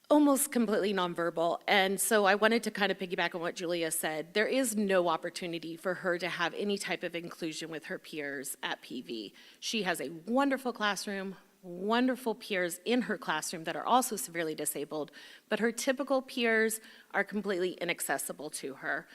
almost completely nonverbal. And so I wanted to kind of piggyback on what Julia said. There is no opportunity for her to have any type of inclusion with her peers at PV. She has a wonderful classroom, wonderful peers in her classroom that are also severely disabled, but her typical peers are completely inaccessible to her.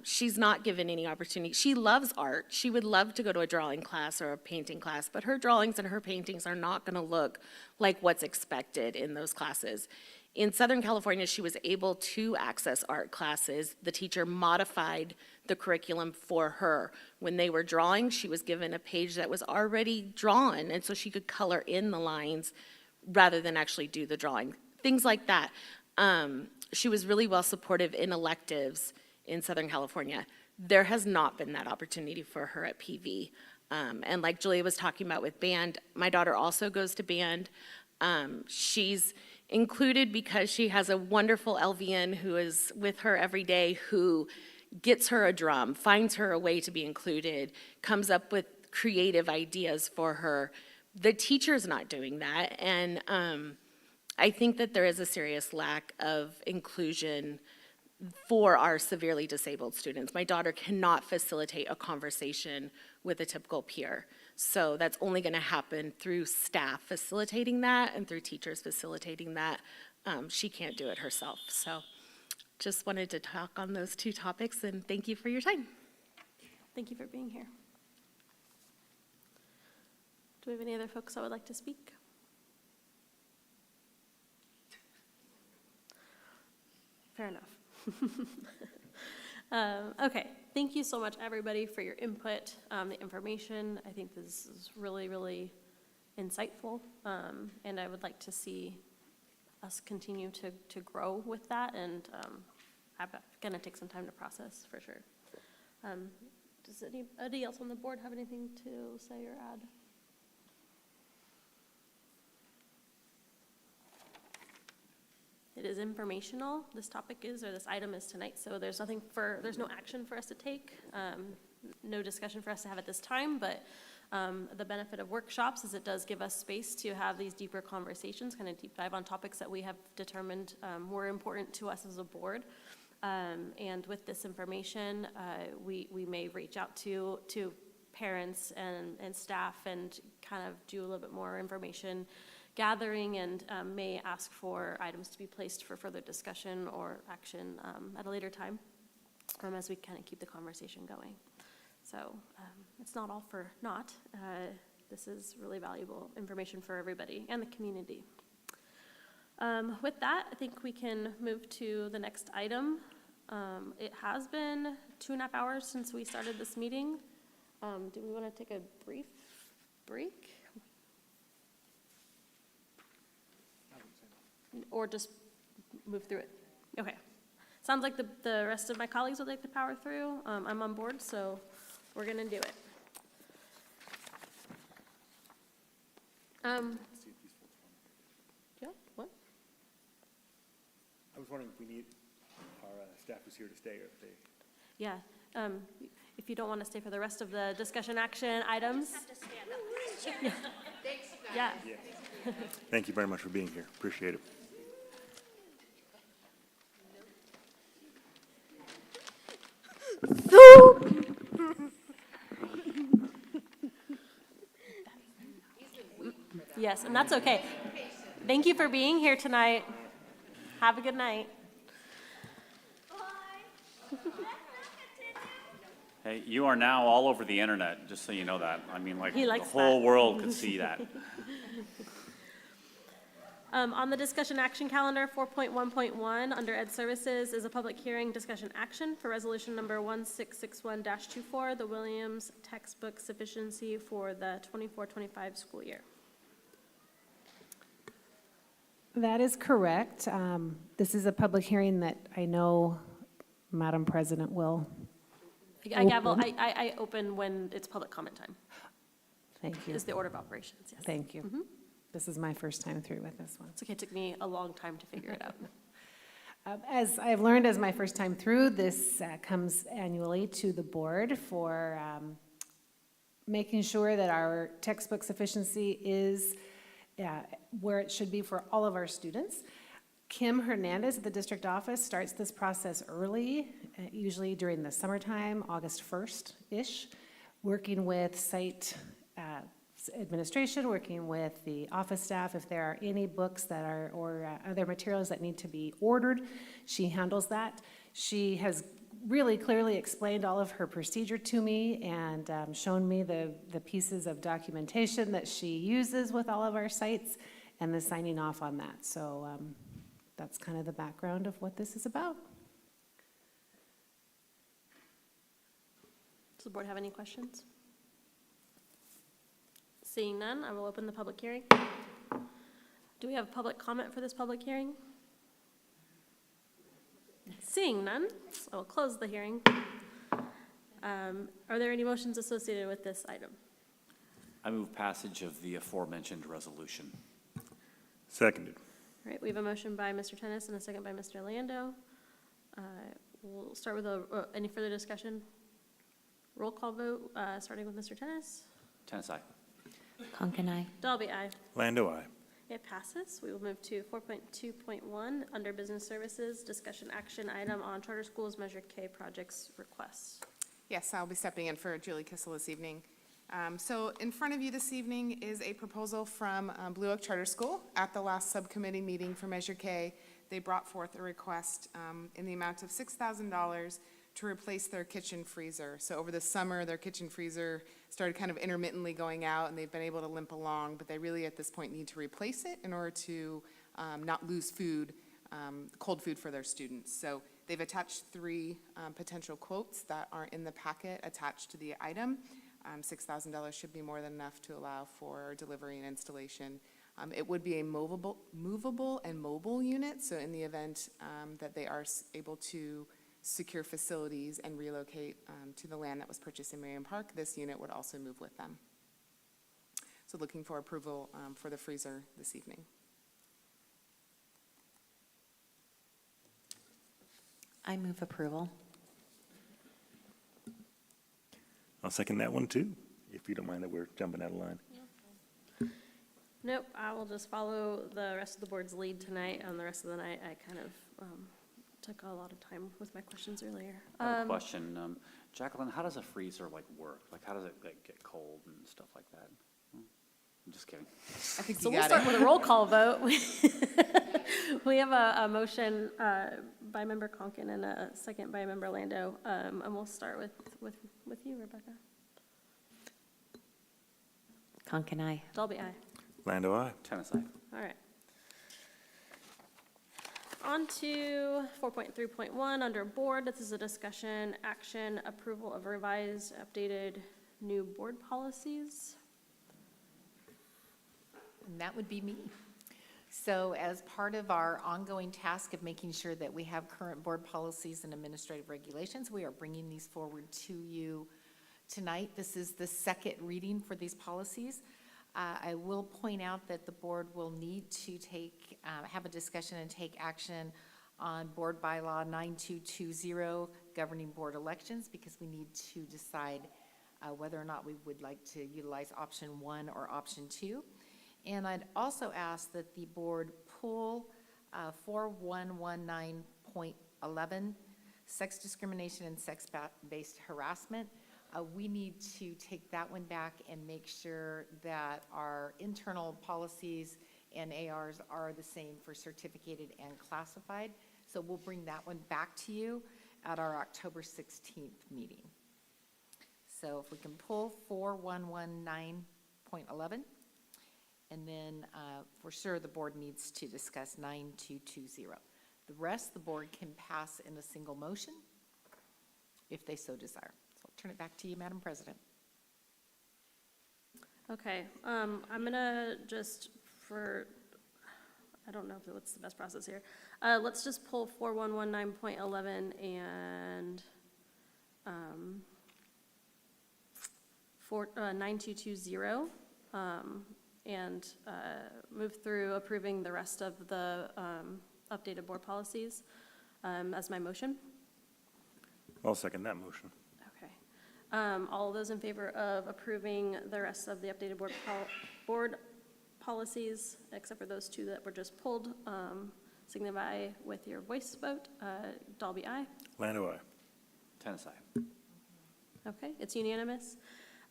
She's not given any opportunity. She loves art. She would love to go to a drawing class or a painting class, but her drawings and her paintings are not going to look like what's expected in those classes. In Southern California, she was able to access art classes. The teacher modified the curriculum for her. When they were drawing, she was given a page that was already drawn, and so she could color in the lines rather than actually do the drawing. Things like that. She was really well supportive in electives in Southern California. There has not been that opportunity for her at PV. And like Julia was talking about with band, my daughter also goes to band. She's included because she has a wonderful LVN who is with her every day, who gets her a drum, finds her a way to be included, comes up with creative ideas for her. The teacher's not doing that, and I think that there is a serious lack of inclusion for our severely disabled students. My daughter cannot facilitate a conversation with a typical peer. So that's only going to happen through staff facilitating that and through teachers facilitating that. She can't do it herself. So just wanted to talk on those two topics, and thank you for your time.
Thank you for being here. Do we have any other folks that would like to speak? Fair enough. Okay, thank you so much, everybody, for your input, the information. I think this is really, really insightful, and I would like to see us continue to grow with that, and I'm going to take some time to process, for sure. Does anybody else on the board have anything to say or add? It is informational, this topic is, or this item is tonight, so there's no action for us to take, no discussion for us to have at this time, but the benefit of workshops is it does give us space to have these deeper conversations, kind of deep dive on topics that we have determined were important to us as a board. And with this information, we may reach out to parents and staff and kind of do a little bit more information gathering, and may ask for items to be placed for further discussion or action at a later time as we kind of keep the conversation going. So it's not all for naught. This is really valuable information for everybody and the community. With that, I think we can move to the next item. It has been 2.5 hours since we started this meeting. Do we want to take a brief break? Or just move through it? Okay. Sounds like the rest of my colleagues would like to power through. I'm on board, so we're going to do it. Yeah, what?
I was wondering if we need our staff who's here to stay, or if they...
Yeah. If you don't want to stay for the rest of the discussion action items.
Have to stand up.
Yeah.
Thanks, you guys.
Yeah.
Thank you very much for being here. Appreciate it.
Yes, and that's okay. Thank you for being here tonight. Have a good night.
Hey, you are now all over the internet, just so you know that. I mean, like,
He
the
likes
whole
that.
world could see that.
On the discussion action calendar, 4.1.1, under Ed Services, is a public hearing discussion action for resolution number 1661-24, the Williams textbook sufficiency for the 24-25 school year.
That is correct. This is a public hearing that I know Madam President will
I gavel,
open.
I open when it's public comment time,
Thank you.
is the order of operations, yes.
Thank you. This is my first time through with this one.
It's okay, it took me a long time to figure it out.
As I've learned as my first time through, this comes annually to the board for making sure that our textbook sufficiency is where it should be for all of our students. Kim Hernandez at the district office starts this process early, usually during the summertime, August 1st-ish, working with site administration, working with the office staff. If there are any books that are, or other materials that need to be ordered, she handles that. She has really clearly explained all of her procedure to me and shown me the pieces of documentation that she uses with all of our sites and the signing off on that. So that's kind of the background of what this is about.
Does the board have any questions? Seeing none, I will open the public hearing. Do we have public comment for this public hearing? Seeing none, I will close the hearing. Are there any motions associated with this item?
I move passage of the aforementioned resolution.
Seconded.
All right, we have a motion by Mr. Tennis and a second by Mr. Lando. We'll start with any further discussion? Roll call vote, starting with Mr. Tennis.
Tennis, aye.
Conkin, aye.
Dalby, aye.
Lando, aye.
It passes. We will move to 4.2.1, under business services, discussion action item on charter schools Measure K projects requests.
Yes, I'll be stepping in for Julie Kissel this evening. So in front of you this evening is a proposal from Blue Oak Charter School. At the last subcommittee meeting for Measure K, they brought forth a request in the amount of $6,000 to replace their kitchen freezer. So over the summer, their kitchen freezer started kind of intermittently going out, and they've been able to limp along, but they really at this point need to replace it in order to not lose food, cold food for their students. So they've attached 3 potential quotes that are in the packet attached to the item. $6,000 should be more than enough to allow for delivery and installation. It would be a movable and mobile unit, so in the event that they are able to secure facilities and relocate to the land that was purchased in Marion Park, this unit would also move with them. So looking for approval for the freezer this evening.
I move approval.
I'll second that one too, if you don't mind that we're jumping out of line.
Nope, I will just follow the rest of the board's lead tonight. On the rest of the night, I kind of took a lot of time with my questions earlier.
I have a question. Jacqueline, how does a freezer work? How does it get cold and stuff like that? I'm just kidding.
I think
So
you
we'll
got
start
it.
with a roll call vote. We have a motion by Member Conkin and a second by Member Lando. And we'll start with you, Rebecca.
Conkin, aye.
Dalby, aye.
Lando, aye.
Tennis, aye.
All right. On to 4.3.1, under board. This is a discussion, action, approval of revised, updated, new board policies.
And that would be me. So as part of our ongoing task of making sure that we have current board policies and administrative regulations, we are bringing these forward to you tonight. This is the second reading for these policies. I will point out that the board will need to have a discussion and take action on Board Bylaw 9220, governing board elections, because we need to decide whether or not we would like to utilize option 1 or option 2. And I'd also ask that the board pull 4119.11, sex discrimination and sex-based harassment. We need to take that one back and make sure that our internal policies and ARs are the same for certificated and classified. So we'll bring that one back to you at our October 16th meeting. So if we can pull 4119.11, and then for sure the board needs to discuss 9220. The rest the board can pass in a single motion if they so desire. So I'll turn it back to you, Madam President.
Okay, I'm gonna just I don't know what's the best process here. Let's just pull 4119.11 and 9220, and move through approving the rest of the updated board policies as my motion.
I'll second that motion.
Okay. All those in favor of approving the rest of the updated board policies, except for those two that were just pulled, signify with your voice vote. Dalby, aye.
Lando, aye.
Tennis eye.
Okay, it's unanimous.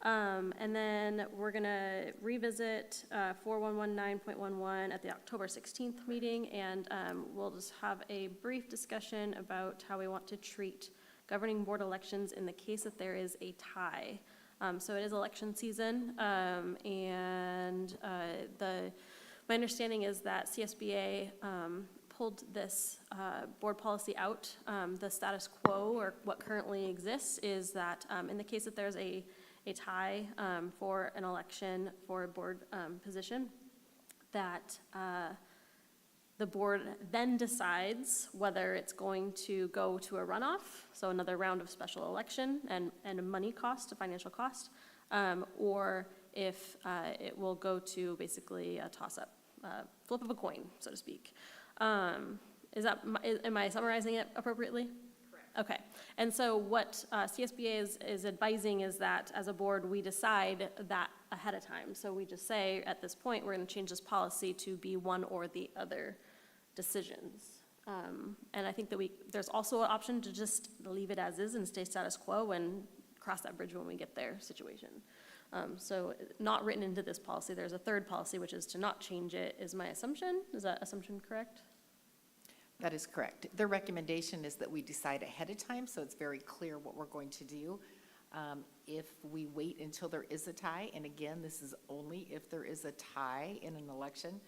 And then we're gonna revisit 4119.11 at the October 16th meeting, and we'll just have a brief discussion about how we want to treat governing board elections in the case that there is a tie. So it is election season, and my understanding is that CSBA pulled this board policy out. The status quo, or what currently exists, is that in the case that there's a tie for an election for a board position, that the board then decides whether it's going to go to a runoff, so another round of special election and a money cost, a financial cost, or if it will go to basically a toss-up, flip of a coin, so to speak. Am I summarizing it appropriately? Okay, and so what CSBA is advising is that as a board, we decide that ahead of time. So we just say, at this point, we're gonna change this policy to be one or the other decisions. And I think that there's also an option to just leave it as is and stay status quo and cross that bridge when we get there situation. So not written into this policy, there's a third policy, which is to not change it, is my assumption. Is that assumption correct?
That is correct. Their recommendation is that we decide ahead of time, so it's very clear what we're going to do. If we wait until there is a tie, and again, this is only if there is a tie in an election,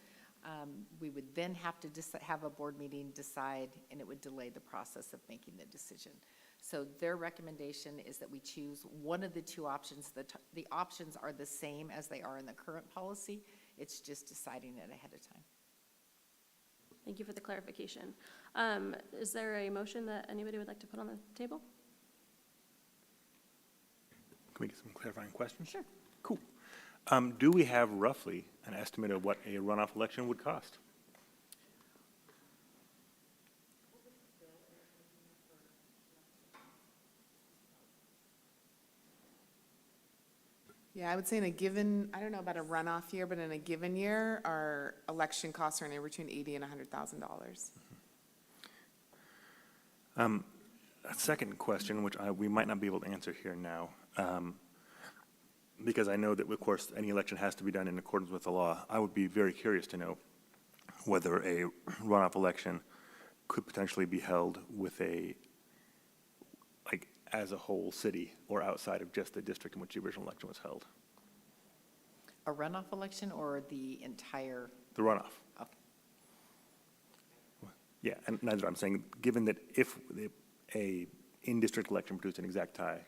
we would then have to have a board meeting decide, and it would delay the process of making the decision. So their recommendation is that we choose one of the two options. The options are the same as they are in the current policy. It's just deciding it ahead of time.
Thank you for the clarification. Is there a motion that anybody would like to put on the table?
Can we get some clarifying questions?
Sure.
Cool. Do we have roughly an estimate of what a runoff election would cost?
Yeah, I would say in a given, I don't know about a runoff year, but in a given year, our election costs are anywhere between $80,000 and $100,000.
A second question, which we might not be able to answer here now, because I know that, of course, any election has to be done in accordance with the law. I would be very curious to know whether a runoff election could potentially be held with as a whole city or outside of just the district in which the original election was held.
A runoff election or the entire?
The runoff.
Okay.
Yeah, and that's what I'm saying. Given that if a in-district election produced an exact tie,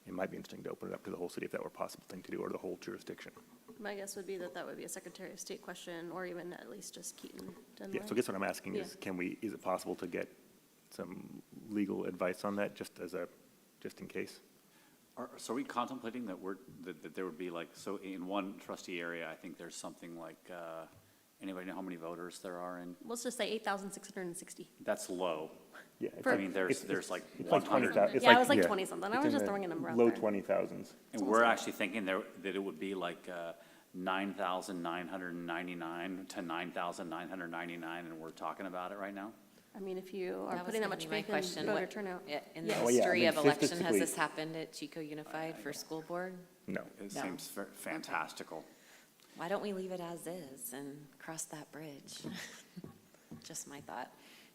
it might be interesting to open it up to the whole city if that were a possible thing to do, or the whole jurisdiction.
My guess would be that that would be a Secretary of State question, or even at least just Keaton.
Yeah, so I guess what I'm asking is, is it possible to get some legal advice on that, just in case?
So are we contemplating that that there would be so in one trustee area, I think there's something like, anybody know how many voters there are in?
Let's just say 8,660.
That's low.
Yeah.
I mean, there's like
it's like
100.
Yeah, I was like 20 something. I was just throwing a number out there.
Low 20,000s.
And we're actually thinking that it would be like 9,999 to 9,999, and we're talking about it right now?
I mean, if you are
That was
putting that
gonna
much
be my
faith in
question.
voter
What-
turnout.
In the
Yes.
Oh, yeah, I
history
mean,
of election, has
statistically-
this happened at Chico Unified for school board?
No.
It
No.
seems fantastical.
Why don't we leave it as is and cross that bridge? Just my thought.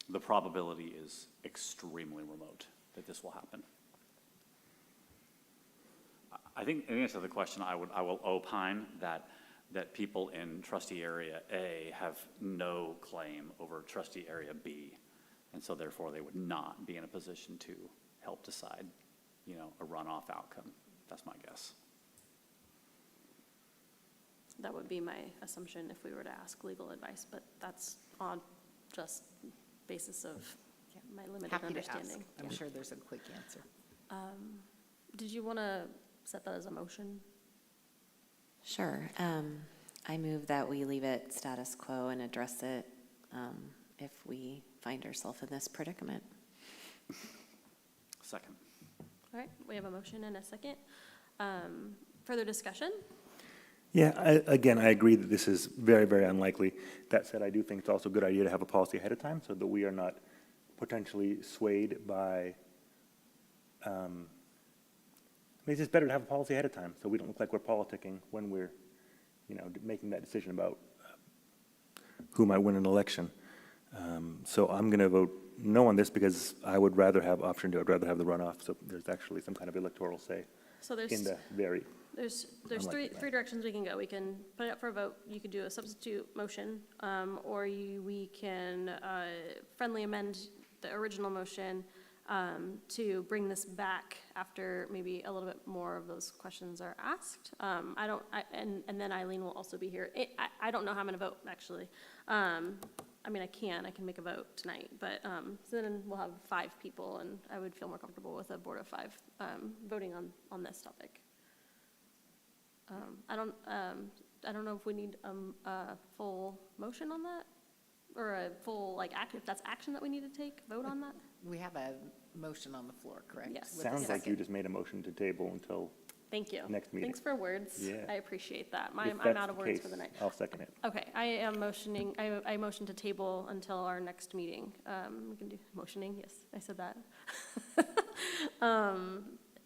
The probability is extremely remote that this will happen. I think, in answer to the question, I will opine that people in trustee area A have no claim over trustee area B, and so therefore they would not be in a position to help decide, a runoff outcome. That's my guess.
That would be my assumption if we were to ask legal advice, but that's on just basis of my limited
Happy to ask.
understanding.
I'm
Yeah.
sure there's a quick answer.
Did you want to set that as a motion?
Sure. I move that we leave it status quo and address it if we find ourselves in this predicament.
Second.
All right, we have a motion and a second. Further discussion?
Yeah, again, I agree that this is very, very unlikely. That said, I do think it's also a good idea to have a policy ahead of time so that we are not potentially swayed by, I mean, it's just better to have a policy ahead of time so we don't look like we're politicking when we're, making that decision about who might win an election. So I'm going to vote no on this because I would rather have option two. I'd rather have the runoff, so there's actually some kind of electoral say
So
in the very.
There's
Unlikely
three directions we can go. We can put it up for a vote. You could do a substitute motion, or we can friendly amend the original motion to bring this back after maybe a little bit more of those questions are asked. And then Eileen will also be here. I don't know how I'm going to vote, actually. I mean, I can make a vote tonight, but so then we'll have 5 people, and I would feel more comfortable with a board of 5 voting on this topic. I don't know if we need a full motion on that, or a full, if that's action that we need to take, vote on that?
We have a motion on the floor, correct?
Yes.
With a
Sounds like you
second.
just made a motion to table until
Thank you.
next meeting.
Thanks for words.
Yeah.
I appreciate that.
If
I'm
that's
out of
the
words
case,
for the night.
I'll second it.
Okay, I am motioning, I motion to table until our next meeting. We can do motioning, yes, I said that.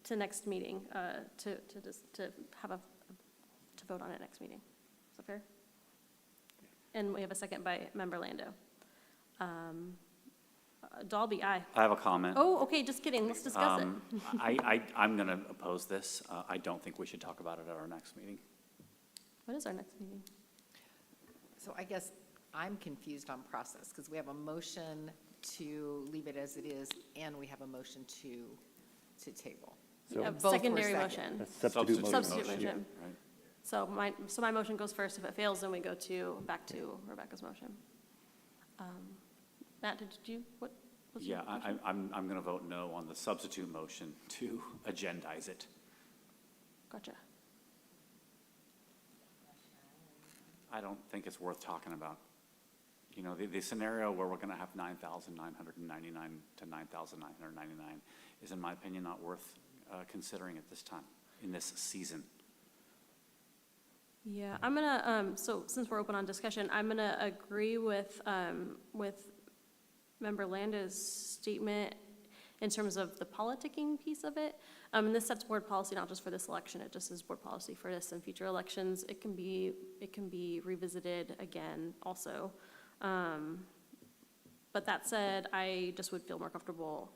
To next meeting, to vote on it next meeting. Is that fair? And we have a second by Member Lando. Dalby, aye.
I have a comment.
Oh, okay, just kidding, let's discuss it.
I'm going to oppose this. I don't think we should talk about it at our next meeting.
What is our next meeting?
So I guess I'm confused on process, because we have a motion to leave it as it is, and we have a motion to table.
So-
A
Both were
secondary
second.
motion.
A substitute motion.
Substitute
Yeah.
motion.
Right.
So my motion goes first. If it fails, then we go back to Rebecca's motion. Matt, did you, what was your
Yeah,
motion?
I'm going to vote no on the substitute motion to agendize it.
Gotcha.
I don't think it's worth talking about. The scenario where we're going to have 9,999 to 9,999 is, in my opinion, not worth considering at this time, in this season.
Yeah, I'm gonna, so since we're open on discussion, I'm gonna agree with Member Landa's statement in terms of the politicking piece of it. And this sets board policy not just for this election, it just is board policy for this and future elections. It can be revisited again also. But that said, I just would feel more comfortable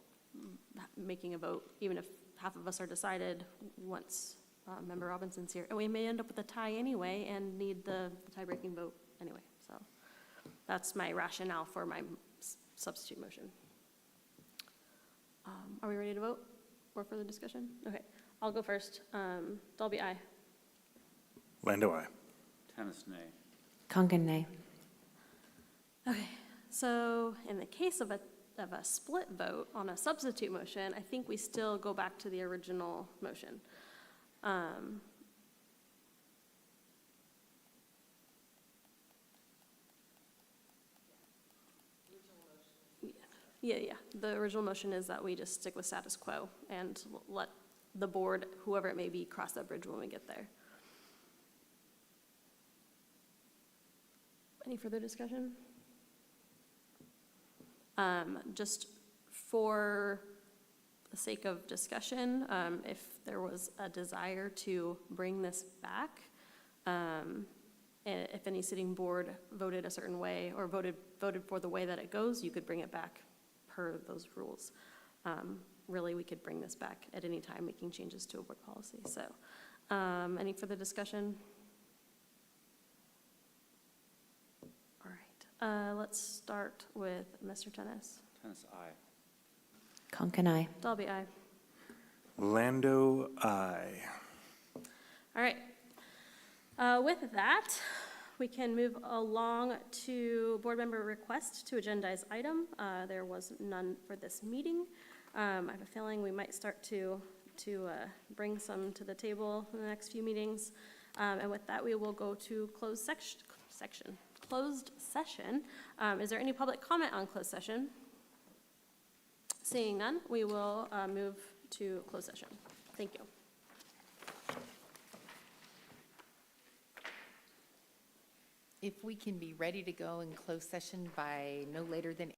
making a vote, even if half of us are decided once Member Robinson's here. And we may end up with a tie anyway and need the tie-breaking vote anyway. So that's my rationale for my substitute motion. Are we ready to vote or further discussion? Okay, I'll go first. Dalby, aye.
Lando, aye.
Tennis, nay.
Congan, nay.
Okay, so in the case of a split vote on a substitute motion, I think we still go back to the original motion. Yeah, the original motion is that we just stick with status quo and let the board, whoever it may be, cross that bridge when we get there. Any further discussion? Just for the sake of discussion, if there was a desire to bring this back, if any sitting board voted a certain way or voted for the way that it goes, you could bring it back per those rules. Really, we could bring this back at any time, making changes to a board policy. So, any further discussion? All right, let's start with Mr. Tennis.
Tennis, aye.
Congan, aye.
Dalby, aye.
Lando, aye.
All right. With that, we can move along to board member request to agendize item. There was none for this meeting. I have a feeling we might start to bring some to the table in the next few meetings. And with that, we will go to closed session. Is there any public comment on closed session? Seeing none, we will move to closed session. Thank you.
If we can be ready to go in closed session by no later than